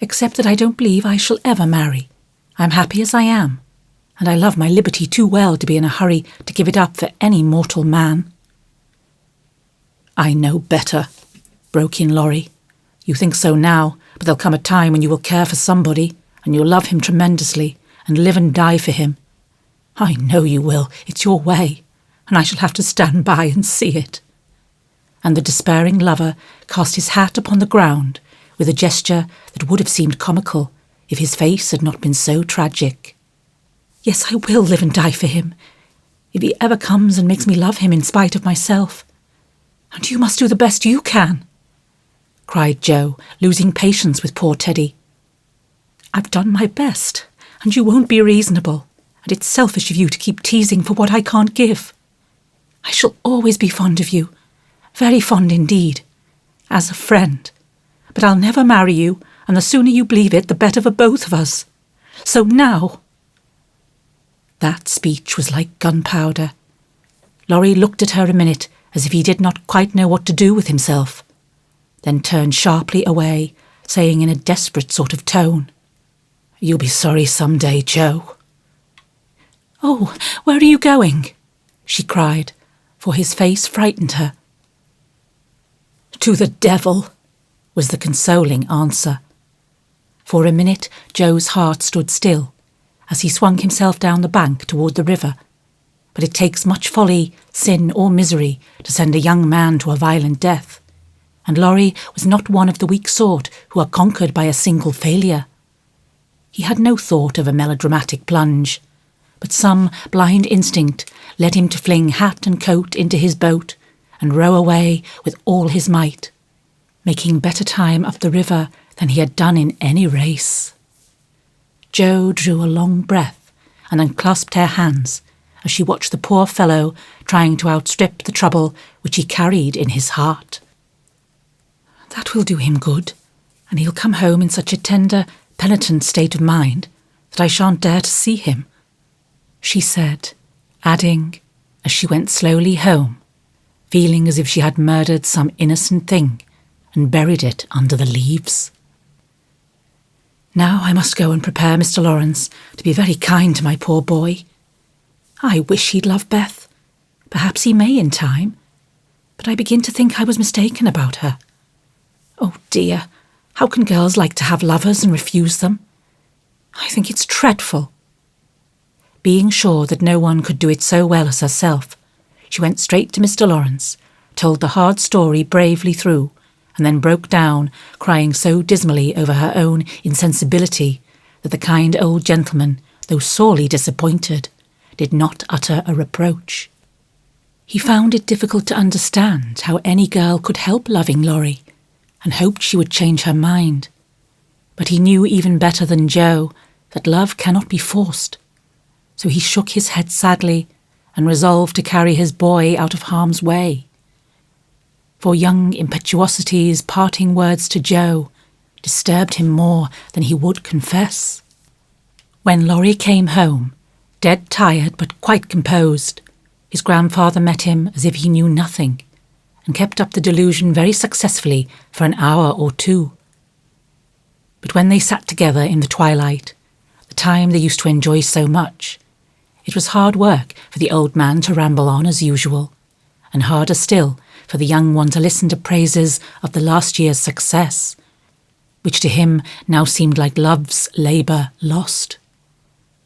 except that I don't believe I shall ever marry. I'm happy as I am, and I love my liberty too well to be in a hurry to give it up for any mortal man." "I know better," broke in Laurie. "You think so now, but there'll come a time when you will care for somebody, and you'll love him tremendously, and live and die for him. I know you will, it's your way, and I shall have to stand by and see it." And the despairing lover cast his hat upon the ground with a gesture that would have seemed comical if his face had not been so tragic. "Yes, I will live and die for him, if he ever comes and makes me love him in spite of myself. And you must do the best you can," cried Jo, losing patience with poor Teddy. "I've done my best, and you won't be reasonable, and it's selfish of you to keep teasing for what I can't give. I shall always be fond of you, very fond indeed, as a friend, but I'll never marry you, and the sooner you believe it, the better for both of us. So now—" That speech was like gunpowder. Laurie looked at her a minute as if he did not quite know what to do with himself, then turned sharply away, saying in a desperate sort of tone, "You'll be sorry some day, Jo." "Oh, where are you going?" she cried, for his face frightened her. "To the devil," was the consoling answer. For a minute Jo's heart stood still, as he swung himself down the bank toward the river. But it takes much folly, sin, or misery to send a young man to a violent death, and Laurie was not one of the weak sort who are conquered by a single failure. He had no thought of a melodramatic plunge, but some blind instinct led him to fling hat and coat into his boat and row away with all his might, making better time up the river than he had done in any race. Jo drew a long breath and then clasped her hands as she watched the poor fellow trying to outstrip the trouble which he carried in his heart. "That will do him good, and he'll come home in such a tender, penitent state of mind that I shan't dare to see him," she said, adding, as she went slowly home, feeling as if she had murdered some innocent thing and buried it under the leaves. "Now I must go and prepare Mr. Lawrence to be very kind to my poor boy. I wish he'd love Beth. Perhaps he may in time, but I begin to think I was mistaken about her. Oh dear, how can girls like to have lovers and refuse them? I think it's dreadful." Being sure that no one could do it so well as herself, she went straight to Mr. Lawrence, told the hard story bravely through, and then broke down, crying so dismally over her own insensibility that the kind old gentleman, though sorely disappointed, did not utter a reproach. He found it difficult to understand how any girl could help loving Laurie, and hoped she would change her mind. But he knew even better than Jo that love cannot be forced, so he shook his head sadly and resolved to carry his boy out of harm's way. For young impetuosity's parting words to Jo disturbed him more than he would confess. When Laurie came home, dead tired but quite composed, his grandfather met him as if he knew nothing, and kept up the delusion very successfully for an hour or two. But when they sat together in the twilight, the time they used to enjoy so much, it was hard work for the old man to ramble on as usual, and harder still for the young one to listen to praises of the last year's success, which to him now seemed like love's labour lost.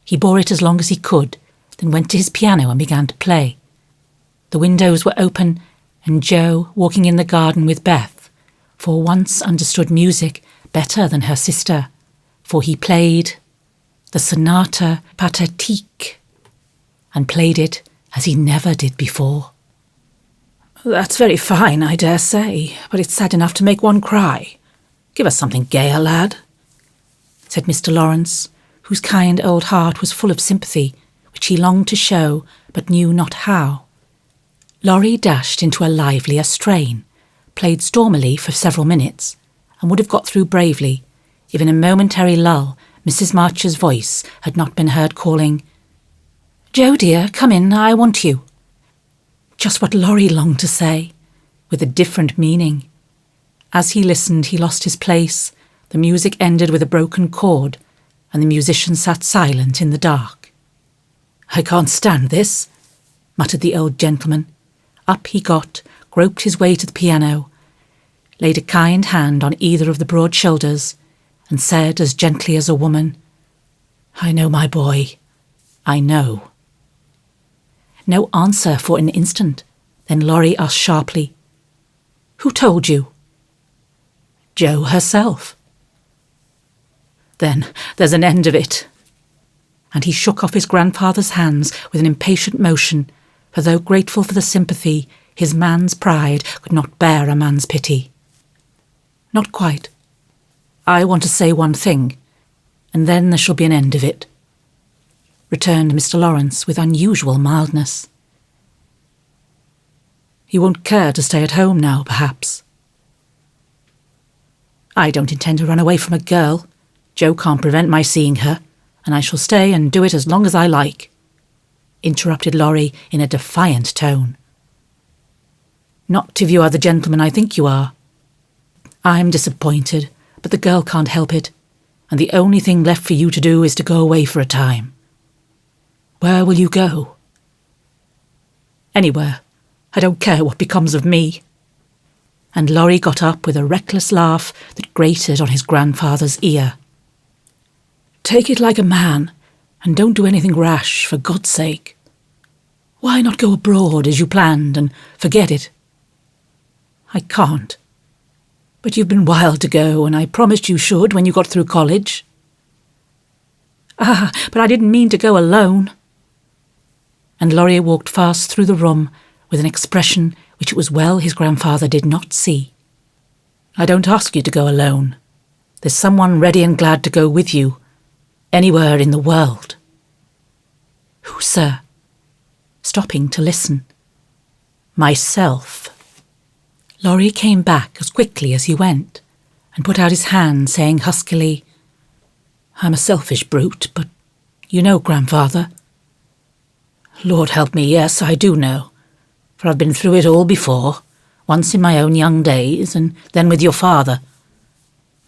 He bore it as long as he could, then went to his piano and began to play. The windows were open, and Jo, walking in the garden with Beth, for once understood music better than her sister, for he played the Sonata Pathétique, and played it as he never did before. "That's very fine, I dare say, but it's sad enough to make one cry. Give us something gayer, lad," said Mr. Lawrence, whose kind old heart was full of sympathy, which he longed to show, but knew not how. Laurie dashed into a livelier strain, played stormily for several minutes, and would have got through bravely, if in a momentary lull Mrs. March's voice had not been heard calling, "Jo, dear, come in, I want you." Just what Laurie longed to say, with a different meaning. As he listened, he lost his place, The music ended with a broken chord, and the musician sat silent in the dark. "I can't stand this," muttered the old gentleman. Up he got, groped his way to the piano, laid a kind hand on either of the broad shoulders, and said as gently as a woman, "I know, my boy, I know." No answer for an instant. Then Laurie asked sharply, "Who told you?" "Jo herself." "Then there's an end of it." And he shook off his grandfather's hands with an impatient motion, for though grateful for the sympathy, his man's pride could not bear a man's pity. "Not quite. I want to say one thing, and then there shall be an end of it," returned Mr. Lawrence with unusual mildness. "You won't care to stay at home now, perhaps?" "I don't intend to run away from a girl. Jo can't prevent my seeing her, and I shall stay and do it as long as I like," interrupted Laurie in a defiant tone. "Not if you are the gentleman I think you are. I'm disappointed, but the girl can't help it, and the only thing left for you to do is to go away for a time." "Where will you go?" "Anywhere. I don't care what becomes of me." And Laurie got up with a reckless laugh that grated on his grandfather's ear. "Take it like a man, and don't do anything rash, for God's sake. Why not go abroad as you planned and forget it?" "I can't. But you've been wild to go, and I promised you should when you got through college." "Ah, but I didn't mean to go alone." And Laurie walked fast through the room with an expression which it was well his grandfather did not see. "I don't ask you to go alone. There's someone ready and glad to go with you, anywhere in the world." "Who, sir?" Stopping to listen. "Myself." Laurie came back as quickly as he went, and put out his hand, saying huskily, "I'm a selfish brute, but you know, grandfather." "Lord help me, yes, I do know, for I've been through it all before, once in my own young days, and then with your father.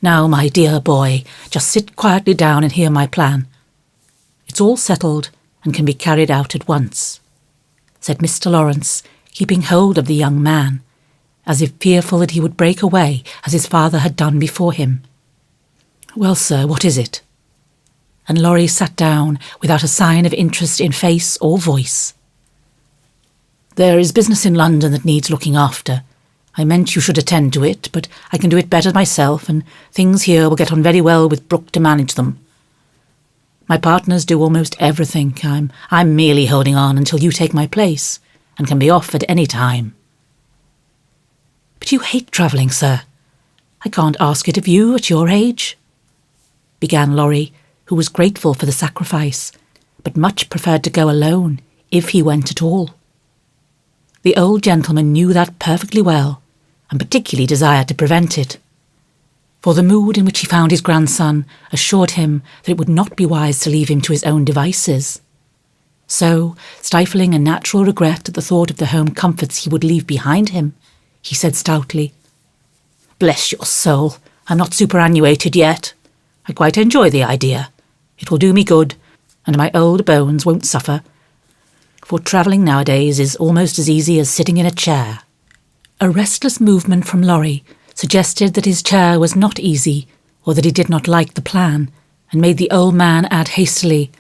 Now, my dear boy, just sit quietly down and hear my plan. It's all settled and can be carried out at once," said Mr. Lawrence, keeping hold of the young man, as if fearful that he would break away as his father had done before him. "Well, sir, what is it?" And Laurie sat down without a sign of interest in face or voice. "There is business in London that needs looking after. I meant you should attend to it, but I can do it better myself, and things here will get on very well with Brooke to manage them. My partners do almost everything. I'm merely holding on until you take my place, and can be off at any time." "But you hate travelling, sir. I can't ask it of you at your age," began Laurie, who was grateful for the sacrifice, but much preferred to go alone, if he went at all. The old gentleman knew that perfectly well, and particularly desired to prevent it, for the mood in which he found his grandson assured him that it would not be wise to leave him to his own devices. So, stifling a natural regret at the thought of the home comforts he would leave behind him, he said stoutly, "Bless your soul, I'm not superannuated yet. I quite enjoy the idea. It will do me good, and my old bones won't suffer, for travelling nowadays is almost as easy as sitting in a chair." A restless movement from Laurie suggested that his chair was not easy, or that he did not like the plan, and made the old man add hastily,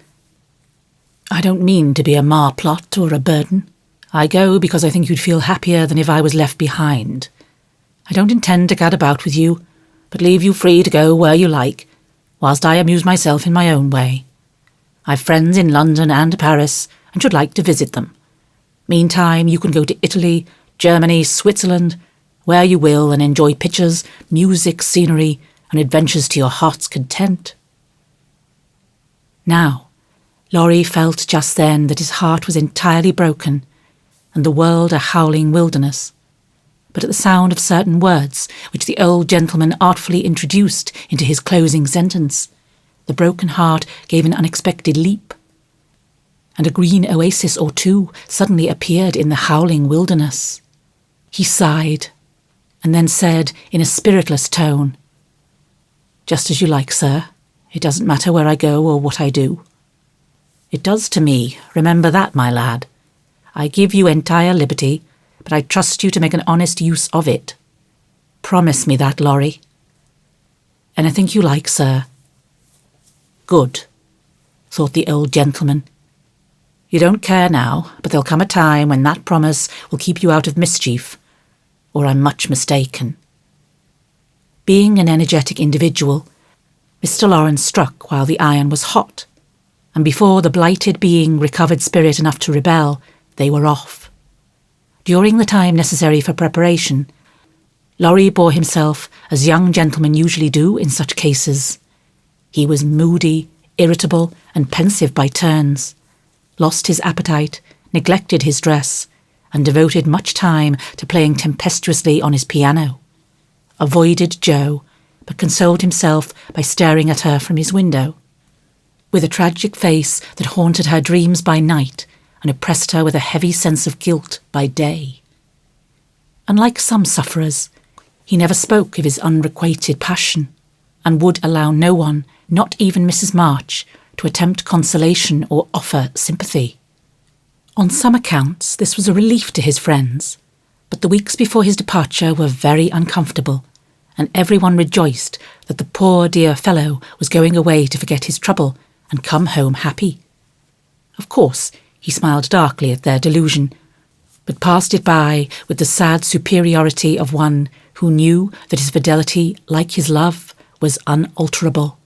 "I don't mean to be a marplot or a burden. I go because I think you'd feel happier than if I was left behind. I don't intend to gad about with you, but leave you free to go where you like, whilst I amuse myself in my own way. I've friends in London and Paris, and should like to visit them. Meantime, you can go to Italy, Germany, Switzerland, where you will, and enjoy pictures, music, scenery, and adventures to your heart's content." Now, Laurie felt just then that his heart was entirely broken, and the world a howling wilderness. But at the sound of certain words which the old gentleman artfully introduced into his closing sentence, the broken heart gave an unexpected leap, and a green oasis or two suddenly appeared in the howling wilderness. He sighed, and then said in a spiritless tone, "Just as you like, sir. It doesn't matter where I go or what I do." "It does to me. Remember that, my lad. I give you entire liberty, but I trust you to make an honest use of it. Promise me that, Laurie." "Anything you like, sir." "Good," thought the old gentleman. "You don't care now, but there'll come a time when that promise will keep you out of mischief, or I'm much mistaken." Being an energetic individual, Mr. Lawrence struck while the iron was hot, and before the blighted being recovered spirit enough to rebel, they were off. During the time necessary for preparation, Laurie bore himself as young gentlemen usually do in such cases. He was moody, irritable, and pensive by turns, lost his appetite, neglected his dress, and devoted much time to playing tempestuously on his piano. Avoided Jo, but consoled himself by staring at her from his window, with a tragic face that haunted her dreams by night and oppressed her with a heavy sense of guilt by day. Unlike some sufferers, he never spoke of his unrequited passion, and would allow no one, not even Mrs. March, to attempt consolation or offer sympathy. On some accounts, this was a relief to his friends, but the weeks before his departure were very uncomfortable, and everyone rejoiced that the poor dear fellow was going away to forget his trouble and come home happy. Of course, he smiled darkly at their delusion, but passed it by with the sad superiority of one who knew that his fidelity, like his love, was unalterable.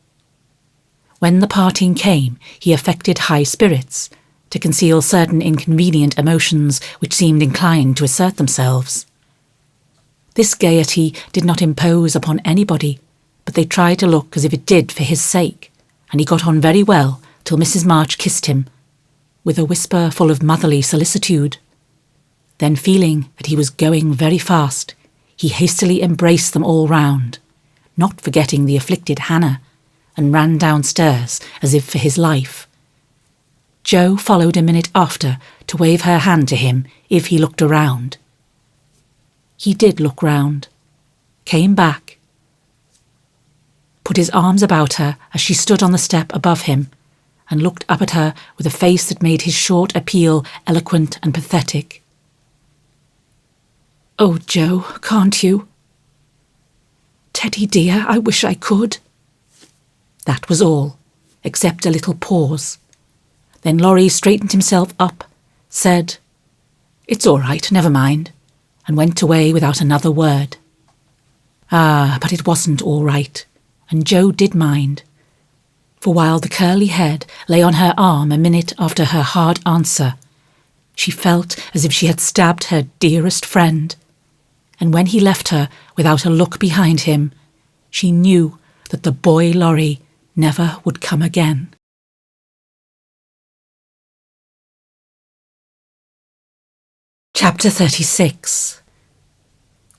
When the parting came, he affected high spirits, to conceal certain inconvenient emotions which seemed inclined to assert themselves. This gaiety did not impose upon anybody, but they tried to look as if it did for his sake, and he got on very well till Mrs. March kissed him, with a whisper full of motherly solicitude. Then, feeling that he was going very fast, he hastily embraced them all round, not forgetting the afflicted Hannah, and ran downstairs as if for his life. Jo followed a minute after to wave her hand to him if he looked around. He did look round, came back, put his arms about her as she stood on the step above him, and looked up at her with a face that made his short appeal eloquent and pathetic. "Oh, Jo, can't you?" "Teddy dear, I wish I could." That was all, except a little pause. Then Laurie straightened himself up, said, "It's all right, never mind," and went away without another word. But it wasn't all right, and Jo did mind. For while the curly head lay on her arm a minute after her hard answer, she felt as if she had stabbed her dearest friend, and when he left her without a look behind him, she knew that the boy Laurie never would come again. Chapter 36.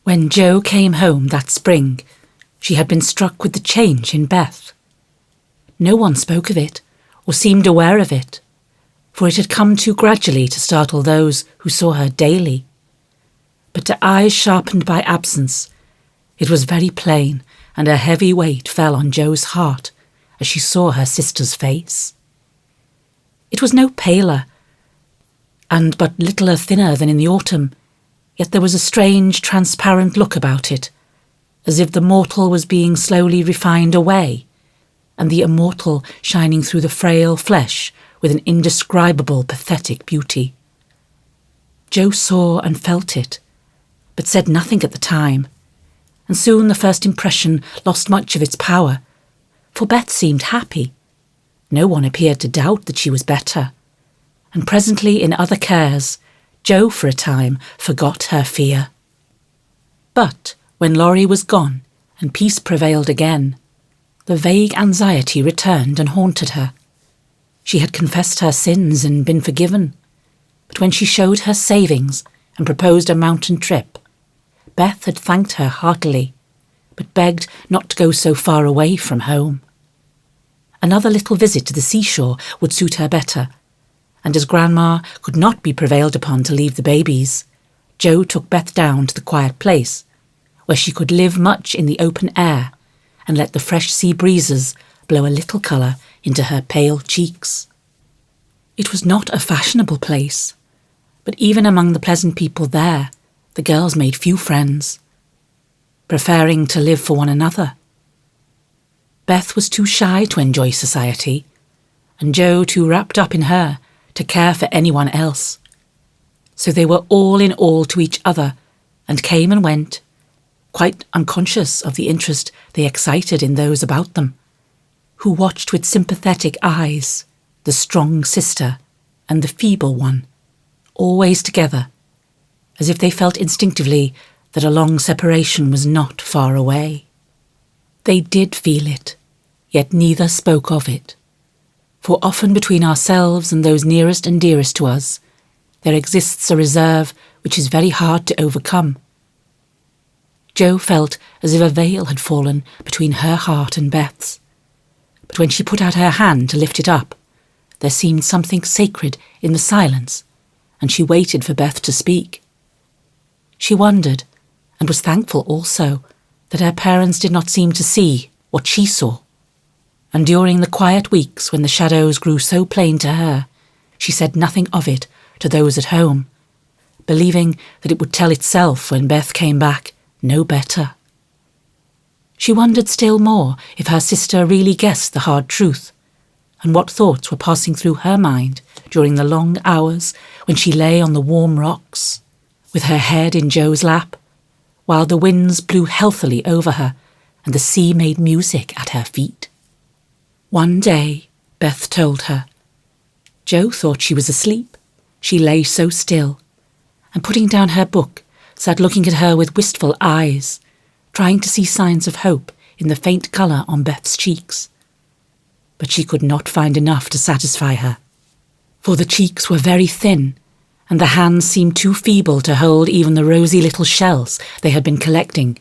When Jo came home that spring, she had been struck with the change in Beth. No one spoke of it, or seemed aware of it, for it had come too gradually to startle those who saw her daily. But to eyes sharpened by absence, it was very plain, and a heavy weight fell on Jo's heart as she saw her sister's face. It was no paler, and but littler thinner than in the autumn, yet there was a strange transparent look about it, as if the mortal was being slowly refined away, and the immortal shining through the frail flesh with an indescribable pathetic beauty. Jo saw and felt it, but said nothing at the time, and soon the first impression lost much of its power, for Beth seemed happy. No one appeared to doubt that she was better, and presently in other cares, Jo for a time forgot her fear. But when Laurie was gone and peace prevailed again, the vague anxiety returned and haunted her. She had confessed her sins and been forgiven, but when she showed her savings and proposed a mountain trip, Beth had thanked her heartily, but begged not to go so far away from home. Another little visit to the seashore would suit her better, and as Grandma could not be prevailed upon to leave the babies, Jo took Beth down to the quiet place, where she could live much in the open air, and let the fresh sea breezes blow a little colour into her pale cheeks. It was not a fashionable place, but even among the pleasant people there, the girls made few friends, preferring to live for one another. Beth was too shy to enjoy society, and Jo too wrapped up in her to care for anyone else. So they were all in all to each other, and came and went, quite unconscious of the interest they excited in those about them, who watched with sympathetic eyes the strong sister and the feeble one, always together, as if they felt instinctively that a long separation was not far away. They did feel it, yet neither spoke of it, for often between ourselves and those nearest and dearest to us, there exists a reserve which is very hard to overcome. Jo felt as if a veil had fallen between her heart and Beth's, but when she put out her hand to lift it up, there seemed something sacred in the silence, and she waited for Beth to speak. She wondered, and was thankful also, that her parents did not seem to see what she saw, and during the quiet weeks when the shadows grew so plain to her, she said nothing of it to those at home, believing that it would tell itself when Beth came back no better. She wondered still more if her sister really guessed the hard truth, and what thoughts were passing through her mind during the long hours when she lay on the warm rocks, with her head in Jo's lap, while the winds blew healthily over her and the sea made music at her feet. One day, Beth told her, Jo thought she was asleep. She lay so still, and putting down her book, sat looking at her with wistful eyes, trying to see signs of hope in the faint colour on Beth's cheeks. But she could not find enough to satisfy her, for the cheeks were very thin, and the hands seemed too feeble to hold even the rosy little shells they had been collecting.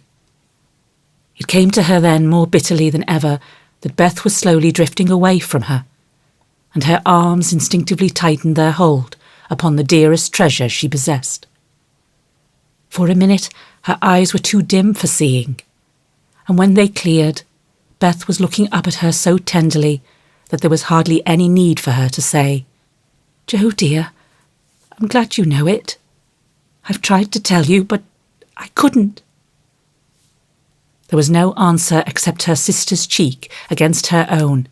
It came to her then more bitterly than ever that Beth was slowly drifting away from her, and her arms instinctively tightened their hold upon the dearest treasure she possessed. For a minute her eyes were too dim for seeing, and when they cleared, Beth was looking up at her so tenderly that there was hardly any need for her to say, "Jo, dear, I'm glad you know it. I've tried to tell you, but I couldn't." There was no answer except her sister's cheek against her own,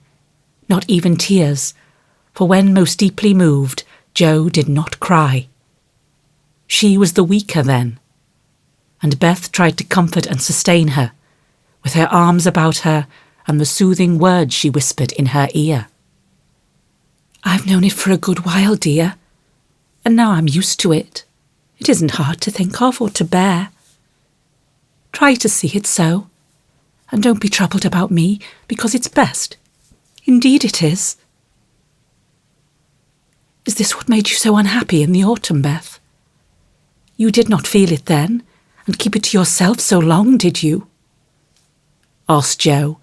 not even tears, for when most deeply moved, Jo did not cry. She was the weaker then, and Beth tried to comfort and sustain her, with her arms about her and the soothing words she whispered in her ear. "I've known it for a good while, dear, and now I'm used to it. It isn't hard to think of or to bear. Try to see it so, and don't be troubled about me, because it's best. Indeed it is." "Is this what made you so unhappy in the autumn, Beth? You did not feel it then, and keep it to yourself so long, did you?" asked Jo,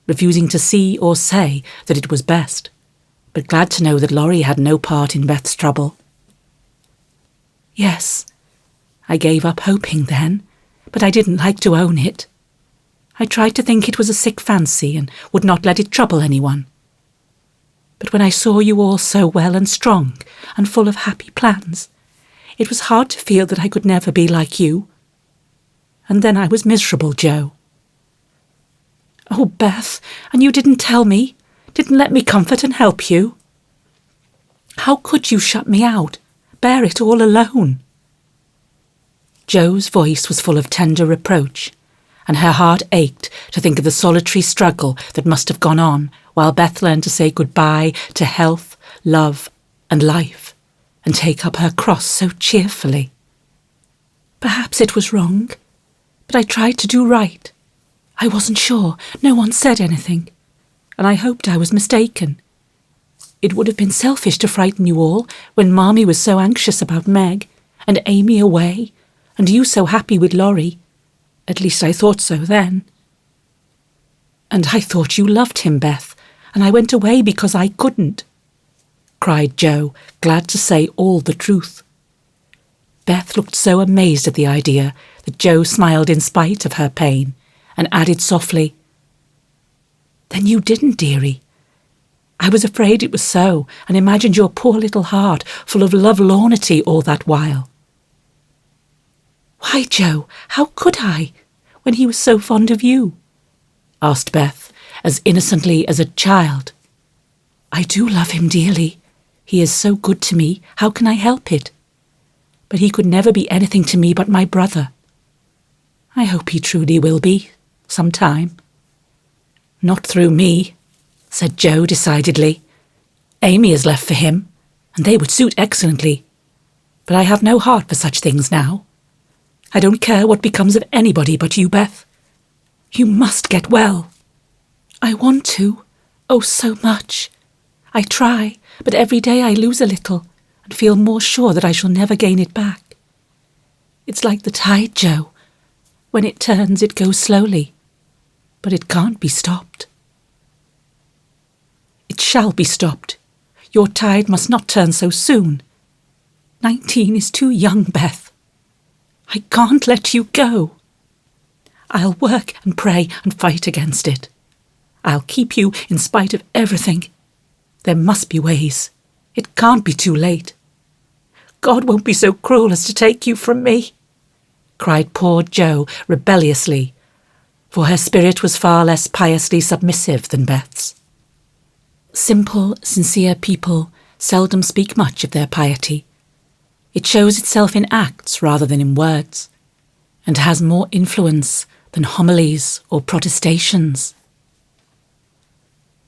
refusing to see or say that it was best, but glad to know that Laurie had no part in Beth's trouble. "Yes, I gave up hoping then, but I didn't like to own it. I tried to think it was a sick fancy and would not let it trouble anyone. But when I saw you all so well and strong and full of happy plans, it was hard to feel that I could never be like you. And then I was miserable, Jo." "Oh, Beth, and you didn't tell me, didn't let me comfort and help you. How could you shut me out, bear it all alone?" Jo's voice was full of tender reproach, and her heart ached to think of the solitary struggle that must have gone on while Beth learned to say goodbye to health, love, and life, and take up her cross so cheerfully. "Perhaps it was wrong, but I tried to do right. I wasn't sure, no one said anything, and I hoped I was mistaken. It would have been selfish to frighten you all when Marmee was so anxious about Meg, and Amy away, and you so happy with Laurie. At least I thought so then. And I thought you loved him, Beth, and I went away because I couldn't," cried Jo, glad to say all the truth. Beth looked so amazed at the idea that Jo smiled in spite of her pain, and added softly, Then you didn't, dearie. I was afraid it was so, and imagined your poor little heart full of lovelornity all that while. Why, Joe, how could I, when he was so fond of you? Asked Beth, as innocently as a child. I do love him dearly. He is so good to me, how can I help it? But he could never be anything to me but my brother. I hope he truly will be, some time. Not through me, said Joe decidedly. Amy is left for him, and they would suit excellently. But I have no heart for such things now. I don't care what becomes of anybody but you, Beth. You must get well. I want to, oh so much. I try, but every day I lose a little and feel more sure that I shall never gain it back. It's like the tide, Joe. When it turns, it goes slowly, but it can't be stopped. It shall be stopped. Your tide must not turn so soon. 19 is too young, Beth. I can't let you go. I'll work and pray and fight against it. I'll keep you in spite of everything. There must be ways. It can't be too late. God won't be so cruel as to take you from me, cried poor Joe rebelliously, for her spirit was far less piously submissive than Beth's. Simple, sincere people seldom speak much of their piety. It shows itself in acts rather than in words, and has more influence than homilies or protestations.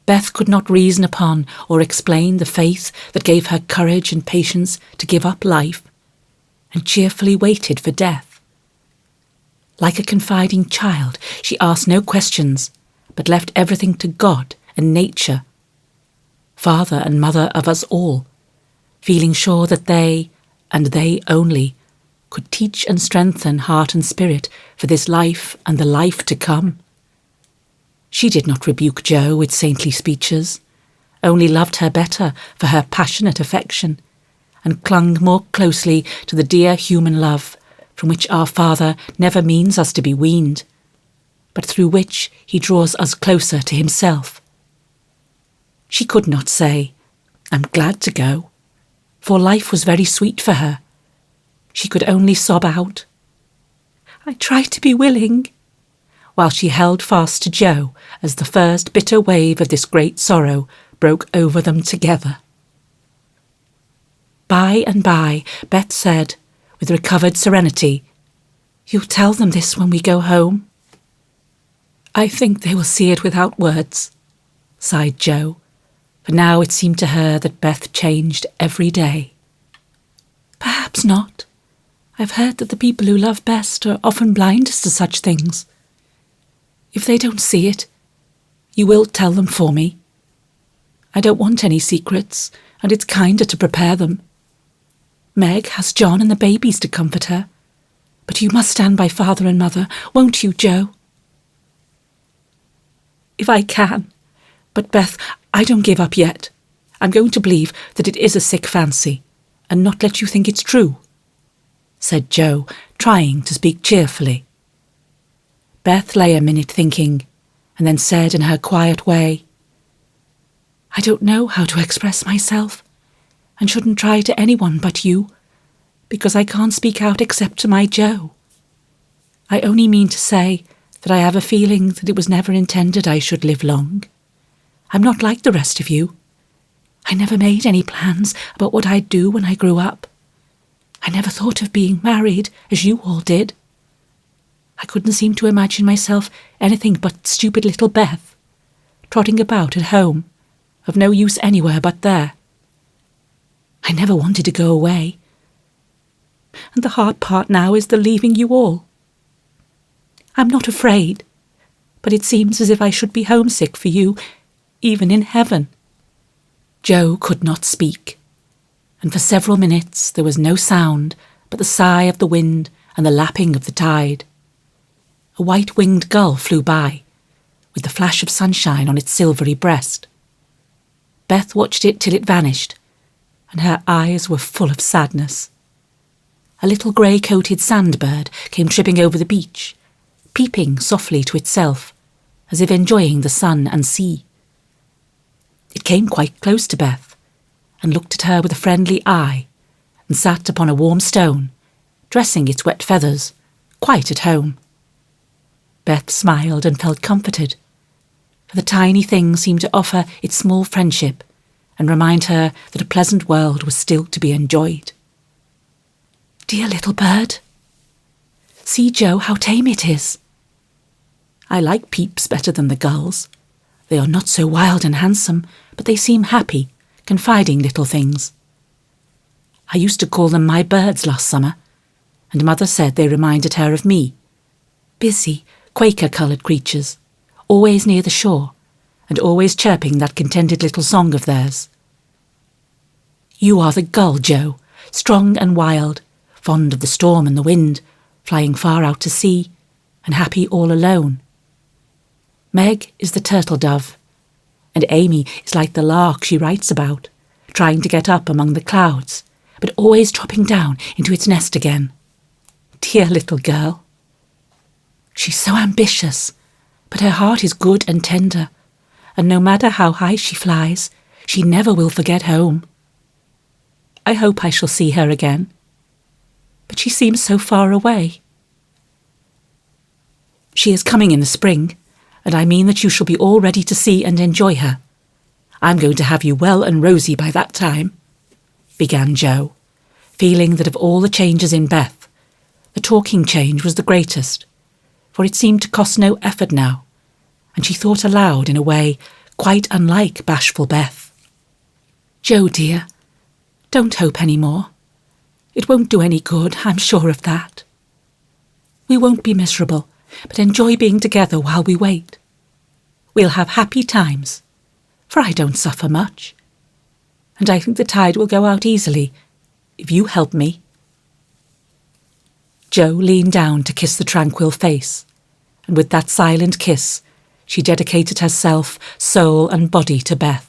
Beth could not reason upon or explain the faith that gave her courage and patience to give up life, and cheerfully waited for death. Like a confiding child, she asked no questions, but left everything to God and nature, Father and Mother of us all, feeling sure that they, and they only, could teach and strengthen heart and spirit for this life and the life to come. She did not rebuke Joe with saintly speeches, only loved her better for her passionate affection, and clung more closely to the dear human love from which our Father never means us to be weaned, but through which he draws us closer to himself. She could not say, I'm glad to go, for life was very sweet for her. She could only sob out, I try to be willing, while she held fast to Joe as the first bitter wave of this great sorrow broke over them together. By and by, Beth said, with recovered serenity, You'll tell them this when we go home? I think they will see it without words, sighed Joe, for now it seemed to her that Beth changed every day. Perhaps not. I've heard that the people who love best are often blindest to such things. If they don't see it, you will tell them for me. I don't want any secrets, and it's kinder to prepare them. Meg has John and the babies to comfort her, but you must stand by Father and Mother, won't you, Joe? If I can. But, Beth, I don't give up yet. I'm going to believe that it is a sick fancy, and not let you think it's true, said Joe, trying to speak cheerfully. Beth lay a minute thinking, and then said in her quiet way, I don't know how to express myself, and shouldn't try to anyone but you, because I can't speak out except to my Joe. I only mean to say that I have a feeling that it was never intended I should live long. I'm not like the rest of you. I never made any plans about what I'd do when I grew up. I never thought of being married, as you all did. I couldn't seem to imagine myself anything but stupid little Beth, trotting about at home, of no use anywhere but there. I never wanted to go away. And the hard part now is the leaving you all. I'm not afraid, but it seems as if I should be homesick for you, even in heaven. Joe could not speak, and for several minutes there was no sound but the sigh of the wind and the lapping of the tide. A white-winged gull flew by, with the flash of sunshine on its silvery breast. Beth watched it till it vanished, and her eyes were full of sadness. A little grey-coated sandbird came tripping over the beach, peeping softly to itself, as if enjoying the sun and sea. It came quite close to Beth, and looked at her with a friendly eye, and sat upon a warm stone, dressing its wet feathers, quite at home. Beth smiled and felt comforted, for the tiny thing seemed to offer its small friendship and remind her that a pleasant world was still to be enjoyed. "Dear little bird, see, Joe, how tame it is. I like Peeps better than the gulls. They are not so wild and handsome, but they seem happy, confiding little things. I used to call them my birds last summer, and Mother said they reminded her of me. Busy, Quaker-coloured creatures, always near the shore, and always chirping that contented little song of theirs. You are the gull, Joe, strong and wild, fond of the storm and the wind, flying far out to sea, and happy all alone. Meg is the turtle dove, and Amy is like the lark she writes about, trying to get up among the clouds, but always dropping down into its nest again. Dear little girl. She's so ambitious, but her heart is good and tender, and no matter how high she flies, she never will forget home. I hope I shall see her again, but she seems so far away. She is coming in the spring, and I mean that you shall be all ready to see and enjoy her. I'm going to have you well and rosy by that time," began Joe, feeling that of all the changes in Beth, the talking change was the greatest, for it seemed to cost no effort now, and she thought aloud in a way quite unlike bashful Beth. "Joe, dear, don't hope any more. It won't do any good, I'm sure of that. We won't be miserable, but enjoy being together while we wait. We'll have happy times, for I don't suffer much, and I think the tide will go out easily if you help me." Joe leaned down to kiss the tranquil face, and with that silent kiss she dedicated herself, soul and body to Beth.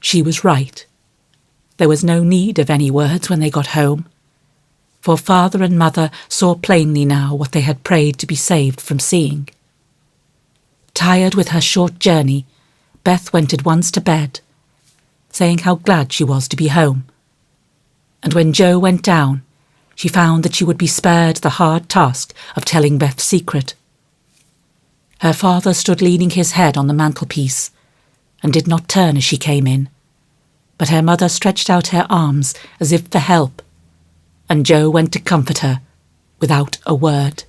She was right. There was no need of any words when they got home, for Father and Mother saw plainly now what they had prayed to be saved from seeing. Tired with her short journey, Beth went at once to bed, saying how glad she was to be home. And when Joe went down, she found that she would be spared the hard task of telling Beth's secret. Her father stood leaning his head on the mantelpiece, and did not turn as she came in, but her mother stretched out her arms as if for help, and Joe went to comfort her without a word.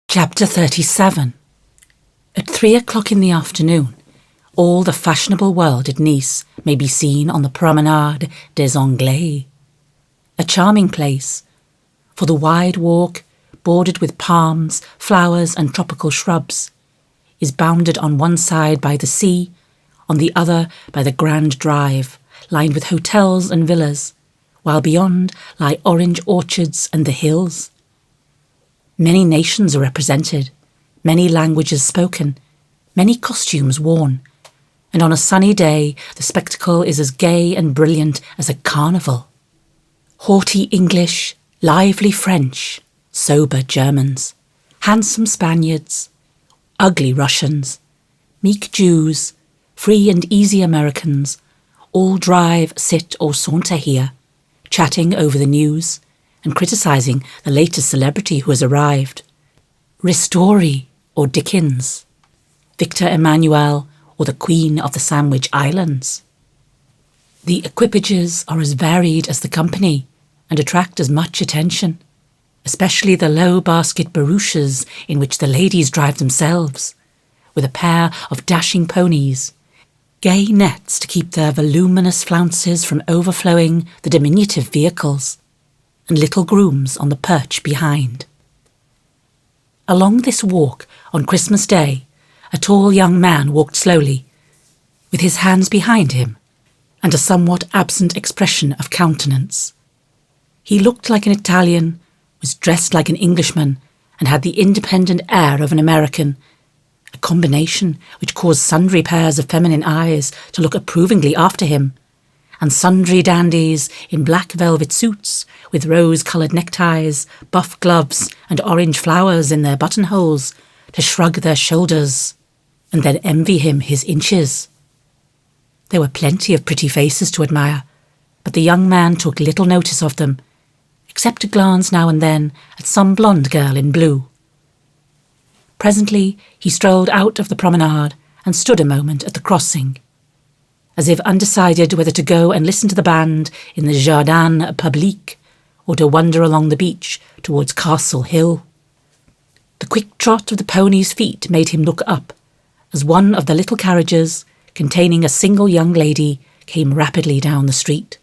Chapter 37. At 3 o'clock in the afternoon, all the fashionable world at Nice may be seen on the Promenade des Anglais, a charming place, for the wide walk, bordered with palms, flowers and tropical shrubs, is bounded on one side by the sea, on the other by the Grand Drive, lined with hotels and villas, while beyond lie orange orchards and the hills. Many nations are represented, many languages spoken, many costumes worn, and on a sunny day the spectacle is as gay and brilliant as a carnival. Haughty English, lively French, sober Germans, handsome Spaniards, ugly Russians, meek Jews, free and easy Americans, all drive, sit or saunter here, chatting over the news and criticising the latest celebrity who has arrived. Ristori or Dickens, Victor Emmanuel or the Queen of the Sandwich Islands. The equipages are as varied as the company and attract as much attention, especially the low basket barouches in which the ladies drive themselves, with a pair of dashing ponies, gay nets to keep their voluminous flounces from overflowing the diminutive vehicles, and little grooms on the perch behind. Along this walk on Christmas Day, a tall young man walked slowly, with his hands behind him, and a somewhat absent expression of countenance. He looked like an Italian, was dressed like an Englishman, and had the independent air of an American, a combination which caused sundry pairs of feminine eyes to look approvingly after him, and sundry dandies in black velvet suits with rose-coloured neckties, buff gloves and orange flowers in their buttonholes to shrug their shoulders and then envy him his inches. There were plenty of pretty faces to admire, but the young man took little notice of them, except to glance now and then at some blonde girl in blue. Presently he strolled out of the promenade and stood a moment at the crossing, as if undecided whether to go and listen to the band in the Jardin Public or to wander along the beach towards Castle Hill. The quick trot of the pony's feet made him look up, as one of the little carriages, containing a single young lady, came rapidly down the street.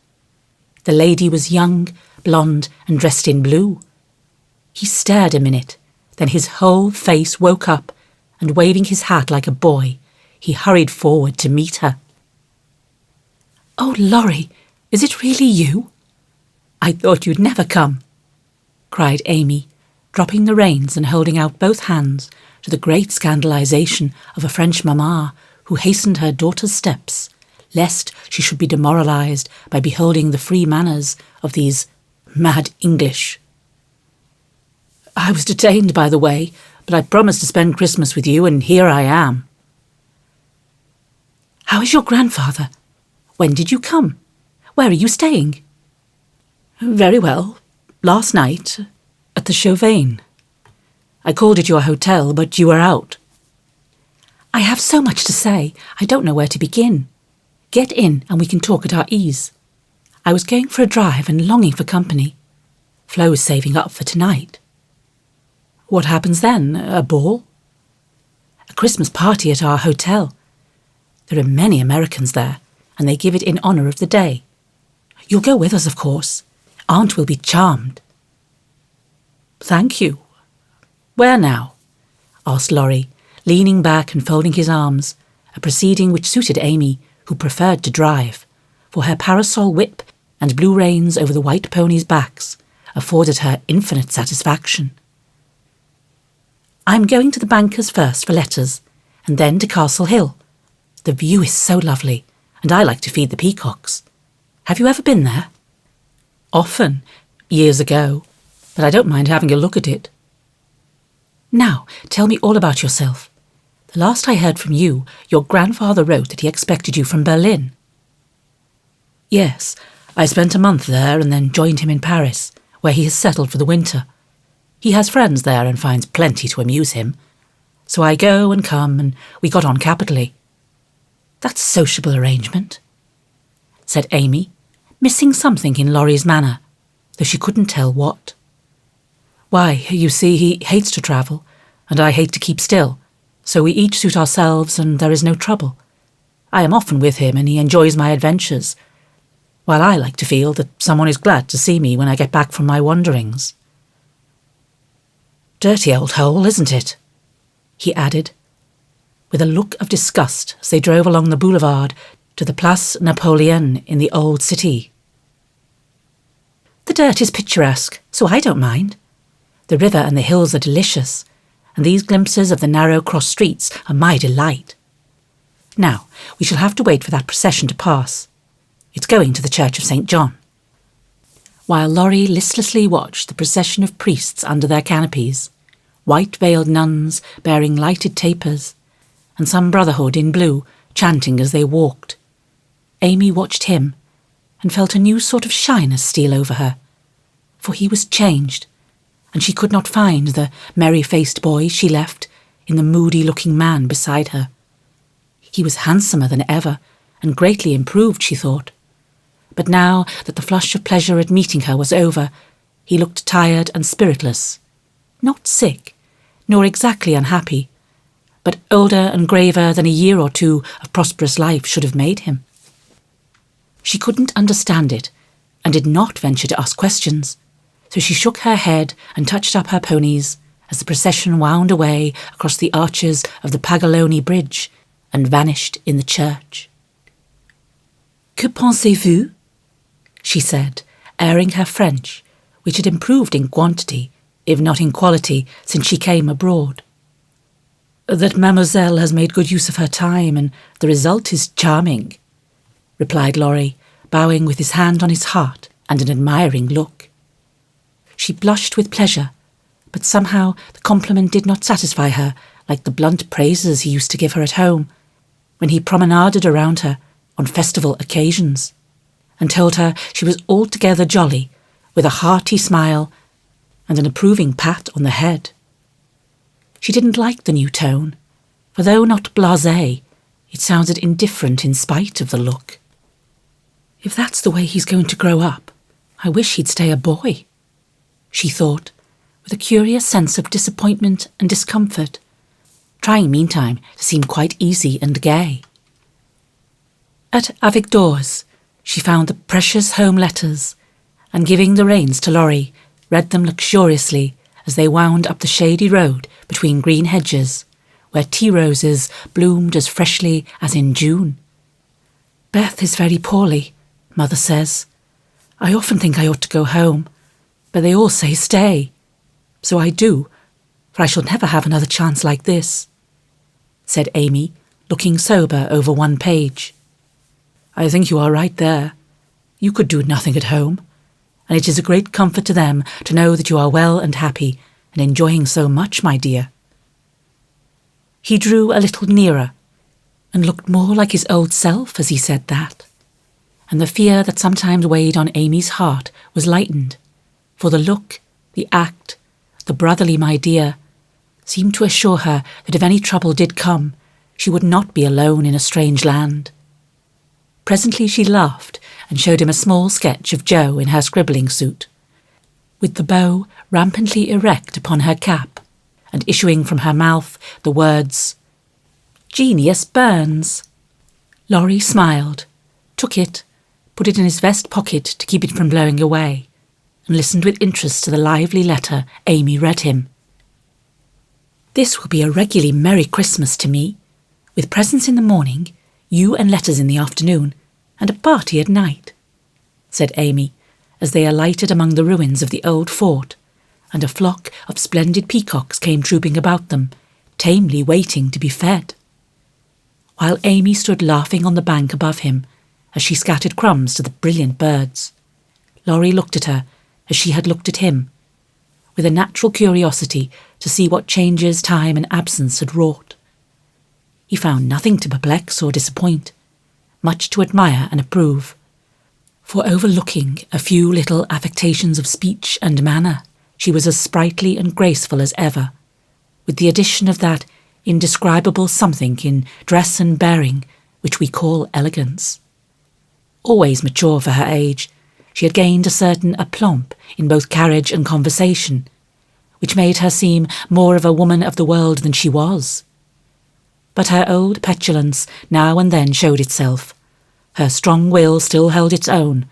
The lady was young, blonde, and dressed in blue. He stared a minute, then his whole face woke up, and waving his hat like a boy, he hurried forward to meet her. "Oh, Laurie, is it really you? I thought you'd never come," cried Amy, dropping the reins and holding out both hands, to the great scandalisation of a French mamma who hastened her daughter's steps, lest she should be demoralised by beholding the free manners of these mad English. "I was detained by the way, but I promised to spend Christmas with you, and here I am." "How is your grandfather? When did you come? Where are you staying?" "Very well. Last night, at the Chauvain. I called at your hotel, but you were out." "I have so much to say, I don't know where to begin. Get in and we can talk at our ease. I was going for a drive and longing for company. Flo's saving up for tonight." "What happens then? A ball?" "A Christmas party at our hotel. There are many Americans there, and they give it in honour of the day. You'll go with us, of course. Aunt will be charmed." "Thank you. Where now?" asked Laurie, leaning back and folding his arms, a proceeding which suited Amy, who preferred to drive, for her parasol whip and blue reins over the white ponies' backs afforded her infinite satisfaction. "I'm going to the banker's first for letters, and then to Castle Hill. The view is so lovely, and I like to feed the peacocks. Have you ever been there?" "Often, years ago, but I don't mind having a look at it." "Now, tell me all about yourself. The last I heard from you, your grandfather wrote that he expected you from Berlin." "Yes, I spent a month there and then joined him in Paris, where he has settled for the winter. He has friends there and finds plenty to amuse him. So I go and come, and we got on capitally." "That's a sociable arrangement," said Amy, missing something in Laurie's manner, though she couldn't tell what. "Why, you see, he hates to travel, and I hate to keep still, so we each suit ourselves and there is no trouble. I am often with him and he enjoys my adventures, while I like to feel that someone is glad to see me when I get back from my wanderings." "Dirty old hole, isn't it?" he added, with a look of disgust as they drove along the boulevard to the Place Napoleon in the old city. "The dirt is picturesque, so I don't mind. The river and the hills are delicious, and these glimpses of the narrow cross streets are my delight. Now, we shall have to wait for that procession to pass. It's going to the Church of St. John." While Laurie listlessly watched the procession of priests under their canopies, white-veiled nuns bearing lighted tapers, and some brotherhood in blue chanting as they walked, Amy watched him and felt a new sort of shyness steal over her, for he was changed, and she could not find the merry-faced boy she left in the moody-looking man beside her. He was handsomer than ever, and greatly improved, she thought. But now that the flush of pleasure at meeting her was over, he looked tired and spiritless, not sick, nor exactly unhappy, but older and graver than a year or two of prosperous life should have made him. She couldn't understand it, and did not venture to ask questions, so she shook her head and touched up her ponies as the procession wound away across the arches of the Pagaloni Bridge and vanished in the church. "Que pensez-vous?" she said, airing her French, which had improved in quantity, if not in quality, since she came abroad. "That mademoiselle has made good use of her time, and the result is charming," replied Laurie, bowing with his hand on his heart and an admiring look. She blushed with pleasure, but somehow the compliment did not satisfy her like the blunt praises he used to give her at home, when he promenaded around her on festival occasions, and told her she was altogether jolly, with a hearty smile and an approving pat on the head. She didn't like the new tone, for though not blasé, it sounded indifferent in spite of the look. If that's the way he's going to grow up, I wish he'd stay a boy, she thought, with a curious sense of disappointment and discomfort, trying meantime to seem quite easy and gay. At Avigdor's, she found the precious home letters, and giving the reins to Laurie, read them luxuriously as they wound up the shady road between green hedges, where tea roses bloomed as freshly as in June. Beth is very poorly, Mother says. I often think I ought to go home, but they all say stay. So I do, for I shall never have another chance like this, said Amy, looking sober over one page. I think you are right there. You could do nothing at home, and it is a great comfort to them to know that you are well and happy and enjoying so much, my dear. He drew a little nearer and looked more like his old self as he said that, and the fear that sometimes weighed on Amy's heart was lightened, for the look, the act, the brotherly my dear, seemed to assure her that if any trouble did come, she would not be alone in a strange land. Presently she laughed and showed him a small sketch of Jo in her scribbling suit, with the bow rampantly erect upon her cap, and issuing from her mouth the words, "Genius burns." Laurie smiled, took it, put it in his vest pocket to keep it from blowing away, and listened with interest to the lively letter Amy read him. This will be a regularly merry Christmas to me, with presents in the morning, you and letters in the afternoon, and a party at night, said Amy, as they alighted among the ruins of the old fort, and a flock of splendid peacocks came trooping about them, tamely waiting to be fed. While Amy stood laughing on the bank above him, as she scattered crumbs to the brilliant birds, Laurie looked at her as she had looked at him, with a natural curiosity to see what changes time and absence had wrought. He found nothing to perplex or disappoint, much to admire and approve, for overlooking a few little affectations of speech and manner, she was as sprightly and graceful as ever, with the addition of that indescribable something in dress and bearing which we call elegance. Always mature for her age, she had gained a certain aplomb in both carriage and conversation, which made her seem more of a woman of the world than she was. But her old petulance now and then showed itself, her strong will still held its own,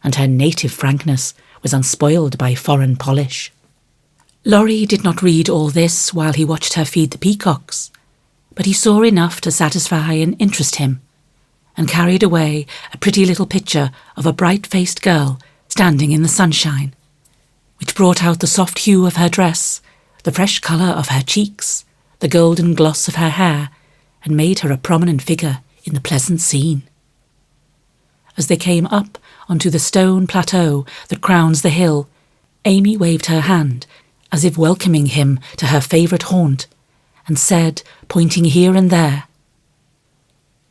and her native frankness was unspoiled by foreign polish. Laurie did not read all this while he watched her feed the peacocks, but he saw enough to satisfy and interest him, and carried away a pretty little picture of a bright-faced girl standing in the sunshine, which brought out the soft hue of her dress, the fresh colour of her cheeks, the golden gloss of her hair, and made her a prominent figure in the pleasant scene. As they came up onto the stone plateau that crowns the hill, Amy waved her hand, as if welcoming him to her favourite haunt, and said, pointing here and there,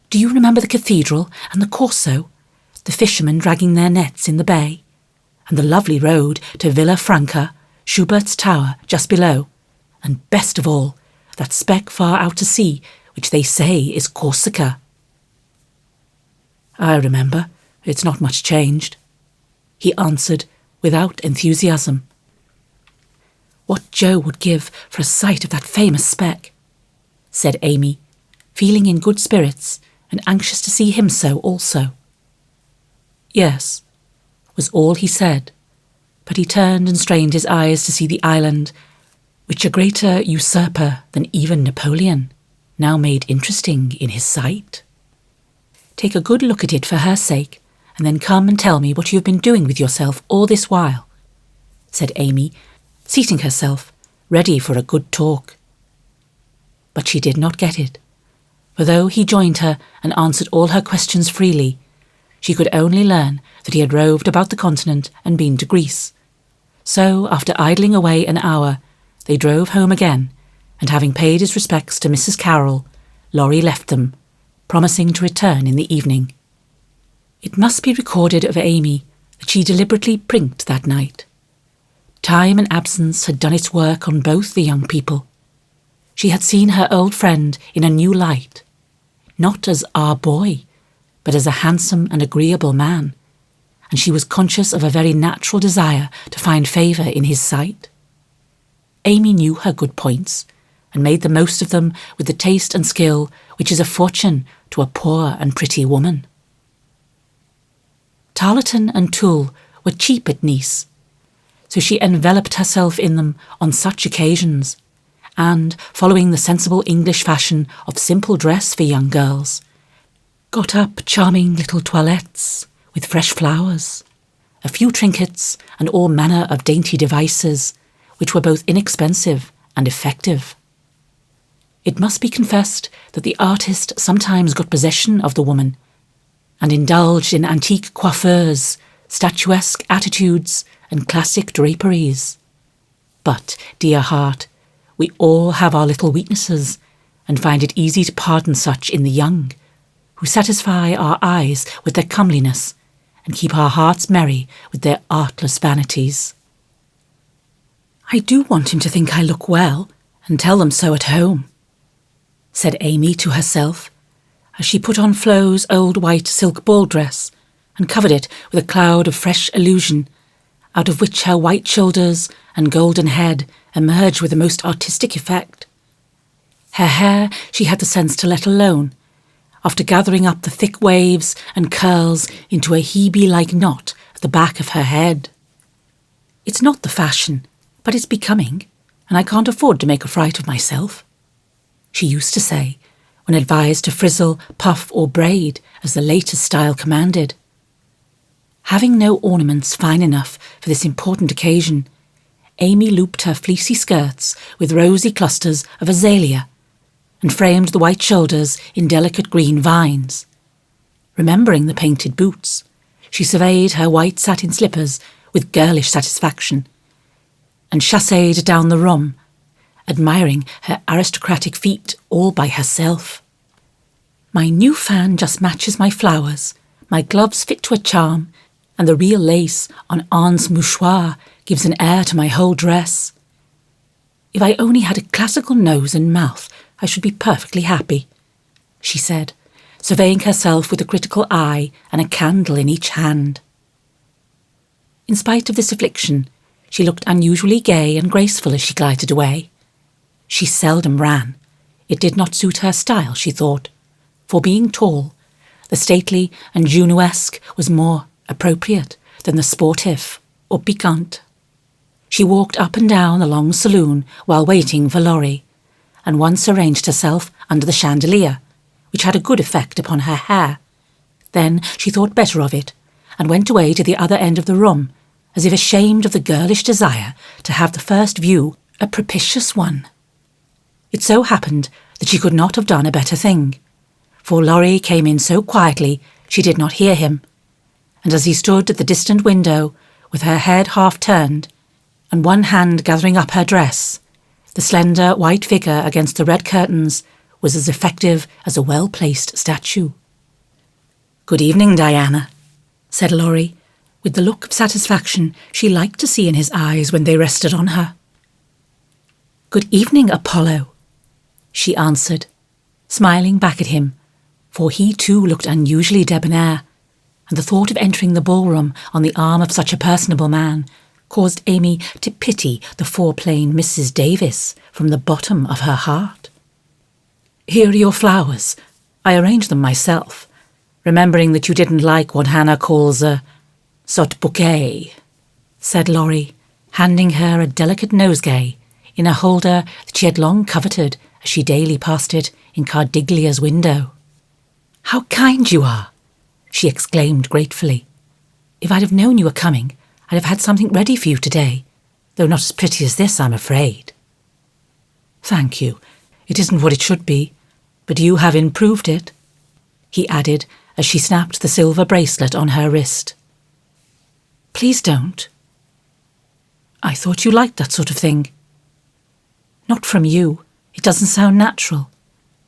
"Do you remember the cathedral and the Corso, the fishermen dragging their nets in the bay, and the lovely road to Villa Franca, Schubert's tower just below, and best of all, that speck far out to sea which they say is Corsica?" "I remember. It's not much changed," he answered without enthusiasm. "What Jo would give for a sight of that famous speck," said Amy, feeling in good spirits and anxious to see him so also. "Yes," was all he said, but he turned and strained his eyes to see the island, which a greater usurper than even Napoleon now made interesting in his sight. "Take a good look at it for her sake, and then come and tell me what you have been doing with yourself all this while," said Amy, seating herself, ready for a good talk. But she did not get it, for though he joined her and answered all her questions freely, she could only learn that he had roved about the continent and been to Greece. So, after idling away an hour, they drove home again, and having paid his respects to Mrs. Carroll, Laurie left them, promising to return in the evening. It must be recorded of Amy that she deliberately prinked that night. Time and absence had done its work on both the young people. She had seen her old friend in a new light, not as our boy, but as a handsome and agreeable man, and she was conscious of a very natural desire to find favour in his sight. Amy knew her good points, and made the most of them with the taste and skill which is a fortune to a poor and pretty woman. Tarleton and tulle were cheap at Nice, so she enveloped herself in them on such occasions, and, following the sensible English fashion of simple dress for young girls, got up charming little toilettes with fresh flowers, a few trinkets, and all manner of dainty devices, which were both inexpensive and effective. It must be confessed that the artist sometimes got possession of the woman, and indulged in antique coiffures, statuesque attitudes, and classic draperies. But, dear heart, we all have our little weaknesses, and find it easy to pardon such in the young, who satisfy our eyes with their comeliness, and keep our hearts merry with their artless vanities. I do want him to think I look well, and tell them so at home, said Amy to herself, as she put on Flo's old white silk ball dress, and covered it with a cloud of fresh illusion, out of which her white shoulders and golden head emerged with the most artistic effect. Her hair she had the sense to let alone, after gathering up the thick waves and curls into a Hebe-like knot at the back of her head. It's not the fashion, but it's becoming, and I can't afford to make a fright of myself, she used to say, when advised to frizzle, puff or braid as the latest style commanded. Having no ornaments fine enough for this important occasion, Amy looped her fleecy skirts with rosy clusters of azalea, and framed the white shoulders in delicate green vines. Remembering the painted boots, she surveyed her white satin slippers with girlish satisfaction, and chassed down the room, admiring her aristocratic feet all by herself. My new fan just matches my flowers, my gloves fit to a charm, and the real lace on Anne's mouchoir gives an air to my whole dress. If I only had a classical nose and mouth, I should be perfectly happy, she said, surveying herself with a critical eye and a candle in each hand. In spite of this affliction, she looked unusually gay and graceful as she glided away. She seldom ran. It did not suit her style, she thought. For being tall, the stately and Junoesque was more appropriate than the sportive or piquant. She walked up and down the long saloon while waiting for Laurie, and once arranged herself under the chandelier, which had a good effect upon her hair. Then she thought better of it, and went away to the other end of the room, as if ashamed of the girlish desire to have the first view a propitious one. It so happened that she could not have done a better thing, for Laurie came in so quietly she did not hear him, and as he stood at the distant window, with her head half turned, and one hand gathering up her dress, the slender white figure against the red curtains was as effective as a well-placed statue. "Good evening, Diana," said Laurie, with the look of satisfaction she liked to see in his eyes when they rested on her. "Good evening, Apollo," she answered, smiling back at him, for he too looked unusually debonair, and the thought of entering the ballroom on the arm of such a personable man caused Amy to pity the foreplain Mrs. Davis from the bottom of her heart. "Here are your flowers. I arranged them myself, remembering that you didn't like what Hannah calls a sot bouquet," said Laurie, handing her a delicate nosegay in a holder that she had long coveted as she daily passed it in Cardiglia's window. "How kind you are!" she exclaimed gratefully. "If I'd have known you were coming, I'd have had something ready for you today, though not as pretty as this, I'm afraid." "Thank you. It isn't what it should be, but you have improved it," he added as she snapped the silver bracelet on her wrist. "Please don't." "I thought you liked that sort of thing." "Not from you. It doesn't sound natural.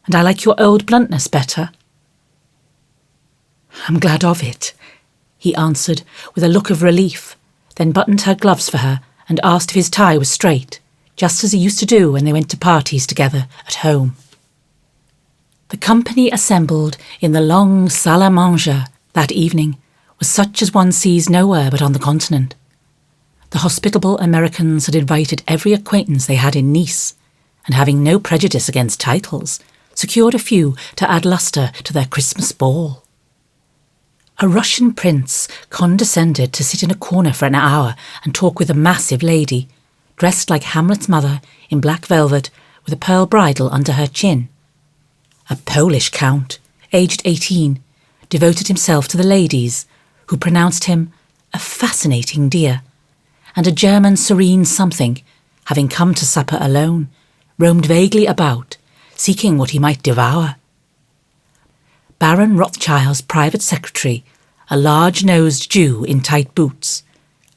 And I like your old bluntness better." "I'm glad of it," he answered with a look of relief, then buttoned her gloves for her and asked if his tie was straight, just as he used to do when they went to parties together at home. The company assembled in the long salle à manger that evening was such as one sees nowhere but on the continent. The hospitable Americans had invited every acquaintance they had in Nice, and having no prejudice against titles, secured a few to add lustre to their Christmas ball. A Russian prince condescended to sit in a corner for an hour and talk with a massive lady, dressed like Hamlet's mother in black velvet with a pearl bridle under her chin. A Polish count, aged 18, devoted himself to the ladies, who pronounced him a fascinating dear, and a German serene something, having come to supper alone, roamed vaguely about, seeking what he might devour. Baron Rothschild's private secretary, a large-nosed Jew in tight boots,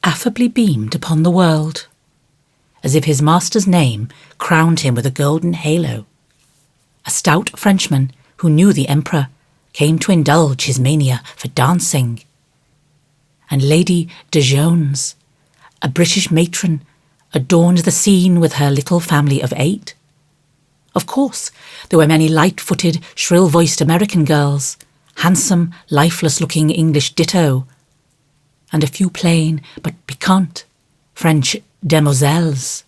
affably beamed upon the world, as if his master's name crowned him with a golden halo. A stout Frenchman, who knew the Emperor, came to indulge his mania for dancing. And Lady de Jones, a British matron, adorned the scene with her little family of 8. Of course, there were many light-footed, shrill-voiced American girls, handsome, lifeless-looking English ditto, and a few plain but piquant French demoiselles.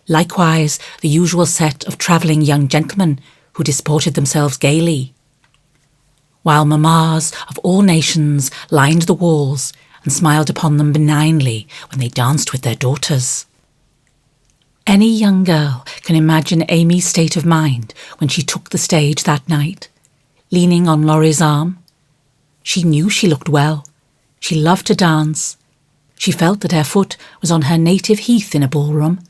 Likewise, the usual set of travelling young gentlemen who disported themselves gaily, while mammas of all nations lined the walls and smiled upon them benignly when they danced with their daughters. Any young girl can imagine Amy's state of mind when she took the stage that night, leaning on Laurie's arm. She knew she looked well. She loved to dance. She felt that her foot was on her native heath in a ballroom,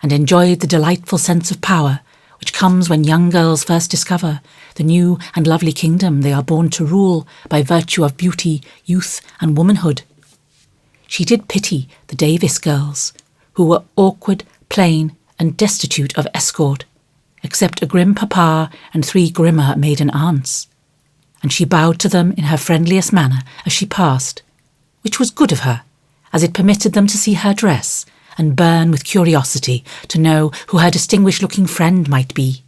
and enjoyed the delightful sense of power which comes when young girls first discover the new and lovely kingdom they are born to rule by virtue of beauty, youth, and womanhood. She did pity the Davis girls, who were awkward, plain, and destitute of escort, except a grim papa and 3 grimmer maiden aunts, and she bowed to them in her friendliest manner as she passed, which was good of her, as it permitted them to see her dress and burn with curiosity to know who her distinguished-looking friend might be.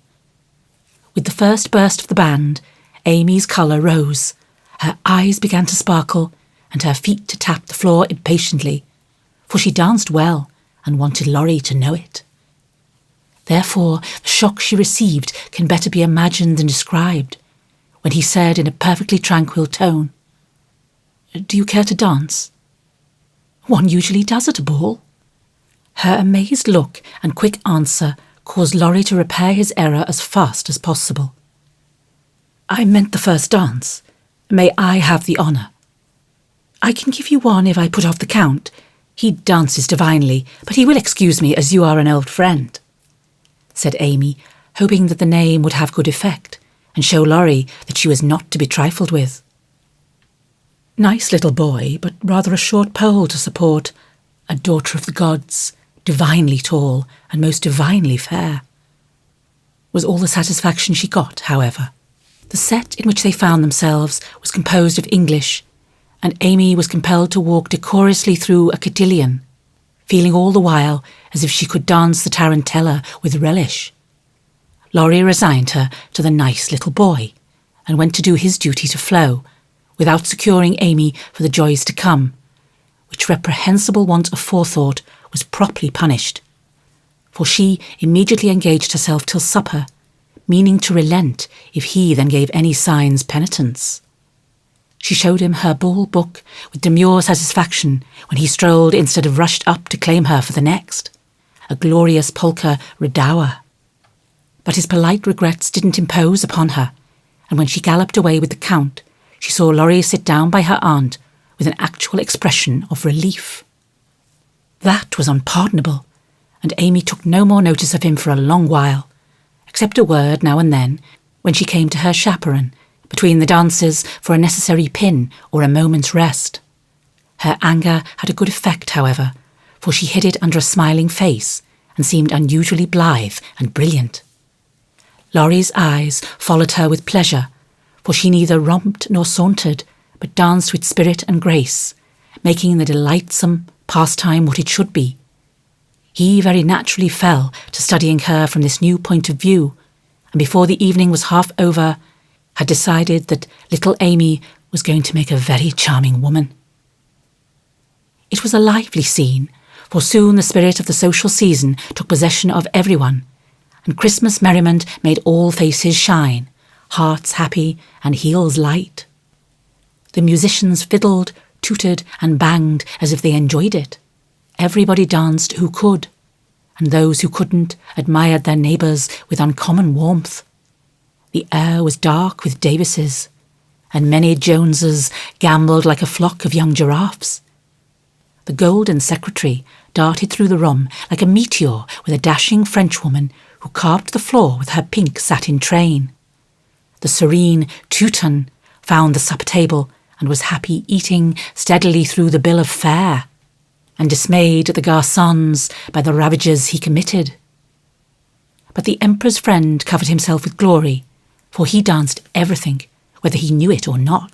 With the first burst of the band, Amy's colour rose, her eyes began to sparkle, and her feet to tap the floor impatiently, for she danced well and wanted Laurie to know it. Therefore, the shock she received can better be imagined than described, when he said in a perfectly tranquil tone, "Do you care to dance?" "One usually does at a ball." Her amazed look and quick answer caused Laurie to repair his error as fast as possible. "I meant the first dance. May I have the honour?" "I can give you one if I put off the Count. He dances divinely, but he will excuse me as you are an old friend," said Amy, hoping that the name would have good effect and show Laurie that she was not to be trifled with. Nice little boy, but rather a short pole to support, a daughter of the gods, divinely tall and most divinely fair, was all the satisfaction she got, however. The set in which they found themselves was composed of English, and Amy was compelled to walk decorously through a cotillion, feeling all the while as if she could dance the tarantella with relish. Laurie resigned her to the nice little boy, and went to do his duty to Flo, without securing Amy for the joys to come, which reprehensible want of forethought was properly punished, for she immediately engaged herself till supper, meaning to relent if he then gave any signs penitence. She showed him her ball book with demure satisfaction when he strolled instead of rushed up to claim her for the next, a glorious polka redower. But his polite regrets didn't impose upon her, and when she galloped away with the Count, she saw Laurie sit down by her aunt with an actual expression of relief. That was unpardonable, and Amy took no more notice of him for a long while, except a word now and then when she came to her chaperon between the dances for a necessary pin or a moment's rest. Her anger had a good effect, however, for she hid it under a smiling face and seemed unusually blithe and brilliant. Laurie's eyes followed her with pleasure, for she neither romped nor sauntered, but danced with spirit and grace, making the delightsome pastime what it should be. He very naturally fell to studying her from this new point of view, and before the evening was half over, had decided that little Amy was going to make a very charming woman. It was a lively scene, for soon the spirit of the social season took possession of everyone, and Christmas merriment made all faces shine, hearts happy and heels light. The musicians fiddled, tooted and banged as if they enjoyed it. Everybody danced who could, and those who couldn't admired their neighbours with uncommon warmth. The air was dark with Davises, and many Joneses gambolled like a flock of young giraffes. The golden secretary darted through the room like a meteor with a dashing Frenchwoman who carped the floor with her pink satin train. The serene Teuton found the supper table and was happy eating steadily through the bill of fare, and dismayed the garçons by the ravages he committed. But the Emperor's friend covered himself with glory, for he danced everything, whether he knew it or not,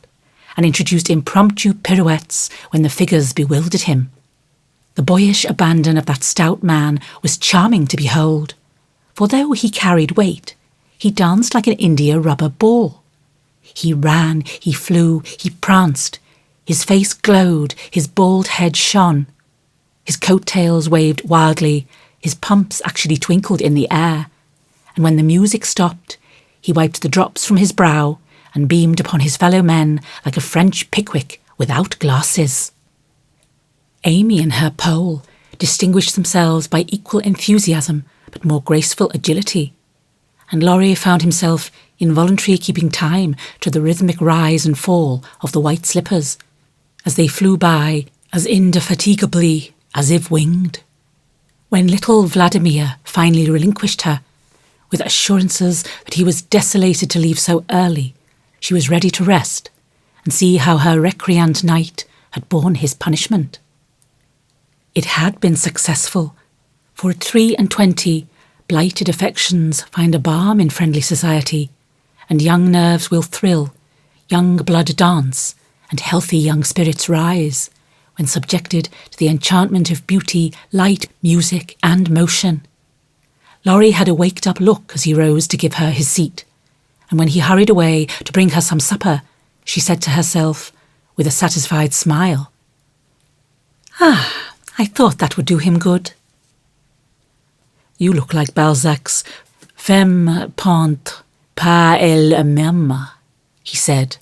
and introduced impromptu pirouettes when the figures bewildered him. The boyish abandon of that stout man was charming to behold, for though he carried weight, he danced like an India-rubber ball. He ran, he flew, he pranced. His face glowed, his bald head shone. His coat-tails waved wildly, his pumps actually twinkled in the air, and when the music stopped, he wiped the drops from his brow and beamed upon his fellow men like a French Pickwick without glasses. Amy and her Pole distinguished themselves by equal enthusiasm but more graceful agility, and Laurie found himself involuntarily keeping time to the rhythmic rise and fall of the white slippers as they flew by as indefatigably as if winged. When little Vladimir finally relinquished her, with assurances that he was desolated to leave so early, she was ready to rest and see how her recreant knight had borne his punishment. It had been successful, for at 23, blighted affections find a balm in friendly society, and young nerves will thrill, young blood dance, and healthy young spirits rise, when subjected to the enchantment of beauty, light, music, and motion. Laurie had a waked-up look as he rose to give her his seat, and when he hurried away to bring her some supper, she said to herself, with a satisfied smile, "Ah, I thought that would do him good." "You look like Balzac's femme peintre par elle-même," he said,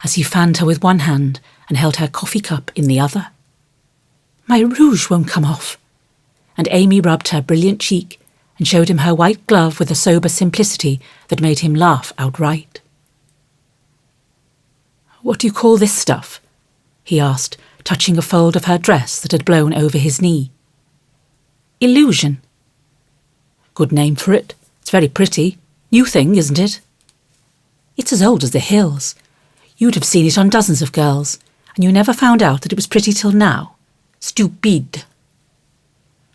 as he fanned her with one hand and held her coffee cup in the other. "My rouge won't come off." And Amy rubbed her brilliant cheek and showed him her white glove with a sober simplicity that made him laugh outright. "What do you call this stuff?" he asked, touching a fold of her dress that had blown over his knee. "Illusion." "Good name for it. It's very pretty. New thing, isn't it?" "It's as old as the hills. You'd have seen it on dozens of girls, and you never found out that it was pretty till now. Stupide."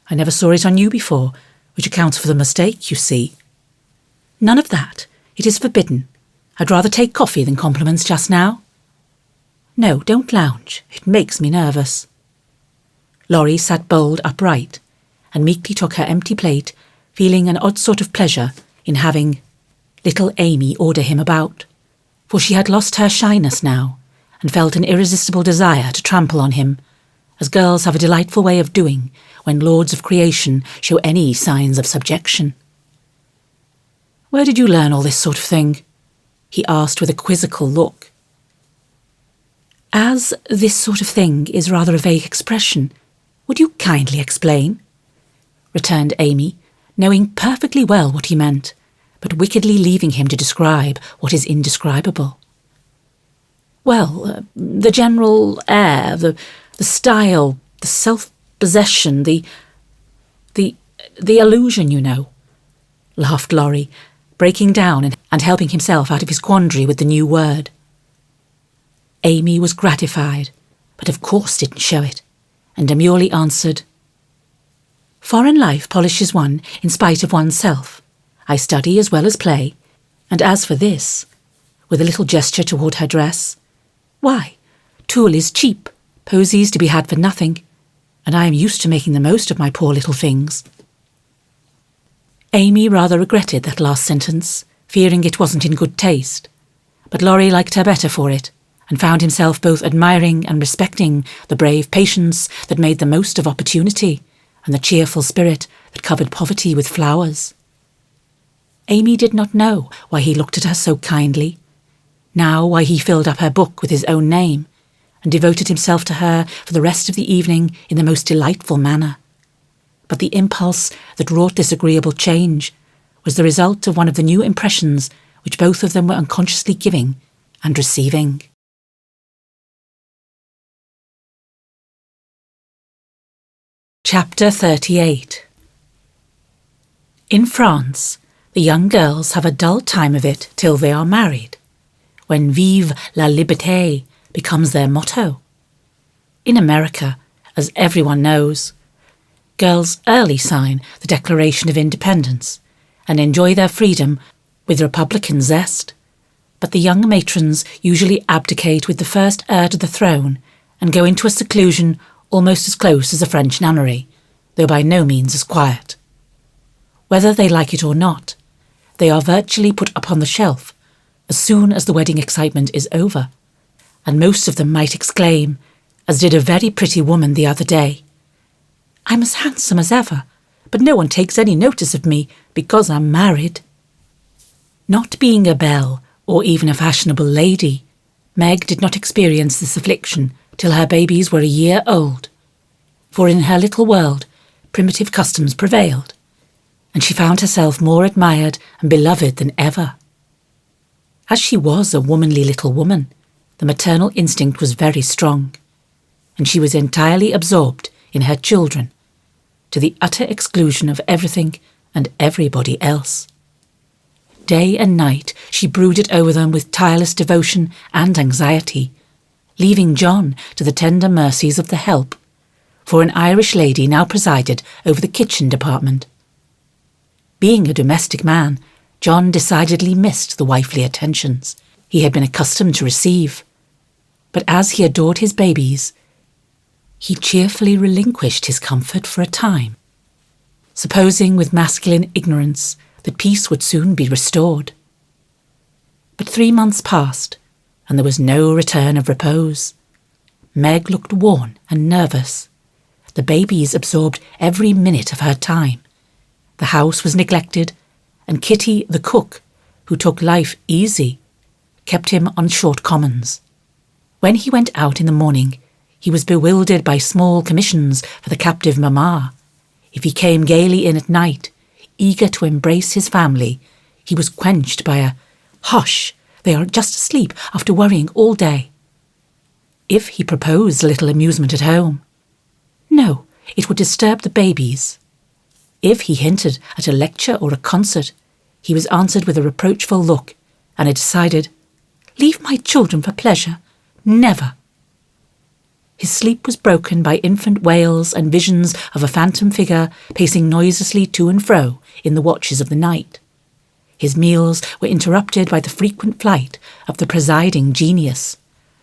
"I never saw it on you before, which accounts for the mistake, you see." "None of that. It is forbidden. I'd rather take coffee than compliments just now." "No, don't lounge. It makes me nervous." Laurie sat bolt upright, and meekly took her empty plate, feeling an odd sort of pleasure in having little Amy order him about, for she had lost her shyness now, and felt an irresistible desire to trample on him, as girls have a delightful way of doing when lords of creation show any signs of subjection. "Where did you learn all this sort of thing?" he asked with a quizzical look. "As this sort of thing is rather a vague expression, would you kindly explain?" returned Amy, knowing perfectly well what he meant, but wickedly leaving him to describe what is indescribable. "Well, the general air, the style, the self-possession, the illusion, you know," laughed Laurie, breaking down and helping himself out of his quandary with the new word. Amy was gratified, but of course didn't show it, and demurely answered, "Foreign life polishes one in spite of oneself. I study as well as play, and as for this," with a little gesture toward her dress, "why, tulle is cheap, posies to be had for nothing, and I am used to making the most of my poor little things." Amy rather regretted that last sentence, fearing it wasn't in good taste, but Laurie liked her better for it, and found himself both admiring and respecting the brave patience that made the most of opportunity, and the cheerful spirit that covered poverty with flowers. Amy did not know why he looked at her so kindly, now why he filled up her book with his own name, and devoted himself to her for the rest of the evening in the most delightful manner. But the impulse that wrought this agreeable change was the result of one of the new impressions which both of them were unconsciously giving and receiving. Chapter 38. In France, the young girls have a dull time of it till they are married, when "Vive la liberté" becomes their motto. In America, as everyone knows, girls early sign the Declaration of Independence and enjoy their freedom with Republican zest, but the young matrons usually abdicate with the first heir to the throne and go into a seclusion almost as close as a French nunnery, though by no means as quiet. Whether they like it or not, they are virtually put upon the shelf as soon as the wedding excitement is over, and most of them might exclaim, as did a very pretty woman the other day, "I'm as handsome as ever, but no one takes any notice of me because I'm married." Not being a belle or even a fashionable lady, Meg did not experience this affliction till her babies were a year old, for in her little world primitive customs prevailed, and she found herself more admired and beloved than ever. As she was a womanly little woman, the maternal instinct was very strong, and she was entirely absorbed in her children, to the utter exclusion of everything and everybody else. Day and night she brooded over them with tireless devotion and anxiety, leaving John to the tender mercies of the help, for an Irish lady now presided over the kitchen department. Being a domestic man, John decidedly missed the wifely attentions he had been accustomed to receive, but as he adored his babies, he cheerfully relinquished his comfort for a time, supposing with masculine ignorance that peace would soon be restored. But 3 months passed, and there was no return of repose. Meg looked worn and nervous. The babies absorbed every minute of her time. The house was neglected, and Kitty, the cook, who took life easy, kept him on short commons. When he went out in the morning, he was bewildered by small commissions for the captive mamma. If he came gaily in at night, eager to embrace his family, he was quenched by a "Hush, they are just asleep after worrying all day." If he proposed a little amusement at home, no, it would disturb the babies. If he hinted at a lecture or a concert, he was answered with a reproachful look and a decided, "Leave my children for pleasure, never." His sleep was broken by infant wails and visions of a phantom figure pacing noiselessly to and fro in the watches of the night. His meals were interrupted by the frequent flight of the presiding genius,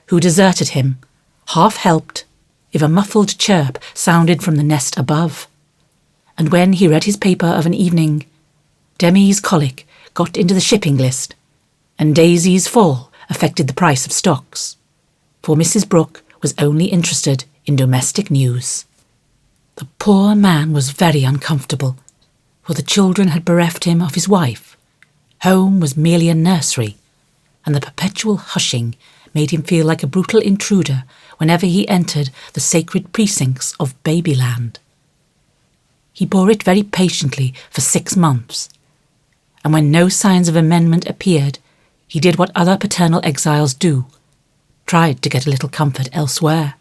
who deserted him, half-helped, if a muffled chirp sounded from the nest above. And when he read his paper of an evening, Demi's colic got into the shipping list, and Daisy's fall affected the price of stocks, for Mrs. Brooke was only interested in domestic news. The poor man was very uncomfortable, for the children had bereft him of his wife. Home was merely a nursery, and the perpetual hushing made him feel like a brutal intruder whenever he entered the sacred precincts of Babyland. He bore it very patiently for 6 months, and when no signs of amendment appeared, he did what other paternal exiles do, tried to get a little comfort elsewhere.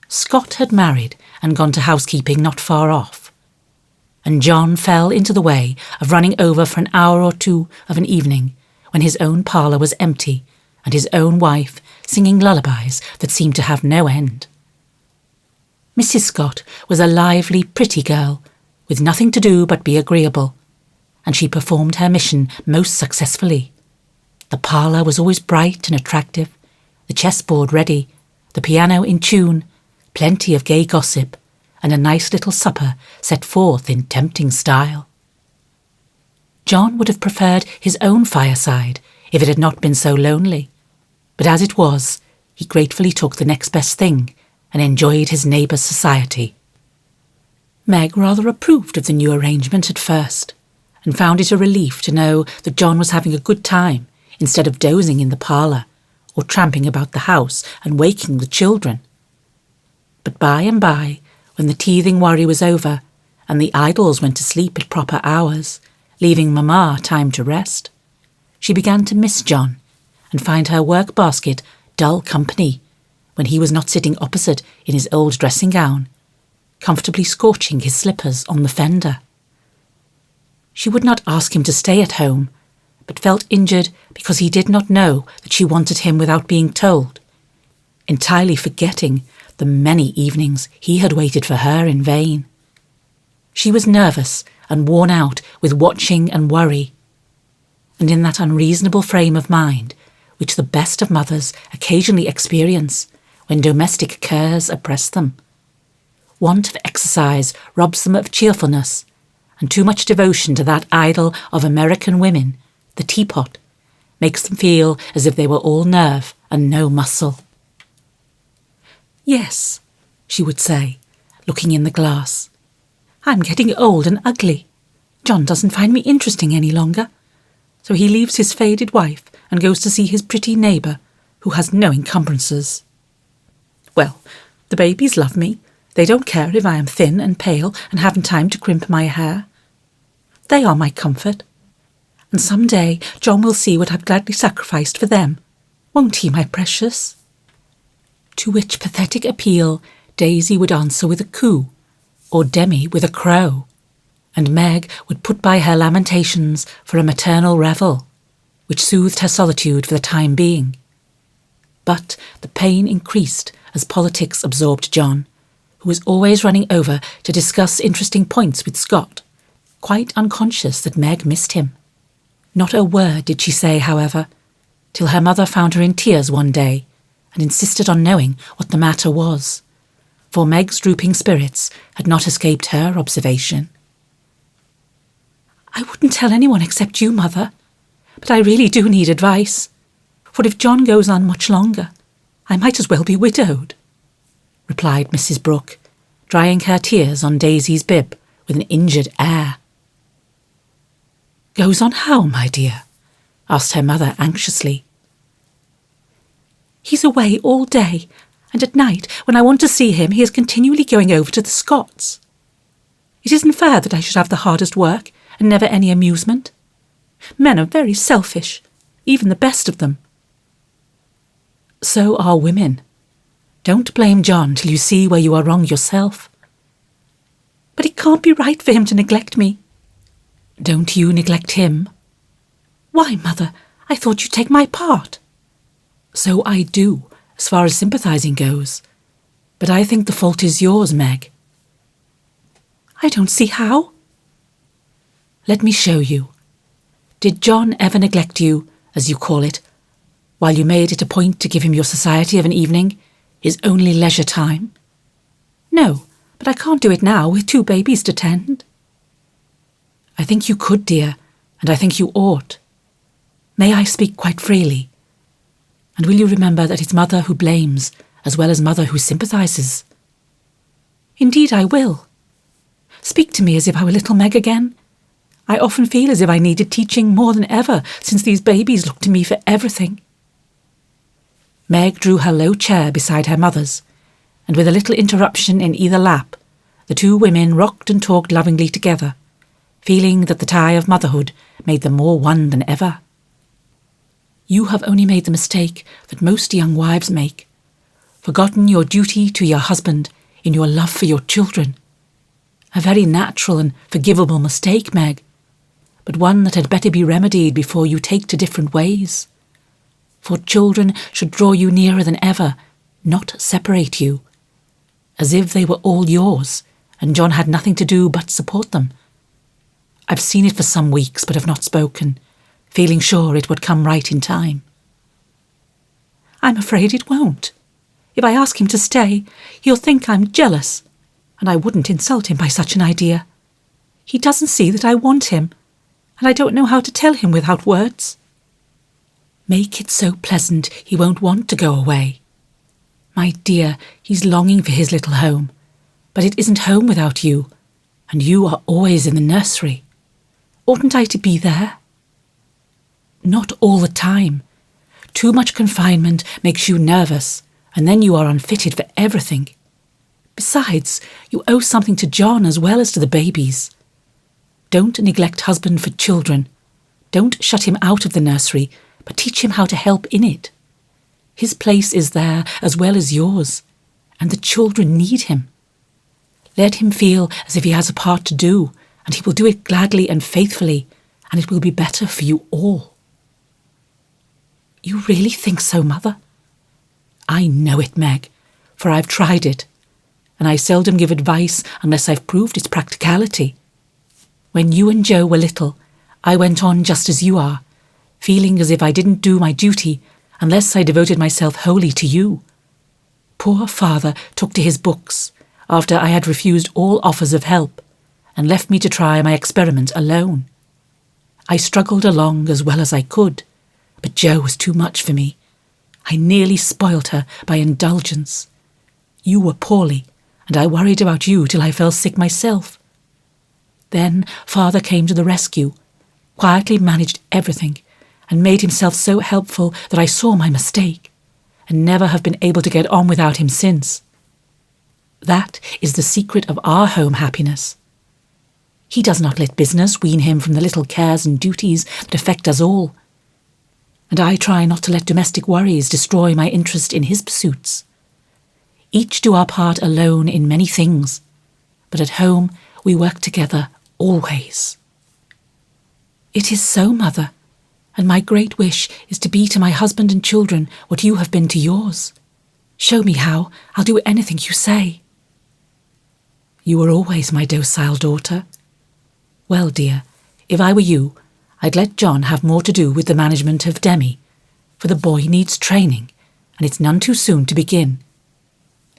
Scott had married and gone to housekeeping not far off. and John fell into the way of running over for an hour or two of an evening when his own parlour was empty and his own wife singing lullabies that seemed to have no end. Mrs. Scott was a lively, pretty girl, with nothing to do but be agreeable, and she performed her mission most successfully. The parlour was always bright and attractive, the chessboard ready, the piano in tune, plenty of gay gossip, and a nice little supper set forth in tempting style. John would have preferred his own fireside if it had not been so lonely, but as it was, he gratefully took the next best thing and enjoyed his neighbours' society. Meg rather approved of the new arrangement at first, and found it a relief to know that John was having a good time instead of dozing in the parlour or tramping about the house and waking the children. But by and by, when the teething worry was over and the idols went to sleep at proper hours, leaving Mamma time to rest, she began to miss John and find her work basket dull company when he was not sitting opposite in his old dressing gown, comfortably scorching his slippers on the fender. She would not ask him to stay at home, but felt injured because he did not know that she wanted him without being told, entirely forgetting the many evenings he had waited for her in vain. She was nervous and worn out with watching and worry, and in that unreasonable frame of mind which the best of mothers occasionally experience when domestic cares oppress them. Want of exercise robs them of cheerfulness, and too much devotion to that idol of American women, the teapot, makes them feel as if they were all nerve and no muscle. "Yes," she would say, looking in the glass, "I'm getting old and ugly. John doesn't find me interesting any longer, so he leaves his faded wife and goes to see his pretty neighbour, who has no encumbrances. Well, the babies love me. They don't care if I am thin and pale and haven't time to crimp my hair. They are my comfort. And some day John will see what I've gladly sacrificed for them. Won't he, my precious?" To which pathetic appeal Daisy would answer with a coo, or Demi with a crow, and Meg would put by her lamentations for a maternal revel, which soothed her solitude for the time being. But the pain increased as politics absorbed John, who was always running over to discuss interesting points with Scott, quite unconscious that Meg missed him. Not a word did she say, however, till her mother found her in tears one day and insisted on knowing what the matter was, for Meg's drooping spirits had not escaped her observation. "I wouldn't tell anyone except you, Mother, but I really do need advice, for if John goes on much longer, I might as well be widowed," replied Mrs. Brooke, drying her tears on Daisy's bib with an injured air. "Goes on how, my dear?" asked her mother anxiously. "He's away all day, and at night, when I want to see him, he is continually going over to the Scotts. It isn't fair that I should have the hardest work and never any amusement. Men are very selfish, even the best of them." "So are women. Don't blame John till you see where you are wrong yourself." "But it can't be right for him to neglect me." "Don't you neglect him?" "Why, Mother, I thought you'd take my part." "So I do, as far as sympathising goes. But I think the fault is yours, Meg." "I don't see how." "Let me show you. Did John ever neglect you, as you call it, while you made it a point to give him your society of an evening, his only leisure time?" "No, but I can't do it now with 2 babies to tend." "I think you could, dear, and I think you ought. May I speak quite freely? And will you remember that it's mother who blames as well as mother who sympathises?" "Indeed I will. Speak to me as if I were little Meg again. I often feel as if I needed teaching more than ever since these babies look to me for everything." Meg drew her low chair beside her mother's, and with a little interruption in either lap, the 2 women rocked and talked lovingly together, feeling that the tie of motherhood made them more one than ever. "You have only made the mistake that most young wives make, forgotten your duty to your husband in your love for your children. A very natural and forgivable mistake, Meg, but one that had better be remedied before you take to different ways. For children should draw you nearer than ever, not separate you, as if they were all yours, and John had nothing to do but support them. I've seen it for some weeks, but have not spoken, feeling sure it would come right in time. I'm afraid it won't. If I ask him to stay, he'll think I'm jealous, and I wouldn't insult him by such an idea. He doesn't see that I want him, and I don't know how to tell him without words. Make it so pleasant he won't want to go away. My dear, he's longing for his little home, but it isn't home without you, and you are always in the nursery. Oughtn't I to be there? Not all the time. Too much confinement makes you nervous, and then you are unfitted for everything. Besides, you owe something to John as well as to the babies. Don't neglect husband for children. Don't shut him out of the nursery, but teach him how to help in it. His place is there as well as yours, and the children need him. Let him feel as if he has a part to do, and he will do it gladly and faithfully, and it will be better for you all. You really think so, Mother? I know it, Meg, for I've tried it, and I seldom give advice unless I've proved its practicality. When you and Joe were little, I went on just as you are, feeling as if I didn't do my duty unless I devoted myself wholly to you. Poor father took to his books after I had refused all offers of help and left me to try my experiment alone. I struggled along as well as I could, but Jo was too much for me. I nearly spoilt her by indulgence. You were poorly, and I worried about you till I fell sick myself. Then father came to the rescue, quietly managed everything, and made himself so helpful that I saw my mistake, and never have been able to get on without him since. That is the secret of our home happiness. He does not let business wean him from the little cares and duties that affect us all, and I try not to let domestic worries destroy my interest in his pursuits. Each do our part alone in many things, but at home we work together always. It is so, Mother, and my great wish is to be to my husband and children what you have been to yours. Show me how, I'll do anything you say. You were always my docile daughter. Well, dear, if I were you, I'd let John have more to do with the management of Demi, for the boy needs training, and it's none too soon to begin.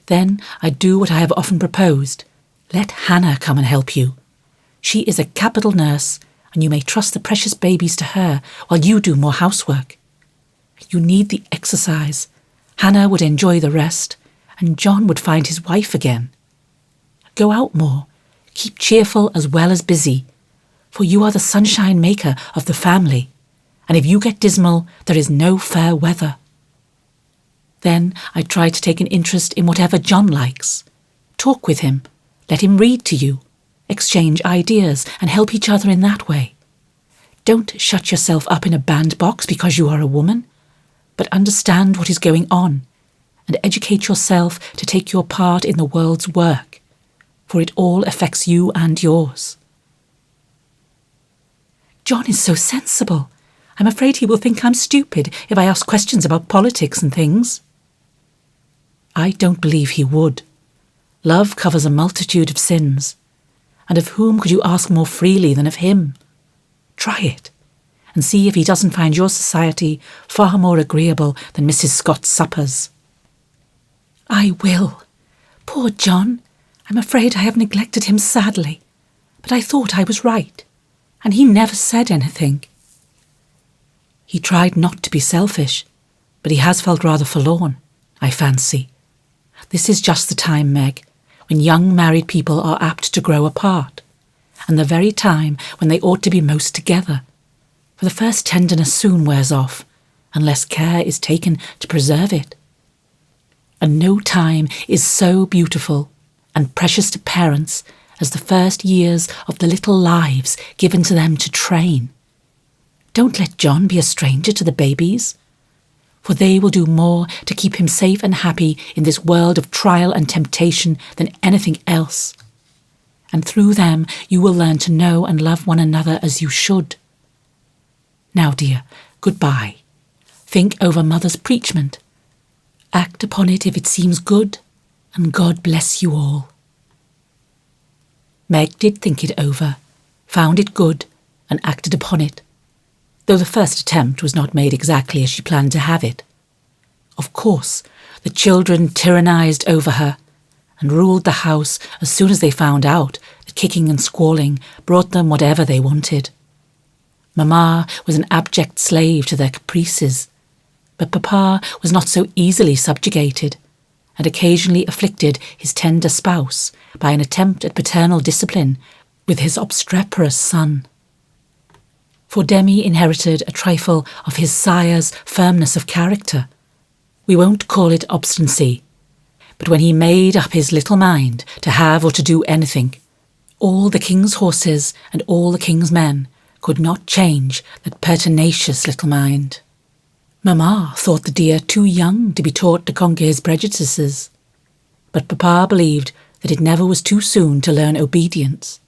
Then I'd do what I have often proposed. Let Hannah come and help you. She is a capital nurse, and you may trust the precious babies to her while you do more housework. You need the exercise. Hannah would enjoy the rest, and John would find his wife again. Go out more. Keep cheerful as well as busy, for you are the sunshine maker of the family, and if you get dismal, there is no fair weather. Then I try to take an interest in whatever John likes. Talk with him, let him read to you, exchange ideas and help each other in that way. Don't shut yourself up in a bandbox because you are a woman, but understand what is going on and educate yourself to take your part in the world's work, for it all affects you and yours. John is so sensible. I'm afraid he will think I'm stupid if I ask questions about politics and things. I don't believe he would. Love covers a multitude of sins, and of whom could you ask more freely than of him? Try it, and see if he doesn't find your society far more agreeable than Mrs. Scott's suppers. I will. Poor John. I'm afraid I have neglected him sadly, but I thought I was right, and he never said anything. He tried not to be selfish, but he has felt rather forlorn, I fancy. This is just the time, Meg, when young married people are apt to grow apart, and the very time when they ought to be most together, for the first tenderness soon wears off, unless care is taken to preserve it. And no time is so beautiful and precious to parents as the first years of the little lives given to them to train. Don't let John be a stranger to the babies, for they will do more to keep him safe and happy in this world of trial and temptation than anything else. and through them you will learn to know and love one another as you should. Now, dear, goodbye. Think over Mother's preachment. Act upon it if it seems good, and God bless you all. Meg did think it over, found it good, and acted upon it, though the first attempt was not made exactly as she planned to have it. Of course, the children tyrannised over her, and ruled the house as soon as they found out that kicking and squalling brought them whatever they wanted. Mamma was an abject slave to their caprices, but Papa was not so easily subjugated, and occasionally afflicted his tender spouse by an attempt at paternal discipline with his obstreperous son. For Demi inherited a trifle of his sire's firmness of character. We won't call it obstinacy, but when he made up his little mind to have or to do anything, all the king's horses and all the king's men could not change that pertinacious little mind. Mamma thought the dear too young to be taught to conquer his prejudices, but Papa believed that it never was too soon to learn obedience.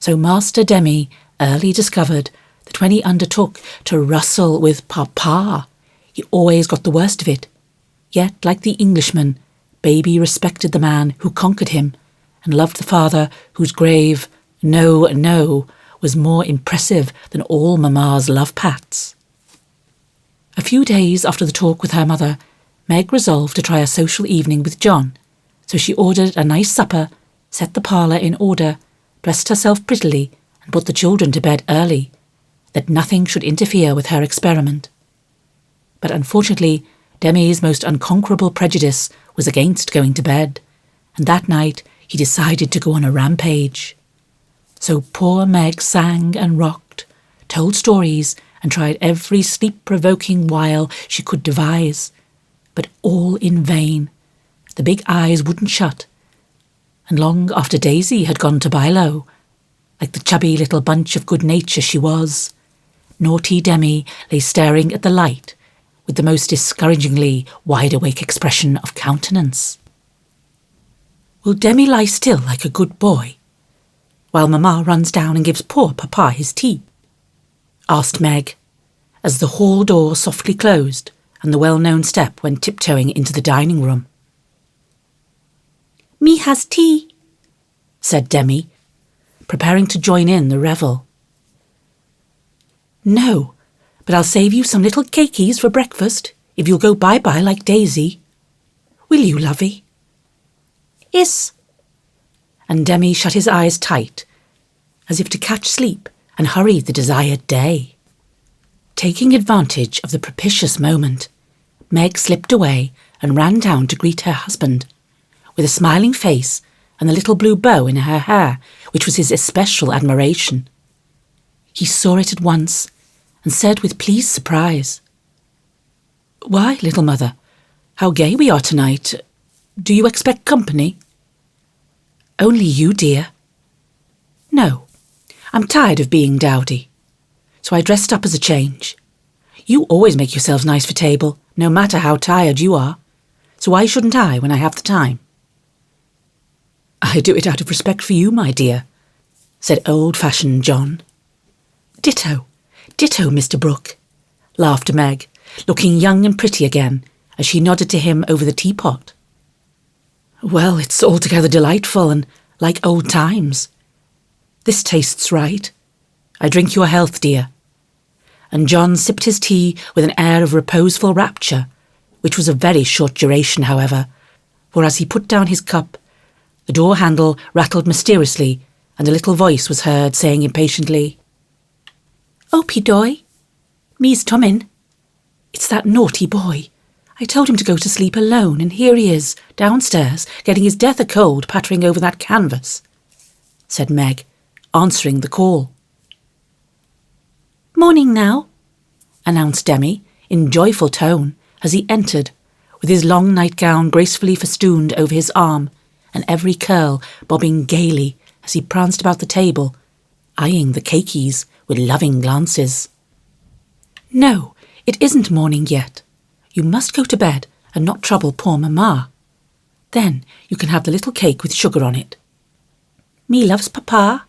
So Master Demi early discovered that when he undertook to wrestle with Papa, he always got the worst of it. Yet, like the Englishman, Baby respected the man who conquered him, and loved the father whose grave "no, no" was more impressive than all Mamma's love pats. A few days after the talk with her mother, Meg resolved to try a social evening with John, so she ordered a nice supper, set the parlour in order, dressed herself prettily, and put the children to bed early, that nothing should interfere with her experiment. But unfortunately, Demi's most unconquerable prejudice was against going to bed, and that night he decided to go on a rampage. So poor Meg sang and rocked, told stories, and tried every sleep-provoking wile she could devise, but all in vain. The big eyes wouldn't shut, and long after Daisy had gone to buy low, like the chubby little bunch of good nature she was, naughty Demi lay staring at the light with the most discouragingly wide-awake expression of countenance. Will Demi lie still like a good boy, while Mamma runs down and gives poor Papa his tea? Asked Meg, as the hall door softly closed and the well-known step went tiptoeing into the dining room. "Me has tea," said Demi, preparing to join in the revel. "No, but I'll save you some little cakeys for breakfast if you'll go bye-bye like Daisy. Will you, lovey?" "Iss." And Demi shut his eyes tight, as if to catch sleep and hurry the desired day. Taking advantage of the propitious moment, Meg slipped away and ran down to greet her husband, with a smiling face and the little blue bow in her hair, which was his especial admiration. He saw it at once and said with pleased surprise, "Why, little mother, how gay we are tonight. Do you expect company?" "Only you, dear." "No, I'm tired of being dowdy, so I dressed up as a change. You always make yourselves nice for table, no matter how tired you are, so why shouldn't I when I have the time?" "I do it out of respect for you, my dear," said old-fashioned John. Ditto, Mr. Brooke," laughed Meg, looking young and pretty again, as she nodded to him over the teapot. "Well, it's altogether delightful and like old times. This tastes right. I drink your health, dear." And John sipped his tea with an air of reposeful rapture, which was of very short duration, however, for as he put down his cup, the door handle rattled mysteriously, and a little voice was heard saying impatiently, "Opie doy, me's tummin'. It's that naughty boy. I told him to go to sleep alone, and here he is, downstairs, getting his death a cold pattering over that canvas," said Meg, answering the call. "Morning now," announced Demi in joyful tone as he entered, with his long nightgown gracefully festooned over his arm and every curl bobbing gaily as he pranced about the table, eyeing the cakeys with loving glances. "No, it isn't morning yet. You must go to bed and not trouble poor Mamma. Then you can have the little cake with sugar on it. "Me loves Papa,"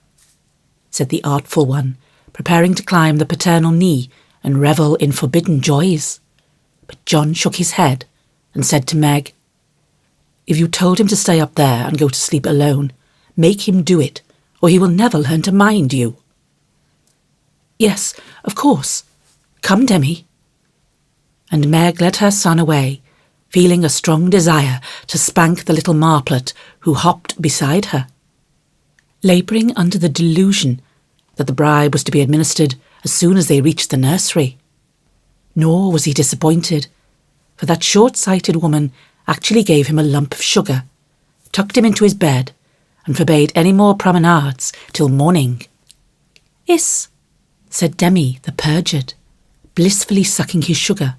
said the artful one, preparing to climb the paternal knee and revel in forbidden joys. But John shook his head and said to Meg, "If you told him to stay up there and go to sleep alone, make him do it, or he will never learn to mind you." "Yes, of course. Come, Demi." And Meg led her son away, feeling a strong desire to spank the little marplet who hopped beside her. Labouring under the delusion that the bribe was to be administered as soon as they reached the nursery. Nor was he disappointed, for that short-sighted woman actually gave him a lump of sugar, tucked him into his bed, and forbade any more promenades till morning. "Iss," said Demi the perjured, blissfully sucking his sugar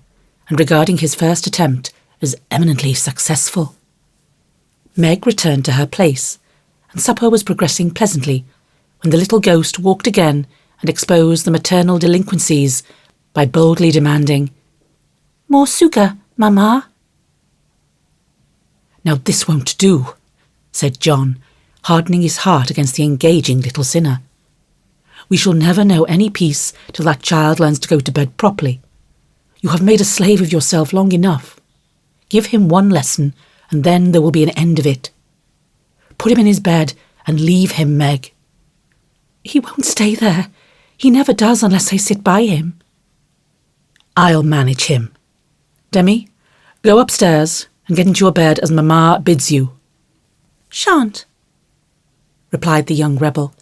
and regarding his first attempt as eminently successful. Meg returned to her place, and supper was progressing pleasantly when the little ghost walked again and exposed the maternal delinquencies by boldly demanding, "More sugar, Mamma?" "Now this won't do," said John, hardening his heart against the engaging little sinner. "We shall never know any peace till that child learns to go to bed properly. You have made a slave of yourself long enough. Give him one lesson, and then there will be an end of it. Put him in his bed and leave him, Meg." "He won't stay there. He never does unless I sit by him." "I'll manage him. Demi, go upstairs and get into your bed as Mamma bids you." "Shan't," replied the young rebel,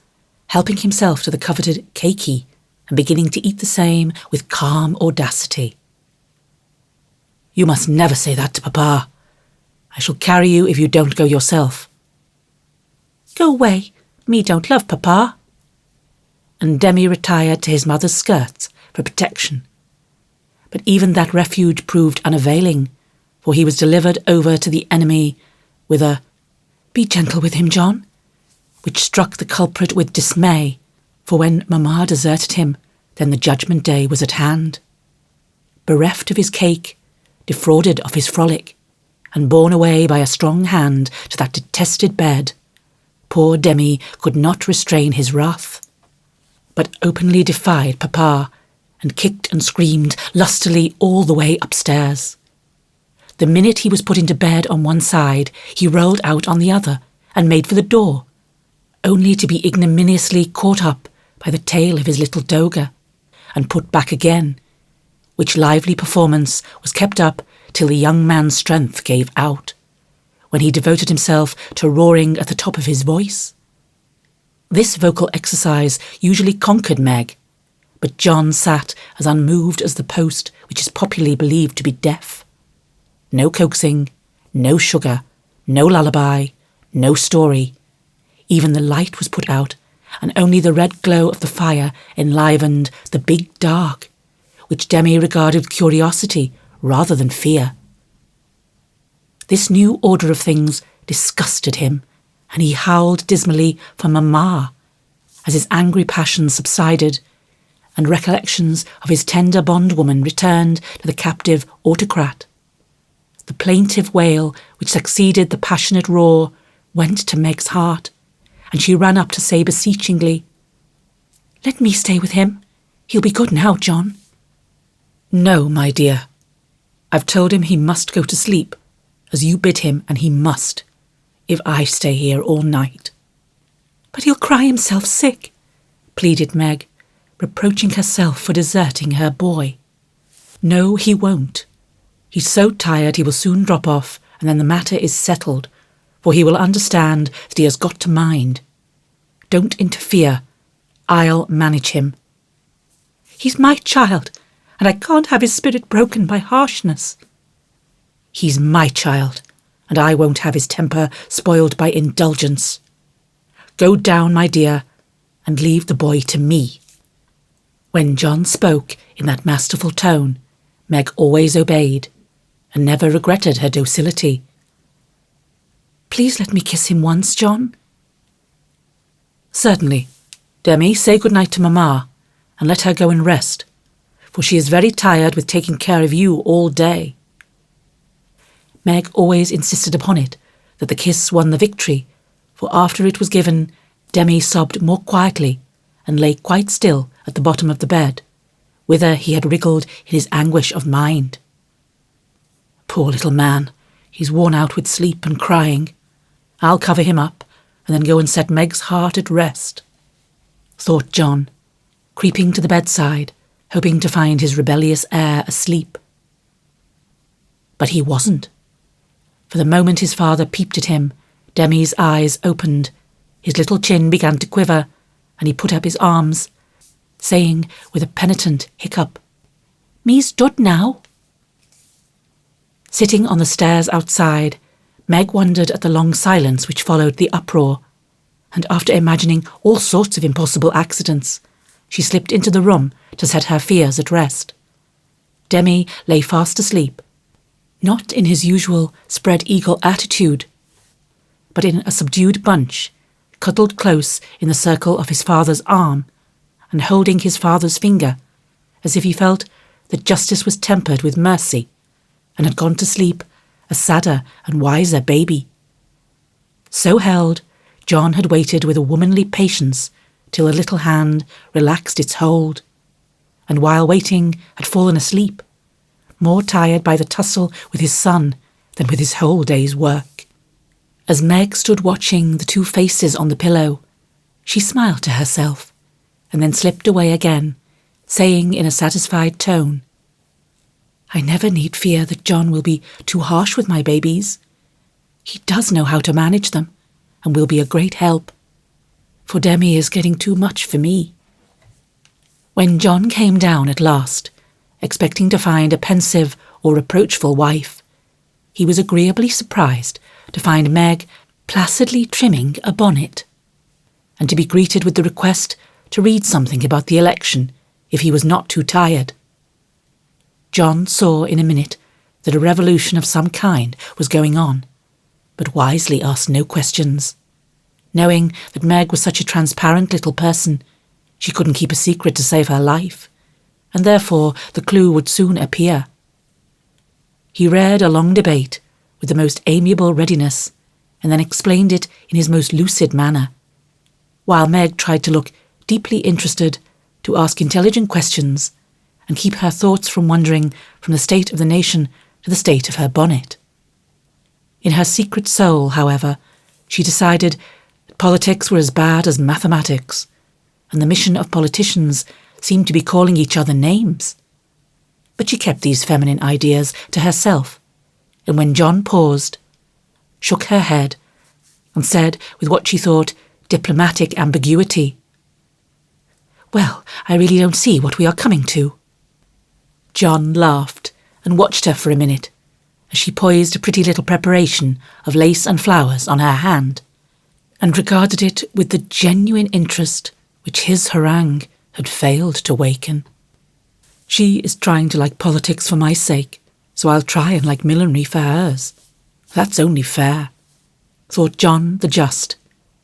helping himself to the coveted cakey and beginning to eat the same with calm audacity. "You must never say that to Papa. I shall carry you if you don't go yourself." "Go away. Me don't love Papa." And Demi retired to his mother's skirts for protection. But even that refuge proved unavailing, for he was delivered over to the enemy with a "Be gentle with him, John," which struck the culprit with dismay, for when Mamma deserted him, then the judgment day was at hand. Bereft of his cake, defrauded of his frolic, and borne away by a strong hand to that detested bed, poor Demi could not restrain his wrath, but openly defied Papa, and kicked and screamed lustily all the way upstairs. The minute he was put into bed on one side, he rolled out on the other and made for the door, only to be ignominiously caught up by the tail of his little doga and put back again, which lively performance was kept up till the young man's strength gave out, when he devoted himself to roaring at the top of his voice. This vocal exercise usually conquered Meg, but John sat as unmoved as the post which is popularly believed to be deaf. No coaxing, no sugar, no lullaby, no story. Even the light was put out, and only the red glow of the fire enlivened the big dark, which Demi regarded with curiosity rather than fear. This new order of things disgusted him, and he howled dismally for Mamma, as his angry passions subsided, and recollections of his tender bondwoman returned to the captive autocrat. The plaintive wail which succeeded the passionate roar went to Meg's heart, and she ran up to say beseechingly, "Let me stay with him. He'll be good now, John." "No, my dear. I've told him he must go to sleep, as you bid him, and he must, if I stay here all night." "But he'll cry himself sick," pleaded Meg, reproaching herself for deserting her boy. "No, he won't. He's so tired he will soon drop off, and then the matter is settled, for he will understand that he has got to mind. Don't interfere. I'll manage him." "He's my child, and I can't have his spirit broken by harshness." "He's my child, and I won't have his temper spoiled by indulgence. Go down, my dear, and leave the boy to me." When John spoke in that masterful tone, Meg always obeyed, and never regretted her docility. "Please let me kiss him once, John." "Certainly. Demi, say good night to Mamma, and let her go and rest, for she is very tired with taking care of you all day." Meg always insisted upon it, that the kiss won the victory, for after it was given, Demi sobbed more quietly and lay quite still at the bottom of the bed, whither he had wriggled in his anguish of mind. Poor little man, he's worn out with sleep and crying. I'll cover him up and then go and set Meg's heart at rest, thought John, creeping to the bedside, hoping to find his rebellious heir asleep. But he wasn't. For the moment his father peeped at him, Demi's eyes opened, his little chin began to quiver, and he put up his arms, saying with a penitent hiccup, "Me's dud now." Sitting on the stairs outside, Meg wondered at the long silence which followed the uproar, and after imagining all sorts of impossible accidents, she slipped into the room to set her fears at rest. Demi lay fast asleep, not in his usual spread-eagle attitude, but in a subdued bunch, cuddled close in the circle of his father's arm, and holding his father's finger, as if he felt that justice was tempered with mercy, and had gone to sleep a sadder and wiser baby. So held, John had waited with a womanly patience till a little hand relaxed its hold, and while waiting had fallen asleep, more tired by the tussle with his son than with his whole day's work. As Meg stood watching the two faces on the pillow, she smiled to herself, and then slipped away again, saying in a satisfied tone, "I never need fear that John will be too harsh with my babies. He does know how to manage them, and will be a great help, for Demi is getting too much for me." When John came down at last, expecting to find a pensive or reproachful wife, he was agreeably surprised to find Meg placidly trimming a bonnet, and to be greeted with the request to read something about the election if he was not too tired. John saw in a minute that a revolution of some kind was going on, but wisely asked no questions. Knowing that Meg was such a transparent little person, she couldn't keep a secret to save her life, and therefore the clue would soon appear. He read a long debate with the most amiable readiness, and then explained it in his most lucid manner, while Meg tried to look deeply interested, to ask intelligent questions, and keep her thoughts from wandering from the state of the nation to the state of her bonnet. In her secret soul, however, she decided that politics were as bad as mathematics, and the mission of politicians seemed to be calling each other names. But she kept these feminine ideas to herself, and when John paused, shook her head, and said with what she thought diplomatic ambiguity, "Well, I really don't see what we are coming to." John laughed and watched her for a minute, as she poised a pretty little preparation of lace and flowers on her hand, and regarded it with the genuine interest which his harangue had failed to waken. "She is trying to like politics for my sake, so I'll try and like millinery for hers. That's only fair," thought John the Just,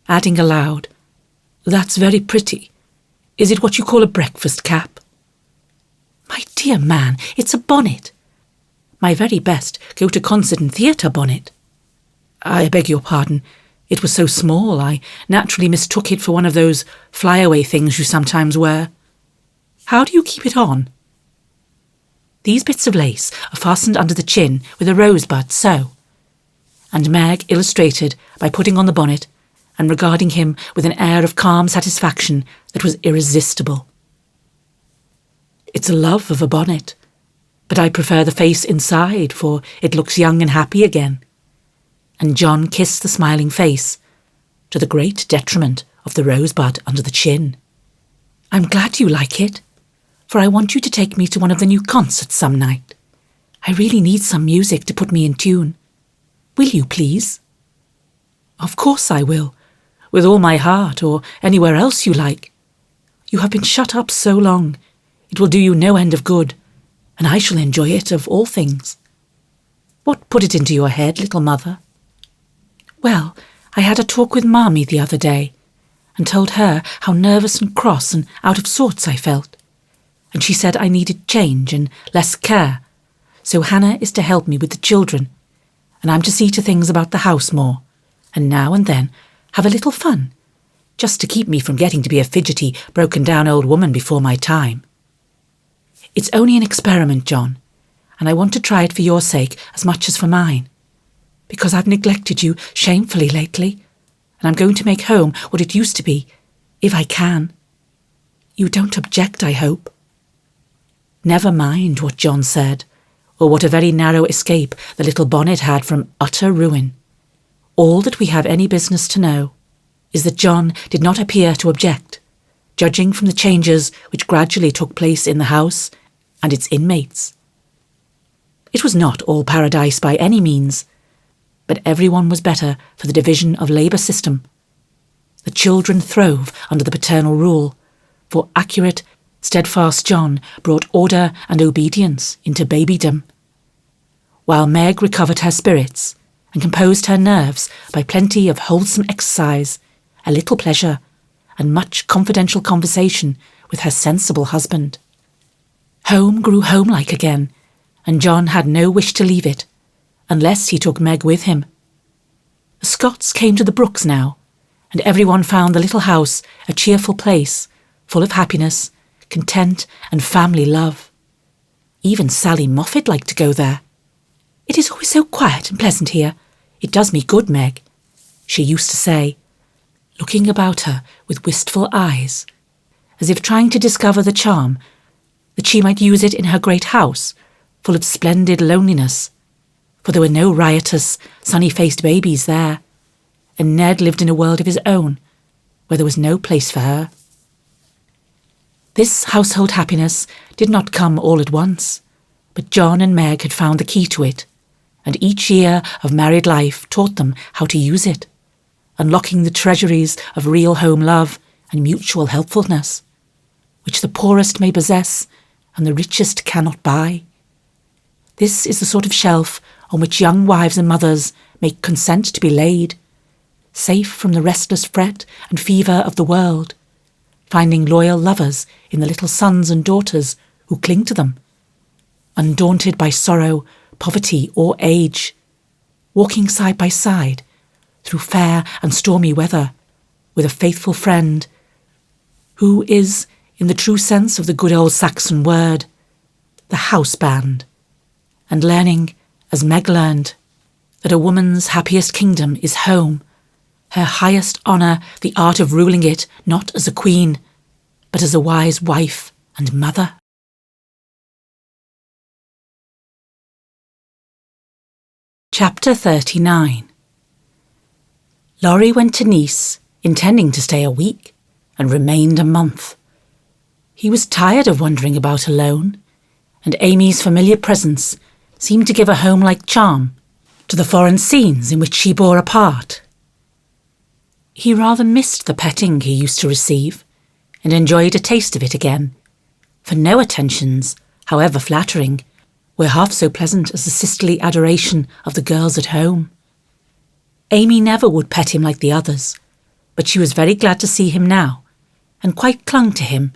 adding aloud, "That's very pretty. Is it what you call a breakfast cap?" "My dear man, it's a bonnet. My very best go to concert and theatre bonnet." "I beg your pardon. It was so small, I naturally mistook it for one of those flyaway things you sometimes wear. How do you keep it on?" "These bits of lace are fastened under the chin with a rosebud, so." And Meg illustrated by putting on the bonnet and regarding him with an air of calm satisfaction that was irresistible. "It's a love of a bonnet, but I prefer the face inside, for it looks young and happy again." And John kissed the smiling face, to the great detriment of the rosebud under the chin. "I'm glad you like it, for I want you to take me to one of the new concerts some night. I really need some music to put me in tune. Will you, please?" "Of course I will, with all my heart, or anywhere else you like. You have been shut up so long, it will do you no end of good, and I shall enjoy it of all things. What put it into your head, little mother?" "Well, I had a talk with Marmee the other day, and told her how nervous and cross and out of sorts I felt, and she said I needed change and less care, so Hannah is to help me with the children, and I'm to see to things about the house more, and now and then have a little fun, just to keep me from getting to be a fidgety, broken-down old woman before my time. It's only an experiment, John, and I want to try it for your sake as much as for mine, because I've neglected you shamefully lately, and I'm going to make home what it used to be, if I can. You don't object, I hope." Never mind what John said, or what a very narrow escape the little bonnet had from utter ruin. All that we have any business to know is that John did not appear to object, judging from the changes which gradually took place in the house and its inmates. It was not all paradise by any means, but everyone was better for the division of labour system. The children throve under the paternal rule, for accurate, steadfast John brought order and obedience into babydom, while Meg recovered her spirits and composed her nerves by plenty of wholesome exercise, a little pleasure, and much confidential conversation with her sensible husband. Home grew homelike again, and John had no wish to leave it, unless he took Meg with him. The Scotts came to the Brooks now, and everyone found the little house a cheerful place, full of happiness, content and family love. Even Sally Moffat liked to go there. "It is always so quiet and pleasant here. It does me good, Meg," she used to say, looking about her with wistful eyes, as if trying to discover the charm that she might use it in her great house, full of splendid loneliness, for there were no riotous, sunny-faced babies there, and Ned lived in a world of his own, where there was no place for her. This household happiness did not come all at once, but John and Meg had found the key to it, and each year of married life taught them how to use it, unlocking the treasuries of real home love and mutual helpfulness, which the poorest may possess and the richest cannot buy. This is the sort of shelf on which young wives and mothers make consent to be laid, safe from the restless fret and fever of the world, finding loyal lovers in the little sons and daughters who cling to them, undaunted by sorrow, poverty or age, walking side by side through fair and stormy weather with a faithful friend who is, in the true sense of the good old Saxon word, the house band, and learning, as Meg learned, that a woman's happiest kingdom is home, her highest honour the art of ruling it not as a queen, but as a wise wife and mother. Chapter 39. Laurie went to Nice, intending to stay a week, and remained a month. He was tired of wandering about alone, and Amy's familiar presence seemed to give a home-like charm to the foreign scenes in which she bore a part. He rather missed the petting he used to receive, and enjoyed a taste of it again, for no attentions, however flattering, were half so pleasant as the sisterly adoration of the girls at home. Amy never would pet him like the others, but she was very glad to see him now, and quite clung to him,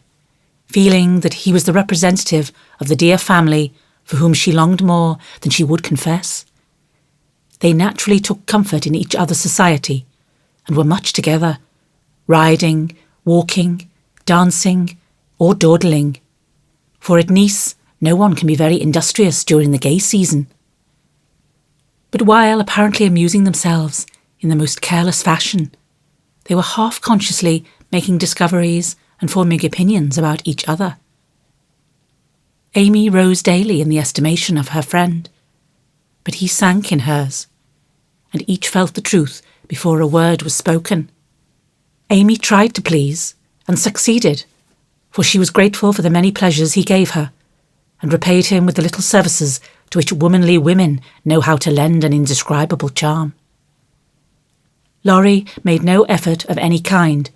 feeling that he was the representative of the dear family for whom she longed more than she would confess. They naturally took comfort in each other's society, and were much together, riding, walking, dancing, or dawdling, for at Nice no one can be very industrious during the gay season. But while apparently amusing themselves in the most careless fashion, they were half-consciously making discoveries and forming opinions about each other. Amy rose daily in the estimation of her friend, but he sank in hers, and each felt the truth before a word was spoken. Amy tried to please, and succeeded, for she was grateful for the many pleasures he gave her, and repaid him with the little services to which womanly women know how to lend an indescribable charm. Laurie made no effort of any kind,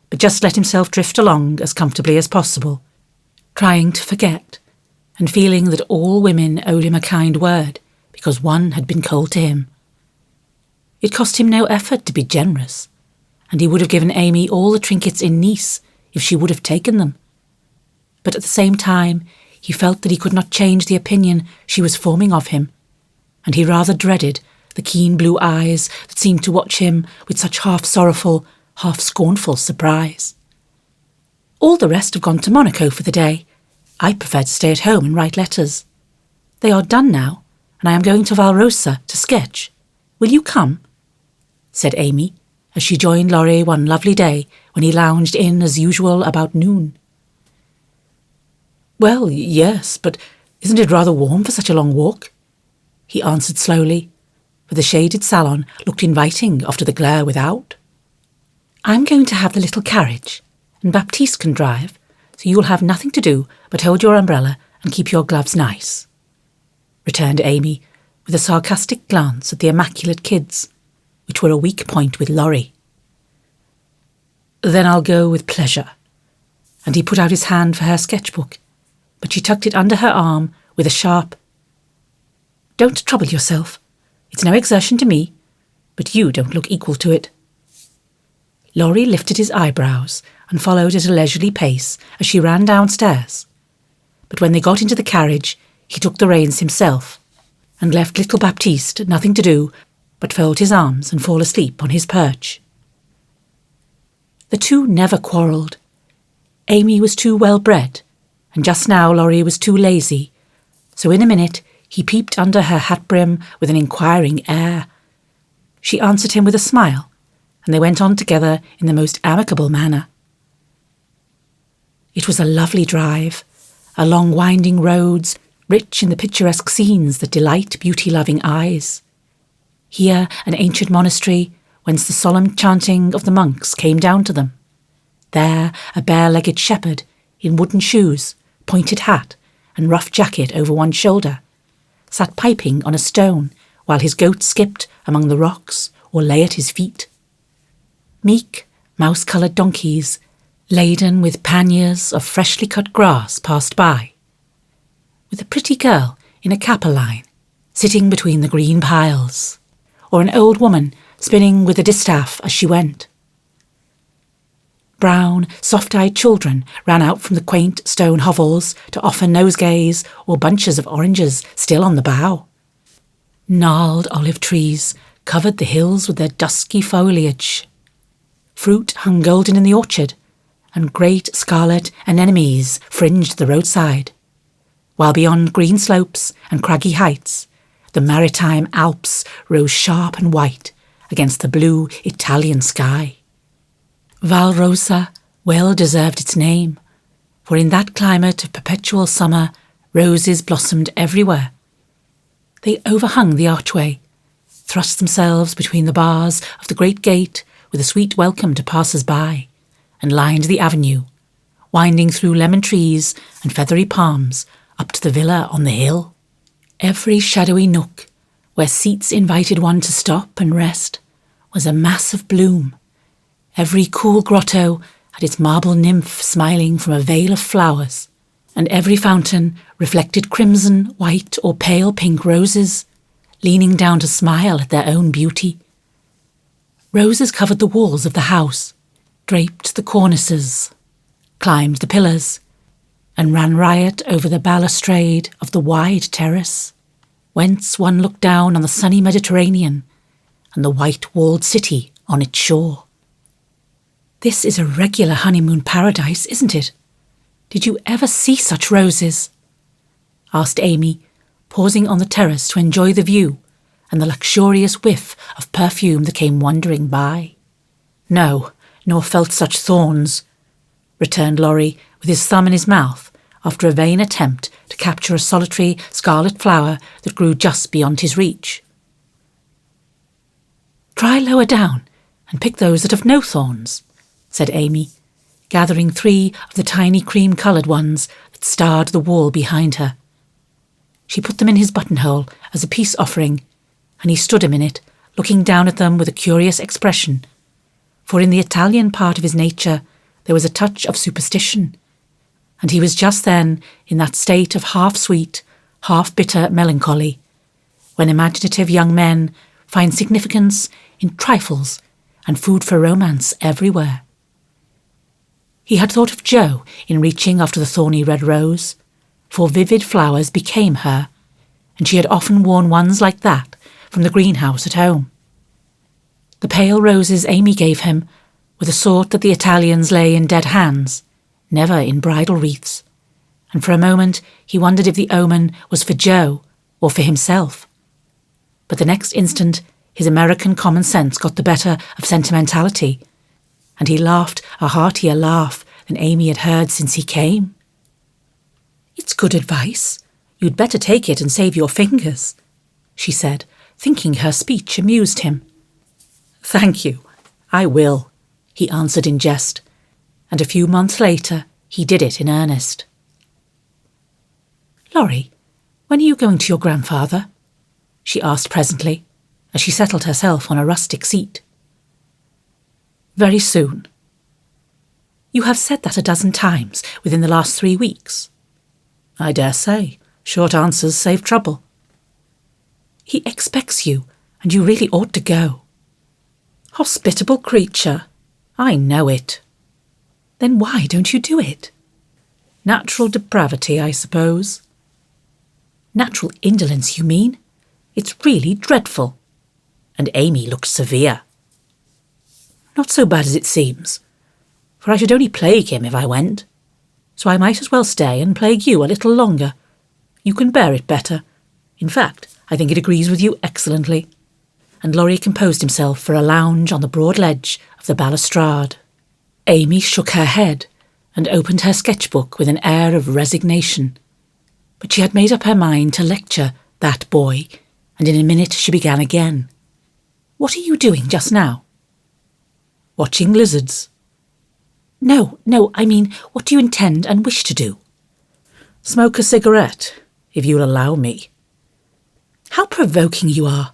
but just let himself drift along as comfortably as possible, trying to forget, and feeling that all women owed him a kind word because one had been cold to him. It cost him no effort to be generous, and he would have given Amy all the trinkets in Nice if she would have taken them. But at the same time, he felt that he could not change the opinion she was forming of him, and he rather dreaded the keen blue eyes that seemed to watch him with such half-sorrowful, half scornful surprise. "All the rest have gone to Monaco for the day. I prefer to stay at home and write letters. They are done now, and I am going to Valrosa to sketch. Will you come?" said Amy, as she joined Laurie one lovely day when he lounged in as usual about noon. "Well, yes, but isn't it rather warm for such a long walk?" he answered slowly, for the shaded salon looked inviting after the glare without. "I'm going to have the little carriage, and Baptiste can drive, so you will have nothing to do but hold your umbrella and keep your gloves nice," returned Amy, with a sarcastic glance at the immaculate kids, which were a weak point with Laurie. "Then I'll go with pleasure," and he put out his hand for her sketchbook, but she tucked it under her arm with a sharp, "Don't trouble yourself. It's no exertion to me, but you don't look equal to it." Laurie lifted his eyebrows and followed at a leisurely pace as she ran downstairs, but when they got into the carriage, he took the reins himself and left little Baptiste nothing to do but fold his arms and fall asleep on his perch. The two never quarrelled. Amy was too well-bred, and just now Laurie was too lazy, so in a minute he peeped under her hat-brim with an inquiring air. She answered him with a smile, and they went on together in the most amicable manner. It was a lovely drive, along winding roads, rich in the picturesque scenes that delight beauty-loving eyes. Here an ancient monastery, whence the solemn chanting of the monks came down to them. There a bare-legged shepherd, in wooden shoes, pointed hat, and rough jacket over one shoulder, sat piping on a stone while his goat skipped among the rocks or lay at his feet. Meek, mouse-coloured donkeys, laden with panniers of freshly cut grass, passed by, with a pretty girl in a capeline sitting between the green piles, or an old woman spinning with a distaff as she went. Brown, soft-eyed children ran out from the quaint stone hovels to offer nosegays or bunches of oranges still on the bough. Gnarled olive trees covered the hills with their dusky foliage. Fruit hung golden in the orchard, and great scarlet anemones fringed the roadside, while beyond green slopes and craggy heights, the maritime Alps rose sharp and white against the blue Italian sky. Valrosa well deserved its name, for in that climate of perpetual summer roses blossomed everywhere. They overhung the archway, thrust themselves between the bars of the great gate with a sweet welcome to passers-by, and lined the avenue, winding through lemon trees and feathery palms up to the villa on the hill. Every shadowy nook, where seats invited one to stop and rest, was a mass of bloom. Every cool grotto had its marble nymph smiling from a veil of flowers, and every fountain reflected crimson, white, or pale pink roses, leaning down to smile at their own beauty. Roses covered the walls of the house, draped the cornices, climbed the pillars, and ran riot over the balustrade of the wide terrace, whence one looked down on the sunny Mediterranean and the white-walled city on its shore. "This is a regular honeymoon paradise, isn't it? Did you ever see such roses?" asked Amy, pausing on the terrace to enjoy the view and the luxurious whiff of perfume that came wandering by. "No, nor felt such thorns," returned Laurie, with his thumb in his mouth, after a vain attempt to capture a solitary scarlet flower that grew just beyond his reach. "Try lower down and pick those that have no thorns," said Amy, gathering 3 of the tiny cream-coloured ones that starred the wall behind her. She put them in his buttonhole as a peace offering, and he stood a minute, looking down at them with a curious expression, for in the Italian part of his nature there was a touch of superstition, and he was just then in that state of half-sweet, half-bitter melancholy, when imaginative young men find significance in trifles and food for romance everywhere. He had thought of Jo in reaching after the thorny red rose, for vivid flowers became her, and she had often worn ones like that from the greenhouse at home. The pale roses Amy gave him were the sort that the Italians lay in dead hands, never in bridal wreaths, and for a moment he wondered if the omen was for Jo or for himself. But the next instant his American common sense got the better of sentimentality, and he laughed a heartier laugh than Amy had heard since he came. "It's good advice. You'd better take it and save your fingers," she said, thinking her speech amused him. "Thank you, I will," he answered in jest, and a few months later he did it in earnest. "Laurie, when are you going to your grandfather?" she asked presently, as she settled herself on a rustic seat. "Very soon." "You have said that a dozen times within the last 3 weeks." "I dare say. Short answers save trouble." "He expects you, and you really ought to go." "Hospitable creature. I know it." "Then why don't you do it?" "Natural depravity, I suppose." "Natural indolence, you mean? It's really dreadful." And Amy looked severe. "Not so bad as it seems, for I should only plague him if I went. So I might as well stay and plague you a little longer. You can bear it better. In fact, I think it agrees with you excellently." And Laurie composed himself for a lounge on the broad ledge of the balustrade. Amy shook her head and opened her sketchbook with an air of resignation. But she had made up her mind to lecture that boy, and in a minute she began again. "What are you doing just now?" "Watching lizards." No, I mean, what do you intend and wish to do?" "Smoke a cigarette, if you'll allow me." "How provoking you are.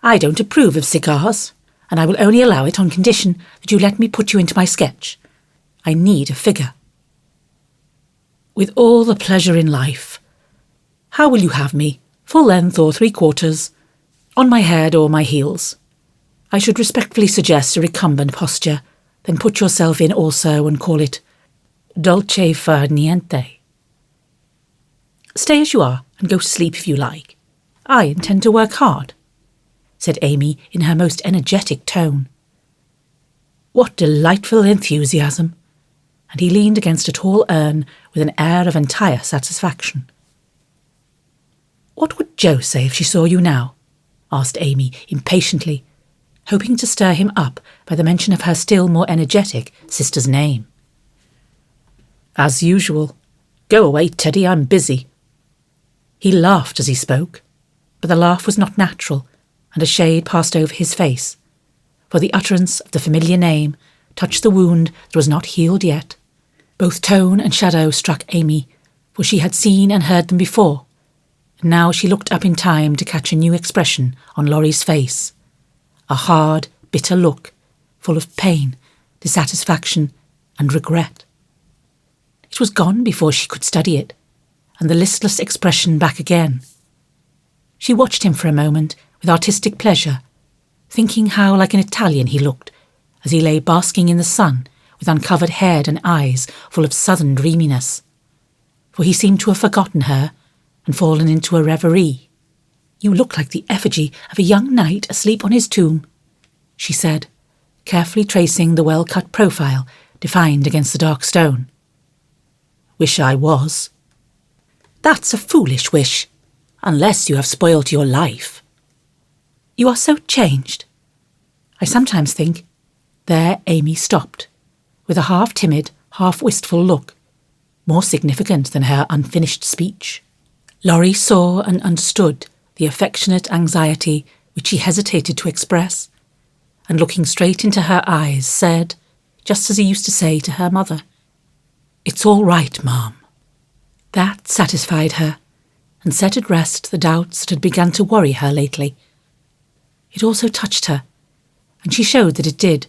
I don't approve of cigars, and I will only allow it on condition that you let me put you into my sketch. I need a figure." "With all the pleasure in life. How will you have me, full length or 3/4, on my head or my heels? I should respectfully suggest a recumbent posture, then put yourself in also and call it dolce far niente." "Stay as you are and go to sleep if you like. I intend to work hard," said Amy in her most energetic tone. "What delightful enthusiasm!" And he leaned against a tall urn with an air of entire satisfaction. "What would Jo say if she saw you now?" asked Amy impatiently, hoping to stir him up by the mention of her still more energetic sister's name. "As usual. Go away, Teddy, I'm busy." He laughed as he spoke, but the laugh was not natural, and a shade passed over his face, for the utterance of the familiar name touched the wound that was not healed yet. Both tone and shadow struck Amy, for she had seen and heard them before, and now she looked up in time to catch a new expression on Laurie's face, a hard, bitter look, full of pain, dissatisfaction, and regret. It was gone before she could study it, and the listless expression back again. She watched him for a moment with artistic pleasure, thinking how like an Italian he looked as he lay basking in the sun with uncovered head and eyes full of southern dreaminess, for he seemed to have forgotten her and fallen into a reverie. "You look like the effigy of a young knight asleep on his tomb," she said, carefully tracing the well-cut profile defined against the dark stone. "Wish I was." "That's a foolish wish, unless you have spoilt your life." "You are so changed. I sometimes think—" There Amy stopped, with a half-timid, half-wistful look, more significant than her unfinished speech. Laurie saw and understood the affectionate anxiety which she hesitated to express, and looking straight into her eyes said, just as he used to say to her mother, "It's all right, Ma'am." That satisfied her, and set at rest the doubts that had begun to worry her lately. It also touched her, and she showed that it did,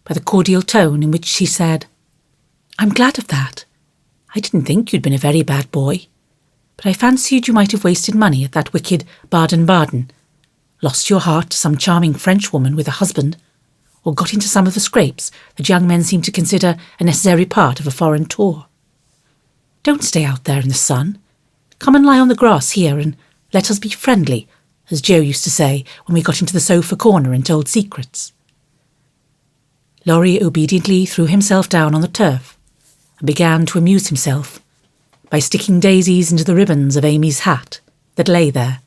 by the cordial tone in which she said, "I'm glad of that. I didn't think you'd been a very bad boy, but I fancied you might have wasted money at that wicked Baden-Baden, lost your heart to some charming Frenchwoman with a husband, or got into some of the scrapes that young men seem to consider a necessary part of a foreign tour. Don't stay out there in the sun. Come and lie on the grass here and let us be friendly, as Jo used to say when we got into the sofa corner and told secrets." Laurie obediently threw himself down on the turf and began to amuse himself by sticking daisies into the ribbons of Amy's hat that lay there.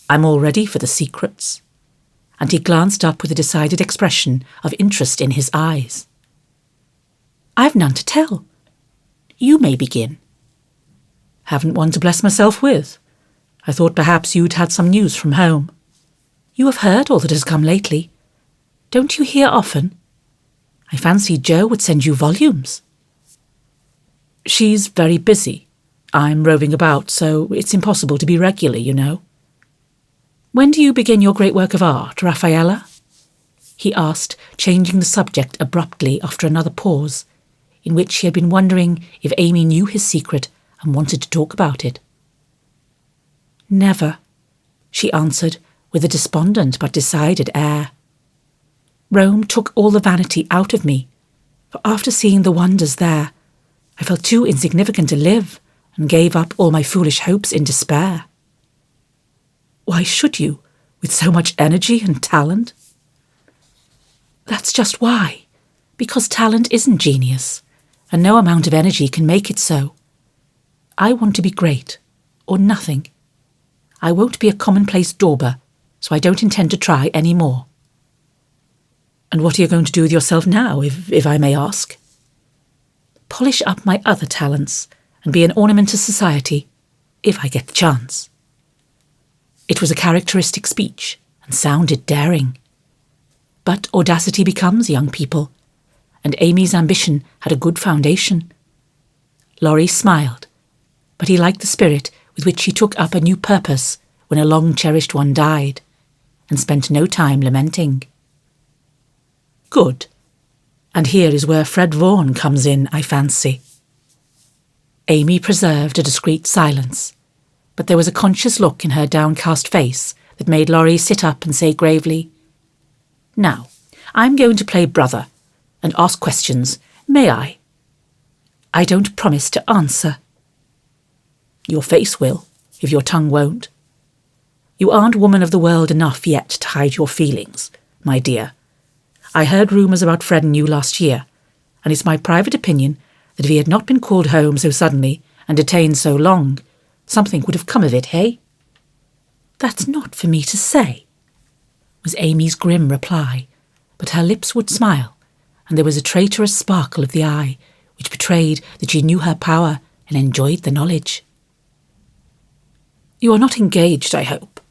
"I'm all ready for the secrets," and he glanced up with a decided expression of interest in his eyes. "I've none to tell. You may begin." "Haven't one to bless myself with. I thought perhaps you'd had some news from home." "You have heard all that has come lately. Don't you hear often? I fancied Jo would send you volumes." "She's very busy. I'm roving about, so it's impossible to be regular, you know." "When do you begin your great work of art, Raffaella?" he asked, changing the subject abruptly after another pause, in which he had been wondering if Amy knew his secret and wanted to talk about it. "Never," she answered with a despondent but decided air. "Rome took all the vanity out of me, for after seeing the wonders there, I felt too insignificant to live and gave up all my foolish hopes in despair." "Why should you, with so much energy and talent?" "That's just why, because talent isn't genius, and no amount of energy can make it so. I want to be great, or nothing. I won't be a commonplace dauber, so I don't intend to try any more." "And what are you going to do with yourself now, if I may ask?" "Polish up my other talents and be an ornament to society, if I get the chance." It was a characteristic speech and sounded daring. But audacity becomes young people, and Amy's ambition had a good foundation. Laurie smiled, but he liked the spirit with which she took up a new purpose when a long-cherished one died, and spent no time lamenting. "Good. And here is where Fred Vaughan comes in, I fancy." Amy preserved a discreet silence, but there was a conscious look in her downcast face that made Laurie sit up and say gravely, "Now, I'm going to play brother and ask questions, may I?" "I don't promise to answer." "Your face will, if your tongue won't. You aren't woman of the world enough yet to hide your feelings, my dear. I heard rumours about Fred and you last year, and it's my private opinion that if he had not been called home so suddenly and detained so long, something would have come of it, hey?" "That's not for me to say," was Amy's grim reply, but her lips would smile, and there was a traitorous sparkle of the eye which betrayed that she knew her power and enjoyed the knowledge. "You are not engaged, I hope?"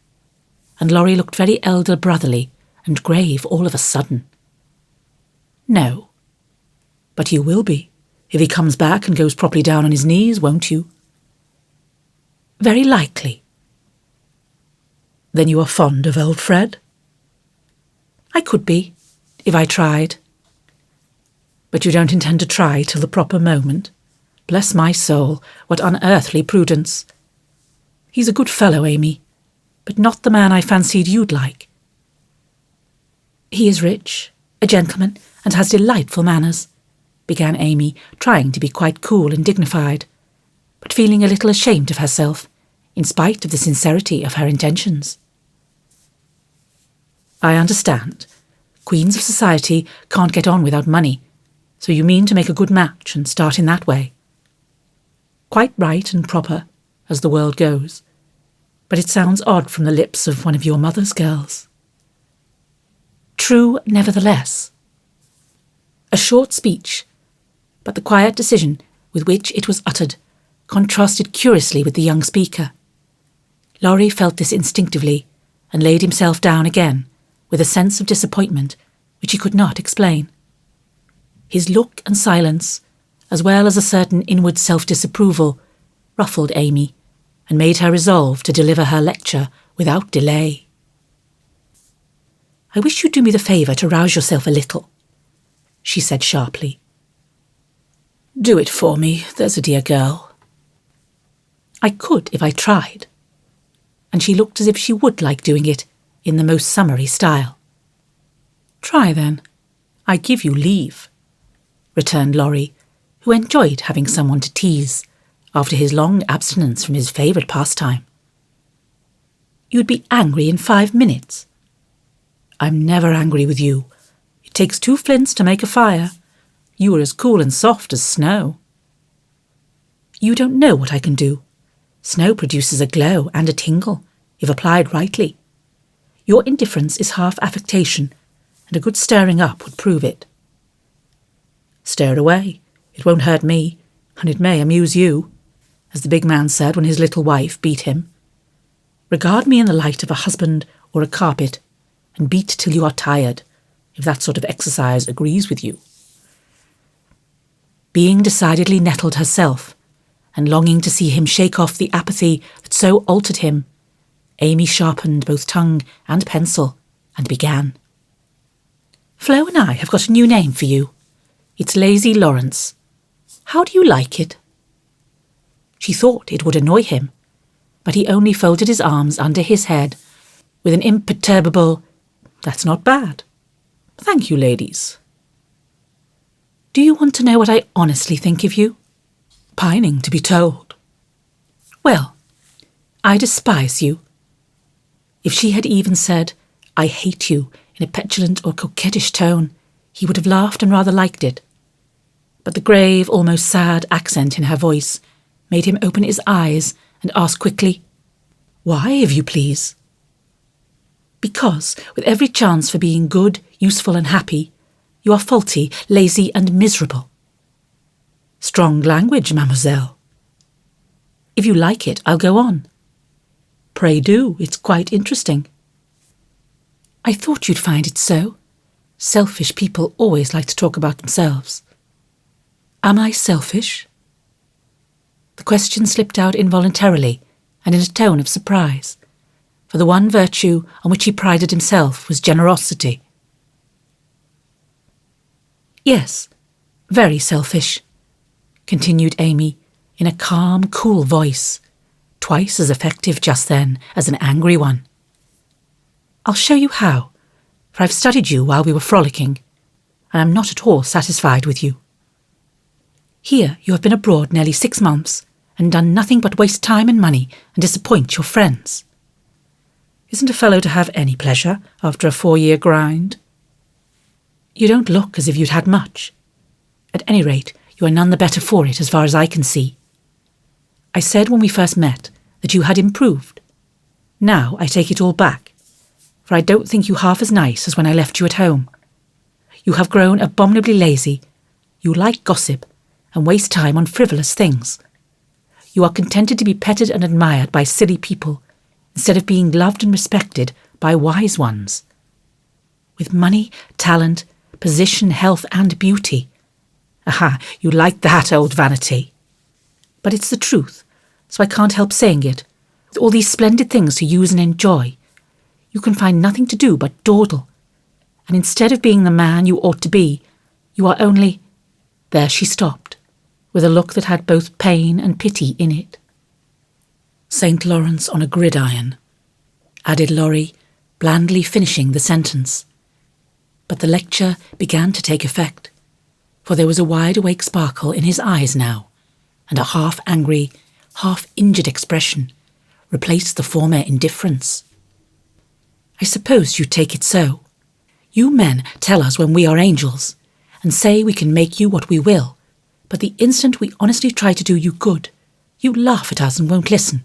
And Laurie looked very elder brotherly and grave all of a sudden. "No. But you will be, if he comes back and goes properly down on his knees, won't you?" "Very likely." "Then you are fond of old Fred?" "I could be, if I tried." "But you don't intend to try till the proper moment? Bless my soul, what unearthly prudence. He's a good fellow, Amy, but not the man I fancied you'd like." "He is rich, a gentleman, and has delightful manners," began Amy, trying to be quite cool and dignified, but feeling a little ashamed of herself, in spite of the sincerity of her intentions. "I understand. Queens of society can't get on without money, so you mean to make a good match and start in that way. Quite right and proper, as the world goes, but it sounds odd from the lips of one of your mother's girls." "True, nevertheless." A short speech, but the quiet decision with which it was uttered contrasted curiously with the young speaker. Laurie felt this instinctively and laid himself down again with a sense of disappointment which he could not explain. His look and silence, as well as a certain inward self-disapproval, ruffled Amy and made her resolve to deliver her lecture without delay. "I wish you'd do me the favour to rouse yourself a little," she said sharply. "Do it for me, there's a dear girl." "I could if I tried." And she looked as if she would like doing it in the most summary style. "Try then. I give you leave," returned Laurie, who enjoyed having someone to tease after his long abstinence from his favourite pastime. "You'd be angry in 5 minutes." "I'm never angry with you. It takes 2 flints to make a fire. You are as cool and soft as snow." "You don't know what I can do. Snow produces a glow and a tingle, if applied rightly. Your indifference is half affectation, and a good stirring up would prove it." "Stir away. It won't hurt me, and it may amuse you," as the big man said when his little wife beat him. "Regard me in the light of a husband or a carpet, and beat till you are tired, if that sort of exercise agrees with you." Being decidedly nettled herself, and longing to see him shake off the apathy that so altered him, Amy sharpened both tongue and pencil, and began. "Flo and I have got a new name for you. It's Lazy Lawrence. How do you like it?" She thought it would annoy him, but he only folded his arms under his head with an imperturbable, "That's not bad. Thank you, ladies." "Do you want to know what I honestly think of you?" "Pining to be told." "Well, I despise you." If she had even said, "I hate you," in a petulant or coquettish tone, he would have laughed and rather liked it. But the grave, almost sad accent in her voice made him open his eyes and ask quickly, "Why, if you please?" "Because, with every chance for being good, useful and happy, you are faulty, lazy and miserable." "Strong language, mademoiselle." "If you like it, I'll go on." "Pray do, it's quite interesting." "I thought you'd find it so. Selfish people always like to talk about themselves." "Am I selfish?" The question slipped out involuntarily and in a tone of surprise, for the one virtue on which he prided himself was generosity. "Yes, very selfish," continued Amy in a calm, cool voice, twice as effective just then as an angry one. "I'll show you how, for I've studied you while we were frolicking, and I'm not at all satisfied with you. Here you have been abroad nearly 6 months and done nothing but waste time and money and disappoint your friends. Isn't a fellow to have any pleasure after a 4-year grind? You don't look as if you'd had much. At any rate, you are none the better for it as far as I can see. I said when we first met that you had improved. Now I take it all back, for I don't think you half as nice as when I left you at home. You have grown abominably lazy. You like gossip and waste time on frivolous things. You are contented to be petted and admired by silly people, instead of being loved and respected by wise ones. With money, talent, position, health and beauty. Aha, you like that, old vanity. But it's the truth, so I can't help saying it. With all these splendid things to use and enjoy, you can find nothing to do but dawdle. And instead of being the man you ought to be, you are only—" There she stopped, with a look that had both pain and pity in it. "St. Lawrence on a gridiron," added Laurie, blandly finishing the sentence. But the lecture began to take effect, for there was a wide-awake sparkle in his eyes now, and a half-angry, half-injured expression replaced the former indifference. "I suppose you take it so. You men tell us when we are angels, and say we can make you what we will, but the instant we honestly try to do you good, you laugh at us and won't listen,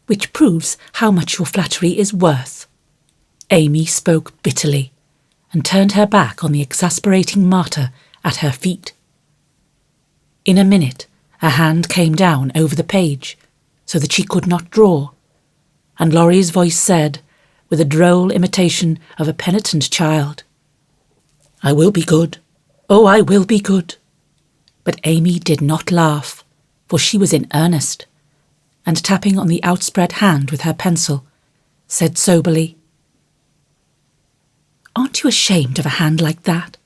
which proves how much your flattery is worth." Amy spoke bitterly, and turned her back on the exasperating martyr at her feet. In a minute, a hand came down over the page, so that she could not draw, and Laurie's voice said, with a droll imitation of a penitent child, "I will be good. Oh, I will be good." But Amy did not laugh, for she was in earnest, and tapping on the outspread hand with her pencil, said soberly, "Aren't you ashamed of a hand like that?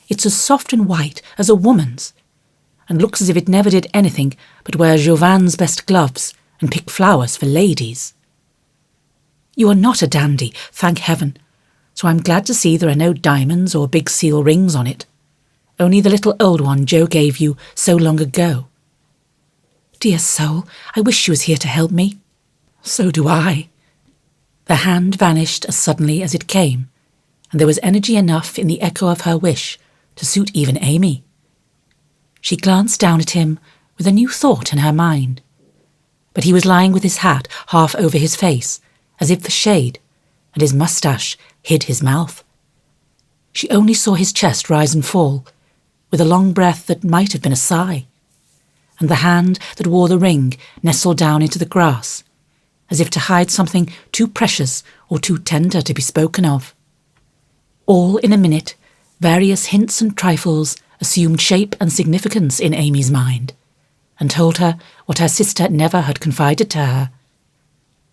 It's as soft and white as a woman's, and looks as if it never did anything but wear Jovan's best gloves and pick flowers for ladies. You are not a dandy, thank heaven, so I'm glad to see there are no diamonds or big seal rings on it, only the little old one Joe gave you so long ago. Dear soul, I wish she was here to help me." "So do I." The hand vanished as suddenly as it came, and there was energy enough in the echo of her wish to suit even Amy. She glanced down at him with a new thought in her mind. But he was lying with his hat half over his face, as if for shade, and his moustache hid his mouth. She only saw his chest rise and fall, with a long breath that might have been a sigh, and the hand that wore the ring nestle down into the grass, as if to hide something too precious or too tender to be spoken of. All in a minute, various hints and trifles assumed shape and significance in Amy's mind, and told her what her sister never had confided to her.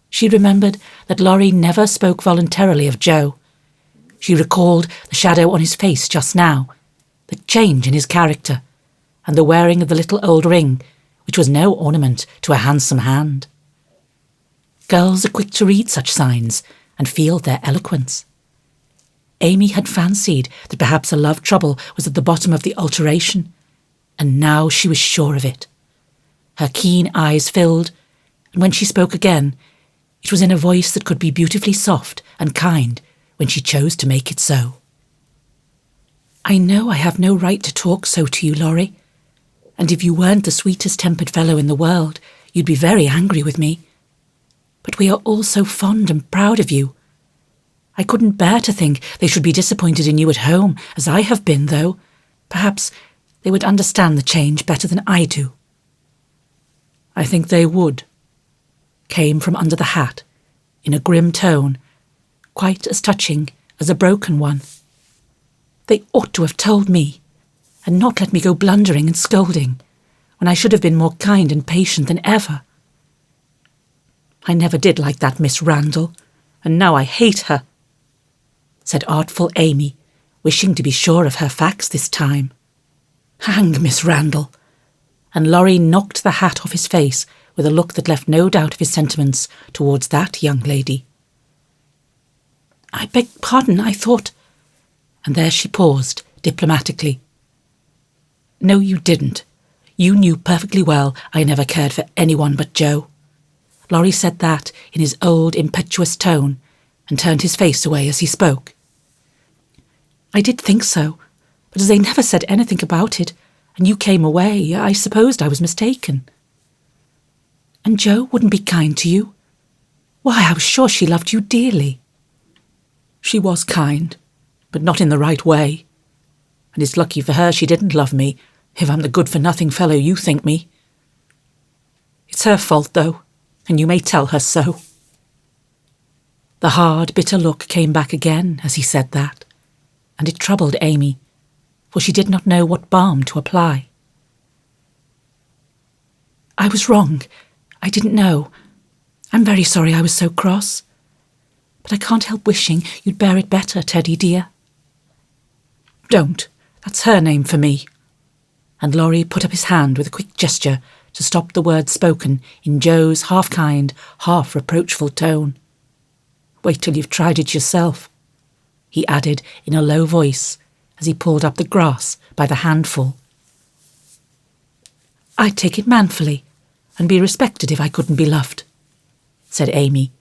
She remembered that Laurie never spoke voluntarily of Joe. She recalled the shadow on his face just now, the change in his character, and the wearing of the little old ring, which was no ornament to a handsome hand. Girls are quick to read such signs and feel their eloquence. Amy had fancied that perhaps a love trouble was at the bottom of the alteration, and now she was sure of it. Her keen eyes filled, and when she spoke again, it was in a voice that could be beautifully soft and kind when she chose to make it so. "I know I have no right to talk so to you, Laurie, and if you weren't the sweetest-tempered fellow in the world, you'd be very angry with me. But we are all so fond and proud of you. I couldn't bear to think they should be disappointed in you at home, as I have been, though. Perhaps they would understand the change better than I do." "I think they would," came from under the hat, in a grim tone, quite as touching as a broken one. "They ought to have told me, and not let me go blundering and scolding, when I should have been more kind and patient than ever. I never did like that Miss Randall, and now I hate her," said artful Amy, wishing to be sure of her facts this time. "Hang Miss Randall," and Laurie knocked the hat off his face with a look that left no doubt of his sentiments towards that young lady. "I beg pardon, I thought—" and there she paused, diplomatically. "No, you didn't. You knew perfectly well I never cared for anyone but Joe." Laurie said that in his old impetuous tone, and turned his face away as he spoke. "I did think so, but as they never said anything about it, and you came away, I supposed I was mistaken." "And Joe wouldn't be kind to you? Why, I was sure she loved you dearly." "She was kind, but not in the right way. And it's lucky for her she didn't love me, if I'm the good-for-nothing fellow you think me. It's her fault, though, and you may tell her so." The hard, bitter look came back again as he said that, and it troubled Amy, for she did not know what balm to apply. "I was wrong. I didn't know. I'm very sorry I was so cross. But I can't help wishing you'd bear it better, Teddy dear." "Don't. That's her name for me." And Laurie put up his hand with a quick gesture to stop the words spoken in Joe's half-kind, half-reproachful tone. "Wait till you've tried it yourself," he added in a low voice as he pulled up the grass by the handful. "I'd take it manfully and be respected if I couldn't be loved," said Amy,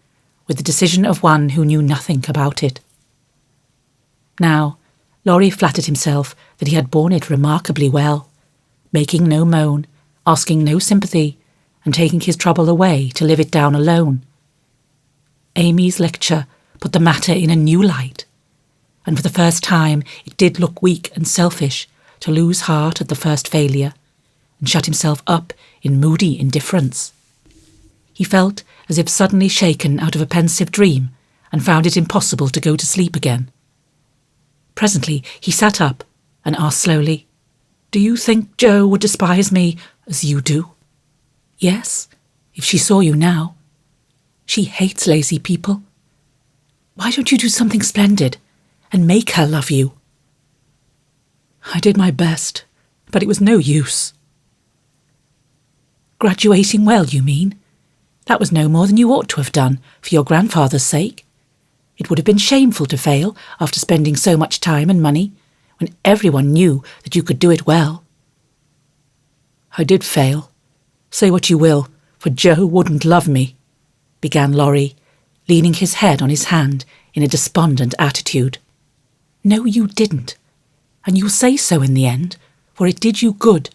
with the decision of one who knew nothing about it. Now, Laurie flattered himself that he had borne it remarkably well, making no moan, asking no sympathy, and taking his trouble away to live it down alone. Amy's lecture put the matter in a new light, and for the first time it did look weak and selfish to lose heart at the first failure, and shut himself up in moody indifference. He felt as if suddenly shaken out of a pensive dream, and found it impossible to go to sleep again. Presently he sat up and asked slowly, "Do you think Joe would despise me as you do?" "Yes, if she saw you now. She hates lazy people. Why don't you do something splendid and make her love you?" "I did my best, but it was no use." "Graduating well, you mean? That was no more than you ought to have done for your grandfather's sake. It would have been shameful to fail after spending so much time and money, when everyone knew that you could do it well." "I did fail. Say what you will, for Joe wouldn't love me," began Laurie, leaning his head on his hand in a despondent attitude. No, you didn't. And you'll say so in the end, for it did you good,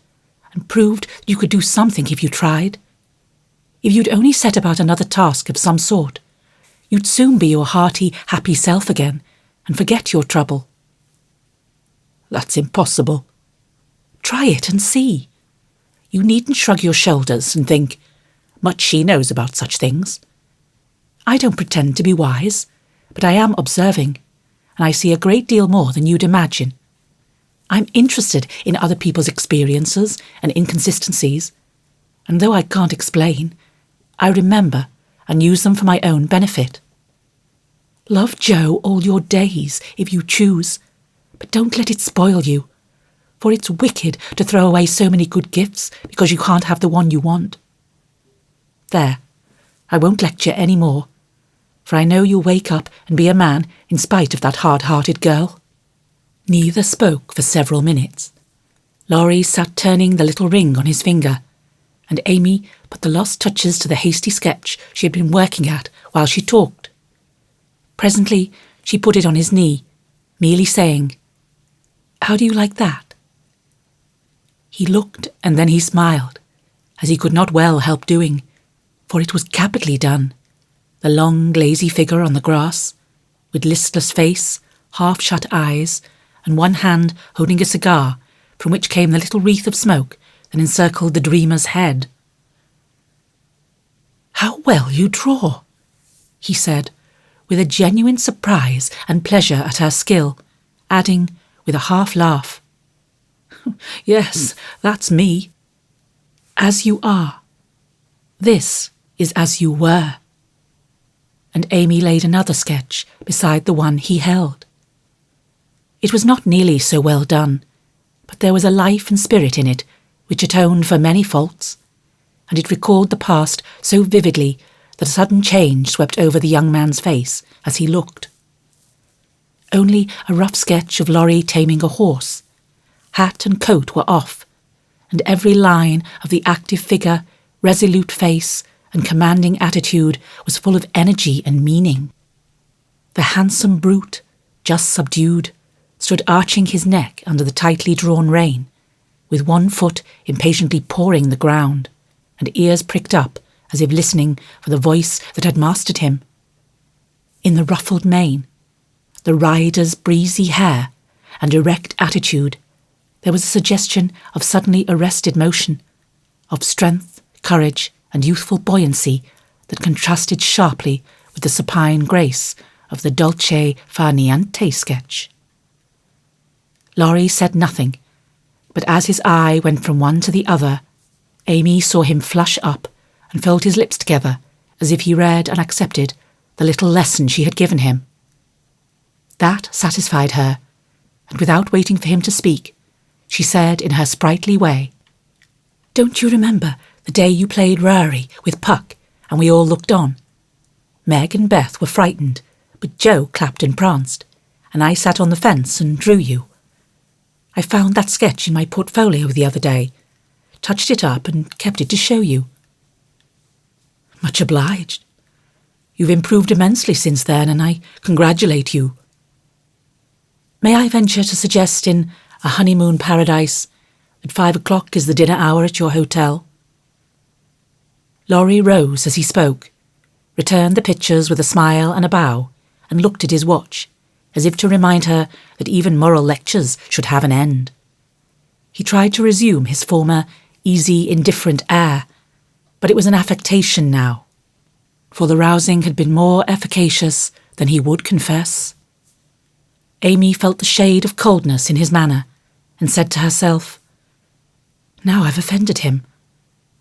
and proved you could do something if you tried. If you'd only set about another task of some sort, you'd soon be your hearty, happy self again, and forget your trouble. That's impossible. Try it and see. You needn't shrug your shoulders and think, much she knows about such things. I don't pretend to be wise, but I am observing, and I see a great deal more than you'd imagine. I'm interested in other people's experiences and inconsistencies, and though I can't explain, I remember and use them for my own benefit. Love Joe all your days, if you choose, but don't let it spoil you, for it's wicked to throw away so many good gifts because you can't have the one you want. There, I won't lecture any more, for I know you'll wake up and be a man in spite of that hard-hearted girl. Neither spoke for several minutes. Laurie sat turning the little ring on his finger, and Amy put the last touches to the hasty sketch she had been working at while she talked. Presently she put it on his knee, merely saying, "How do you like that?" He looked and then he smiled, as he could not well help doing, for it was capitally done, the long lazy figure on the grass, with listless face, half-shut eyes, and one hand holding a cigar, from which came the little wreath of smoke that encircled the dreamer's head. "How well you draw," he said, with a genuine surprise and pleasure at her skill, adding, with a half-laugh, "Yes, that's me. As you are. This is as you were." And Amy laid another sketch beside the one he held. It was not nearly so well done, but there was a life and spirit in it which atoned for many faults, and it recalled the past so vividly that a sudden change swept over the young man's face as he looked. Only a rough sketch of Laurie taming a horse. Hat and coat were off, and every line of the active figure, resolute face, and commanding attitude was full of energy and meaning. The handsome brute, just subdued, stood arching his neck under the tightly drawn rein, with one foot impatiently pawing the ground, and ears pricked up as if listening for the voice that had mastered him. In the ruffled mane, the rider's breezy hair, and erect attitude, there was a suggestion of suddenly arrested motion, of strength, courage, and youthful buoyancy that contrasted sharply with the supine grace of the dolce far niente sketch. Laurie said nothing, but as his eye went from one to the other, Amy saw him flush up and fold his lips together as if he read and accepted the little lesson she had given him. That satisfied her, and without waiting for him to speak, she said in her sprightly way, "Don't you remember the day you played Rari with Puck and we all looked on? Meg and Beth were frightened, but Joe clapped and pranced, and I sat on the fence and drew you. I found that sketch in my portfolio the other day, touched it up and kept it to show you." "Much obliged. You've improved immensely since then, and I congratulate you. May I venture to suggest in a honeymoon paradise that 5 o'clock is the dinner hour at your hotel?" Laurie rose as he spoke, returned the pictures with a smile and a bow, and looked at his watch, as if to remind her that even moral lectures should have an end. He tried to resume his former easy, indifferent air, but it was an affectation now, for the rousing had been more efficacious than he would confess. Amy felt the shade of coldness in his manner, and said to herself, "Now I've offended him.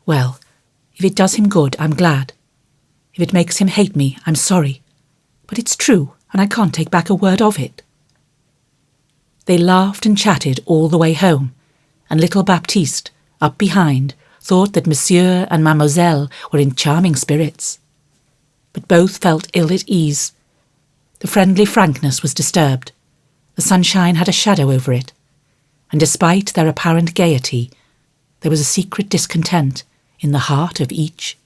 Well, if it does him good, I'm glad. If it makes him hate me, I'm sorry. But it's true, and I can't take back a word of it." They laughed and chatted all the way home, and little Baptiste, up behind, thought that Monsieur and Mademoiselle were in charming spirits. But both felt ill at ease. The friendly frankness was disturbed. The sunshine had a shadow over it, and despite their apparent gaiety, there was a secret discontent in the heart of each.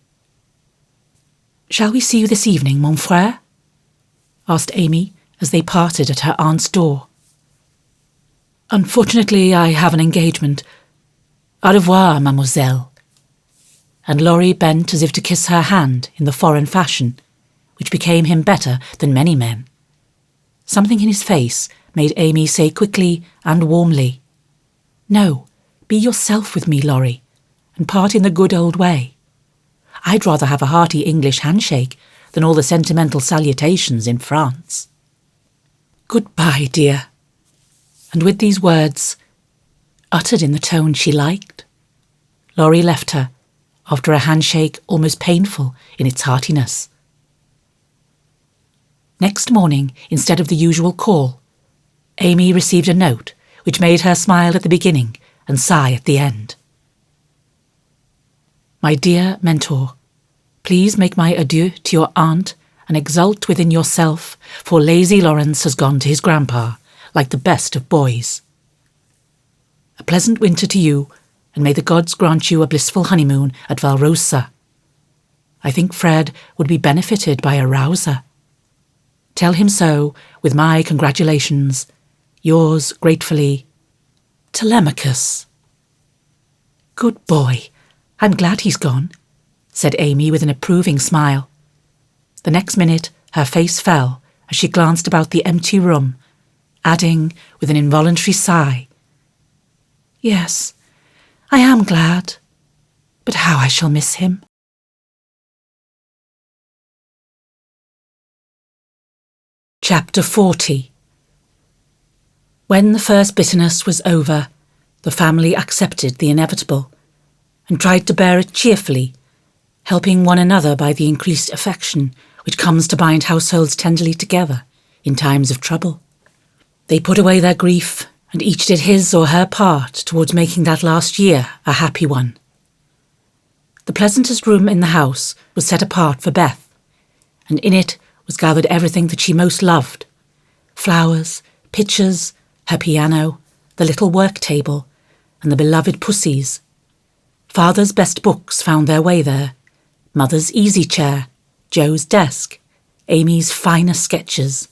"Shall we see you this evening, mon frère?" asked Amy as they parted at her aunt's door. Unfortunately, I have an engagement. Au revoir, mademoiselle. And Laurie bent as if to kiss her hand in the foreign fashion, which became him better than many men. Something in his face made Amy say quickly and warmly, "No, be yourself with me, Laurie, and part in the good old way. I'd rather have a hearty English handshake than all the sentimental salutations in France." "Goodbye, dear." And with these words, uttered in the tone she liked, Laurie left her, after a handshake almost painful in its heartiness. Next morning, instead of the usual call, Amy received a note which made her smile at the beginning and sigh at the end. "My dear mentor, please make my adieu to your aunt and exult within yourself, for lazy Lawrence has gone to his grandpa, like the best of boys. A pleasant winter to you, and may the gods grant you a blissful honeymoon at Valrosa. I think Fred would be benefited by a rouser. Tell him so, with my congratulations. Yours gratefully, Telemachus." "Good boy. I'm glad he's gone," said Amy with an approving smile. The next minute her face fell as she glanced about the empty room, adding with an involuntary sigh, "Yes, I am glad, but how I shall miss him." Chapter 40. When the first bitterness was over, the family accepted the inevitable and tried to bear it cheerfully, helping one another by the increased affection which comes to bind households tenderly together in times of trouble. They put away their grief, and each did his or her part towards making that last year a happy one. The pleasantest room in the house was set apart for Beth, and in it was gathered everything that she most loved: flowers, pictures, her piano, the little work table, and the beloved pussies. Father's best books found their way there, Mother's easy chair, Joe's desk, Amy's finest sketches,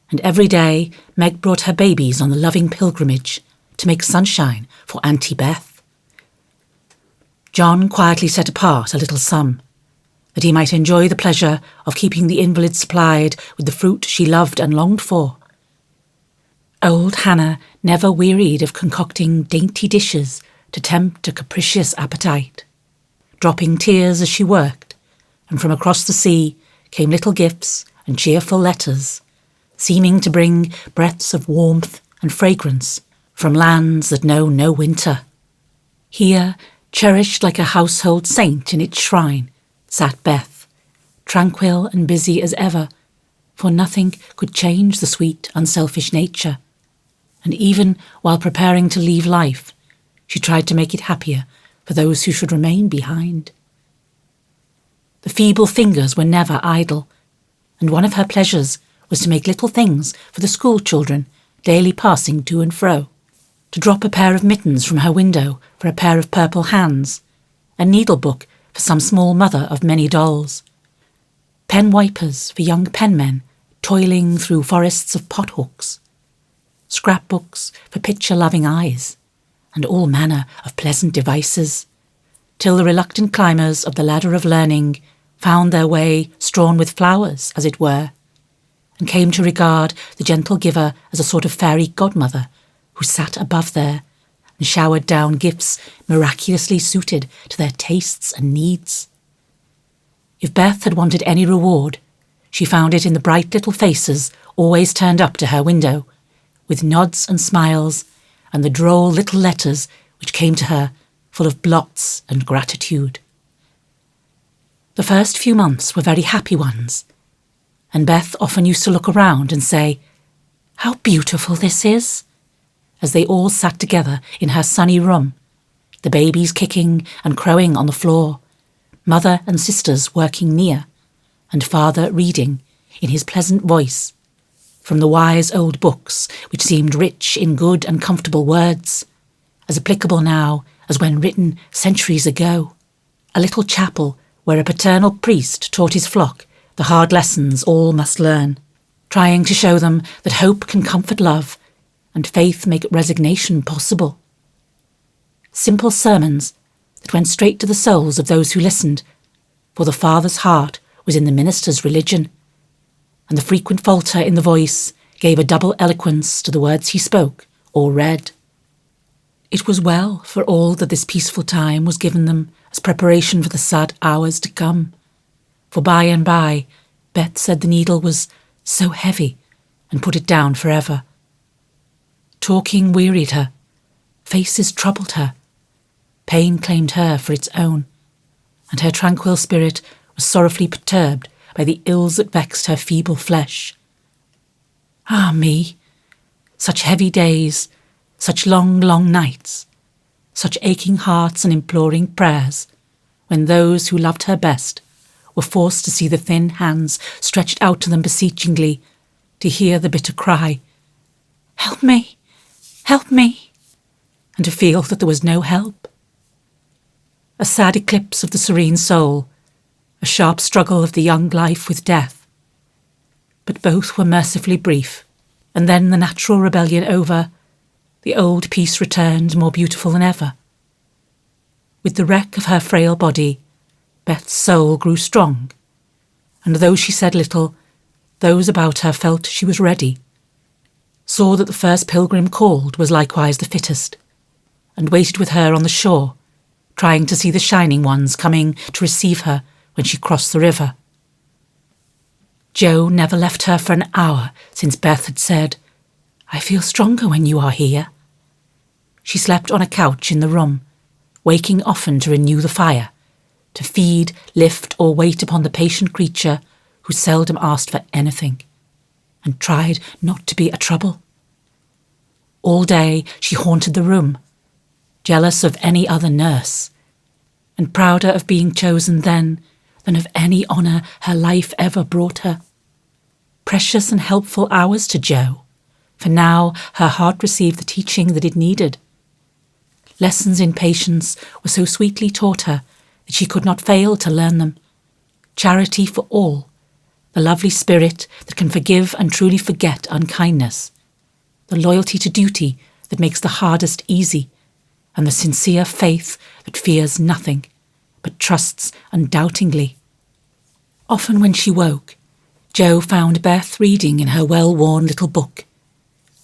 and every day Meg brought her babies on the loving pilgrimage to make sunshine for Auntie Beth. John quietly set apart a little sum, that he might enjoy the pleasure of keeping the invalid supplied with the fruit she loved and longed for. Old Hannah never wearied of concocting dainty dishes to tempt a capricious appetite, dropping tears as she worked, and from across the sea came little gifts and cheerful letters, seeming to bring breaths of warmth and fragrance from lands that know no winter. Here, cherished like a household saint in its shrine, sat Beth, tranquil and busy as ever, for nothing could change the sweet, unselfish nature, and even while preparing to leave life, she tried to make it happier for those who should remain behind. The feeble fingers were never idle, and one of her pleasures was to make little things for the school children daily passing to and fro, to drop a pair of mittens from her window for a pair of purple hands, a needlebook for some small mother of many dolls, pen wipers for young penmen toiling through forests of pothooks, scrapbooks for picture-loving eyes, and all manner of pleasant devices, till the reluctant climbers of the ladder of learning found their way strewn with flowers, as it were, and came to regard the gentle giver as a sort of fairy godmother who sat above there and showered down gifts miraculously suited to their tastes and needs. If Beth had wanted any reward, she found it in the bright little faces always turned up to her window, with nods and smiles, and the droll little letters which came to her full of blots and gratitude. The first few months were very happy ones, and Beth often used to look around and say, "How beautiful this is," as they all sat together in her sunny room, the babies kicking and crowing on the floor, mother and sisters working near, and father reading, in his pleasant voice, from the wise old books which seemed rich in good and comfortable words, as applicable now as when written centuries ago, a little chapel where a paternal priest taught his flock the hard lessons all must learn, trying to show them that hope can comfort love, and faith make resignation possible. Simple sermons that went straight to the souls of those who listened, for the Father's heart was in the minister's religion, and the frequent falter in the voice gave a double eloquence to the words he spoke or read. It was well for all that this peaceful time was given them as preparation for the sad hours to come, for by and by Beth said the needle was so heavy and put it down forever. Talking wearied her, faces troubled her, pain claimed her for its own, and her tranquil spirit was sorrowfully perturbed by the ills that vexed her feeble flesh. Ah me! Such heavy days, such long, long nights, such aching hearts and imploring prayers, when those who loved her best were forced to see the thin hands stretched out to them beseechingly, to hear the bitter cry, "Help me! Help me!" and to feel that there was no help. A sad eclipse of the serene soul, a sharp struggle of the young life with death. But both were mercifully brief, and then the natural rebellion over, the old peace returned more beautiful than ever. With the wreck of her frail body, Beth's soul grew strong, and though she said little, those about her felt she was ready, saw that the first pilgrim called was likewise the fittest, and waited with her on the shore, trying to see the shining ones coming to receive her when she crossed the river. Joe never left her for an hour since Beth had said, "I feel stronger when you are here." She slept on a couch in the room, waking often to renew the fire, to feed, lift, or wait upon the patient creature who seldom asked for anything, and tried not to be a trouble. All day she haunted the room, jealous of any other nurse, and prouder of being chosen then than of any honour her life ever brought her. Precious and helpful hours to Joe, for now her heart received the teaching that it needed. Lessons in patience were so sweetly taught her that she could not fail to learn them. Charity for all, the lovely spirit that can forgive and truly forget unkindness, the loyalty to duty that makes the hardest easy, and the sincere faith that fears nothing, but trusts undoubtingly. Often when she woke, Joe found Beth reading in her well-worn little book,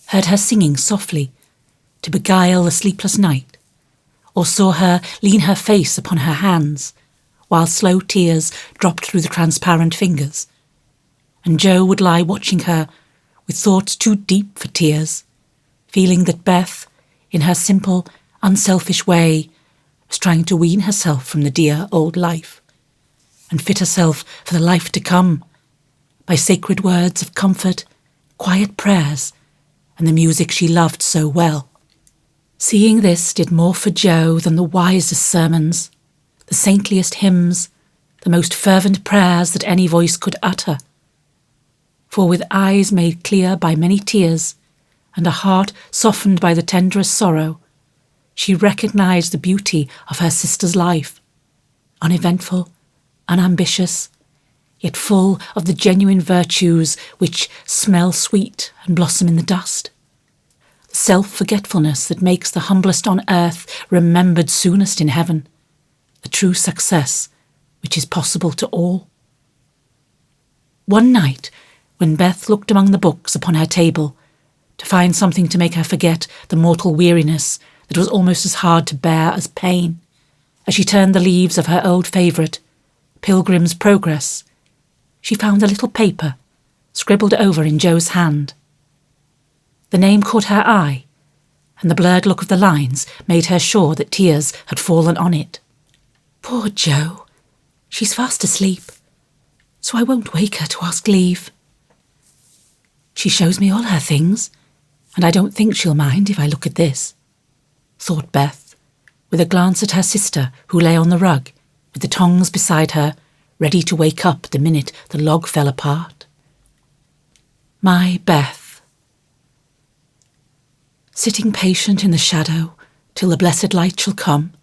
heard her singing softly to beguile the sleepless night, or saw her lean her face upon her hands, while slow tears dropped through the transparent fingers, and Joe would lie watching her with thoughts too deep for tears, feeling that Beth, in her simple, unselfish way, was trying to wean herself from the dear old life, and fit herself for the life to come, by sacred words of comfort, quiet prayers, and the music she loved so well. Seeing this did more for Joe than the wisest sermons, the saintliest hymns, the most fervent prayers that any voice could utter. For with eyes made clear by many tears, and a heart softened by the tenderest sorrow, she recognised the beauty of her sister's life, uneventful, unambitious, yet full of the genuine virtues which smell sweet and blossom in the dust. The self-forgetfulness that makes the humblest on earth remembered soonest in heaven, the true success which is possible to all. One night, when Beth looked among the books upon her table to find something to make her forget the mortal weariness that was almost as hard to bear as pain, as she turned the leaves of her old favourite, Pilgrim's Progress, she found a little paper scribbled over in Joe's hand. The name caught her eye, and the blurred look of the lines made her sure that tears had fallen on it. Poor Joe, she's fast asleep, so I won't wake her to ask leave. She shows me all her things, and I don't think she'll mind if I look at this, thought Beth, with a glance at her sister who lay on the rug, with the tongs beside her, ready to wake up the minute the log fell apart. My Beth. Sitting patient in the shadow till the blessed light shall come,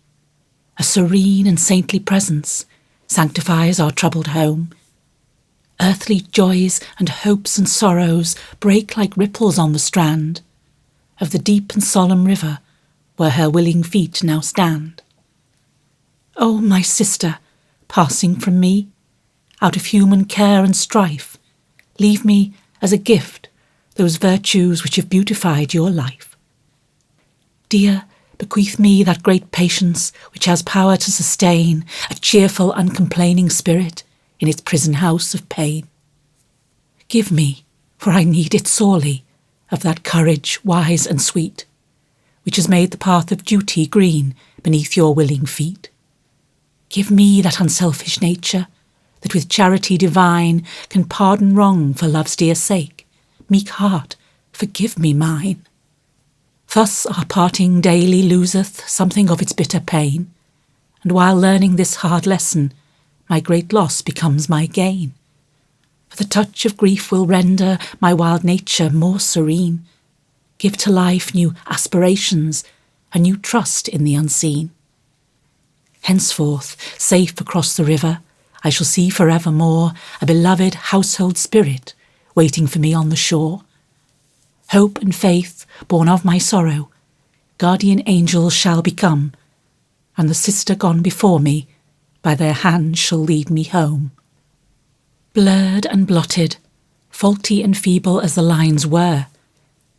a serene and saintly presence sanctifies our troubled home. Earthly joys and hopes and sorrows break like ripples on the strand, of the deep and solemn river where her willing feet now stand. O my sister, passing from me, out of human care and strife, leave me as a gift those virtues which have beautified your life. Dear, bequeath me that great patience which has power to sustain a cheerful, uncomplaining spirit in its prison house of pain. Give me, for I need it sorely, of that courage wise and sweet, which has made the path of duty green beneath your willing feet. Give me that unselfish nature, that with charity divine can pardon wrong for love's dear sake. Meek heart, forgive me mine. Thus our parting daily loseth something of its bitter pain, and while learning this hard lesson, my great loss becomes my gain. For the touch of grief will render my wild nature more serene, give to life new aspirations, a new trust in the unseen. Henceforth, safe across the river, I shall see forevermore a beloved household spirit waiting for me on the shore. Hope and faith, born of my sorrow, guardian angels shall become, and the sister gone before me by their hand shall lead me home. Blurred and blotted, faulty and feeble as the lines were,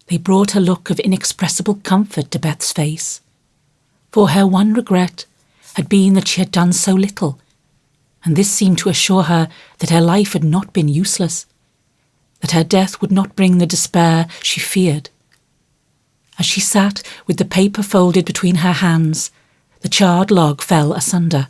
they brought a look of inexpressible comfort to Beth's face, for her one regret had been that she had done so little, and this seemed to assure her that her life had not been useless, that her death would not bring the despair she feared. As she sat with the paper folded between her hands, the charred log fell asunder,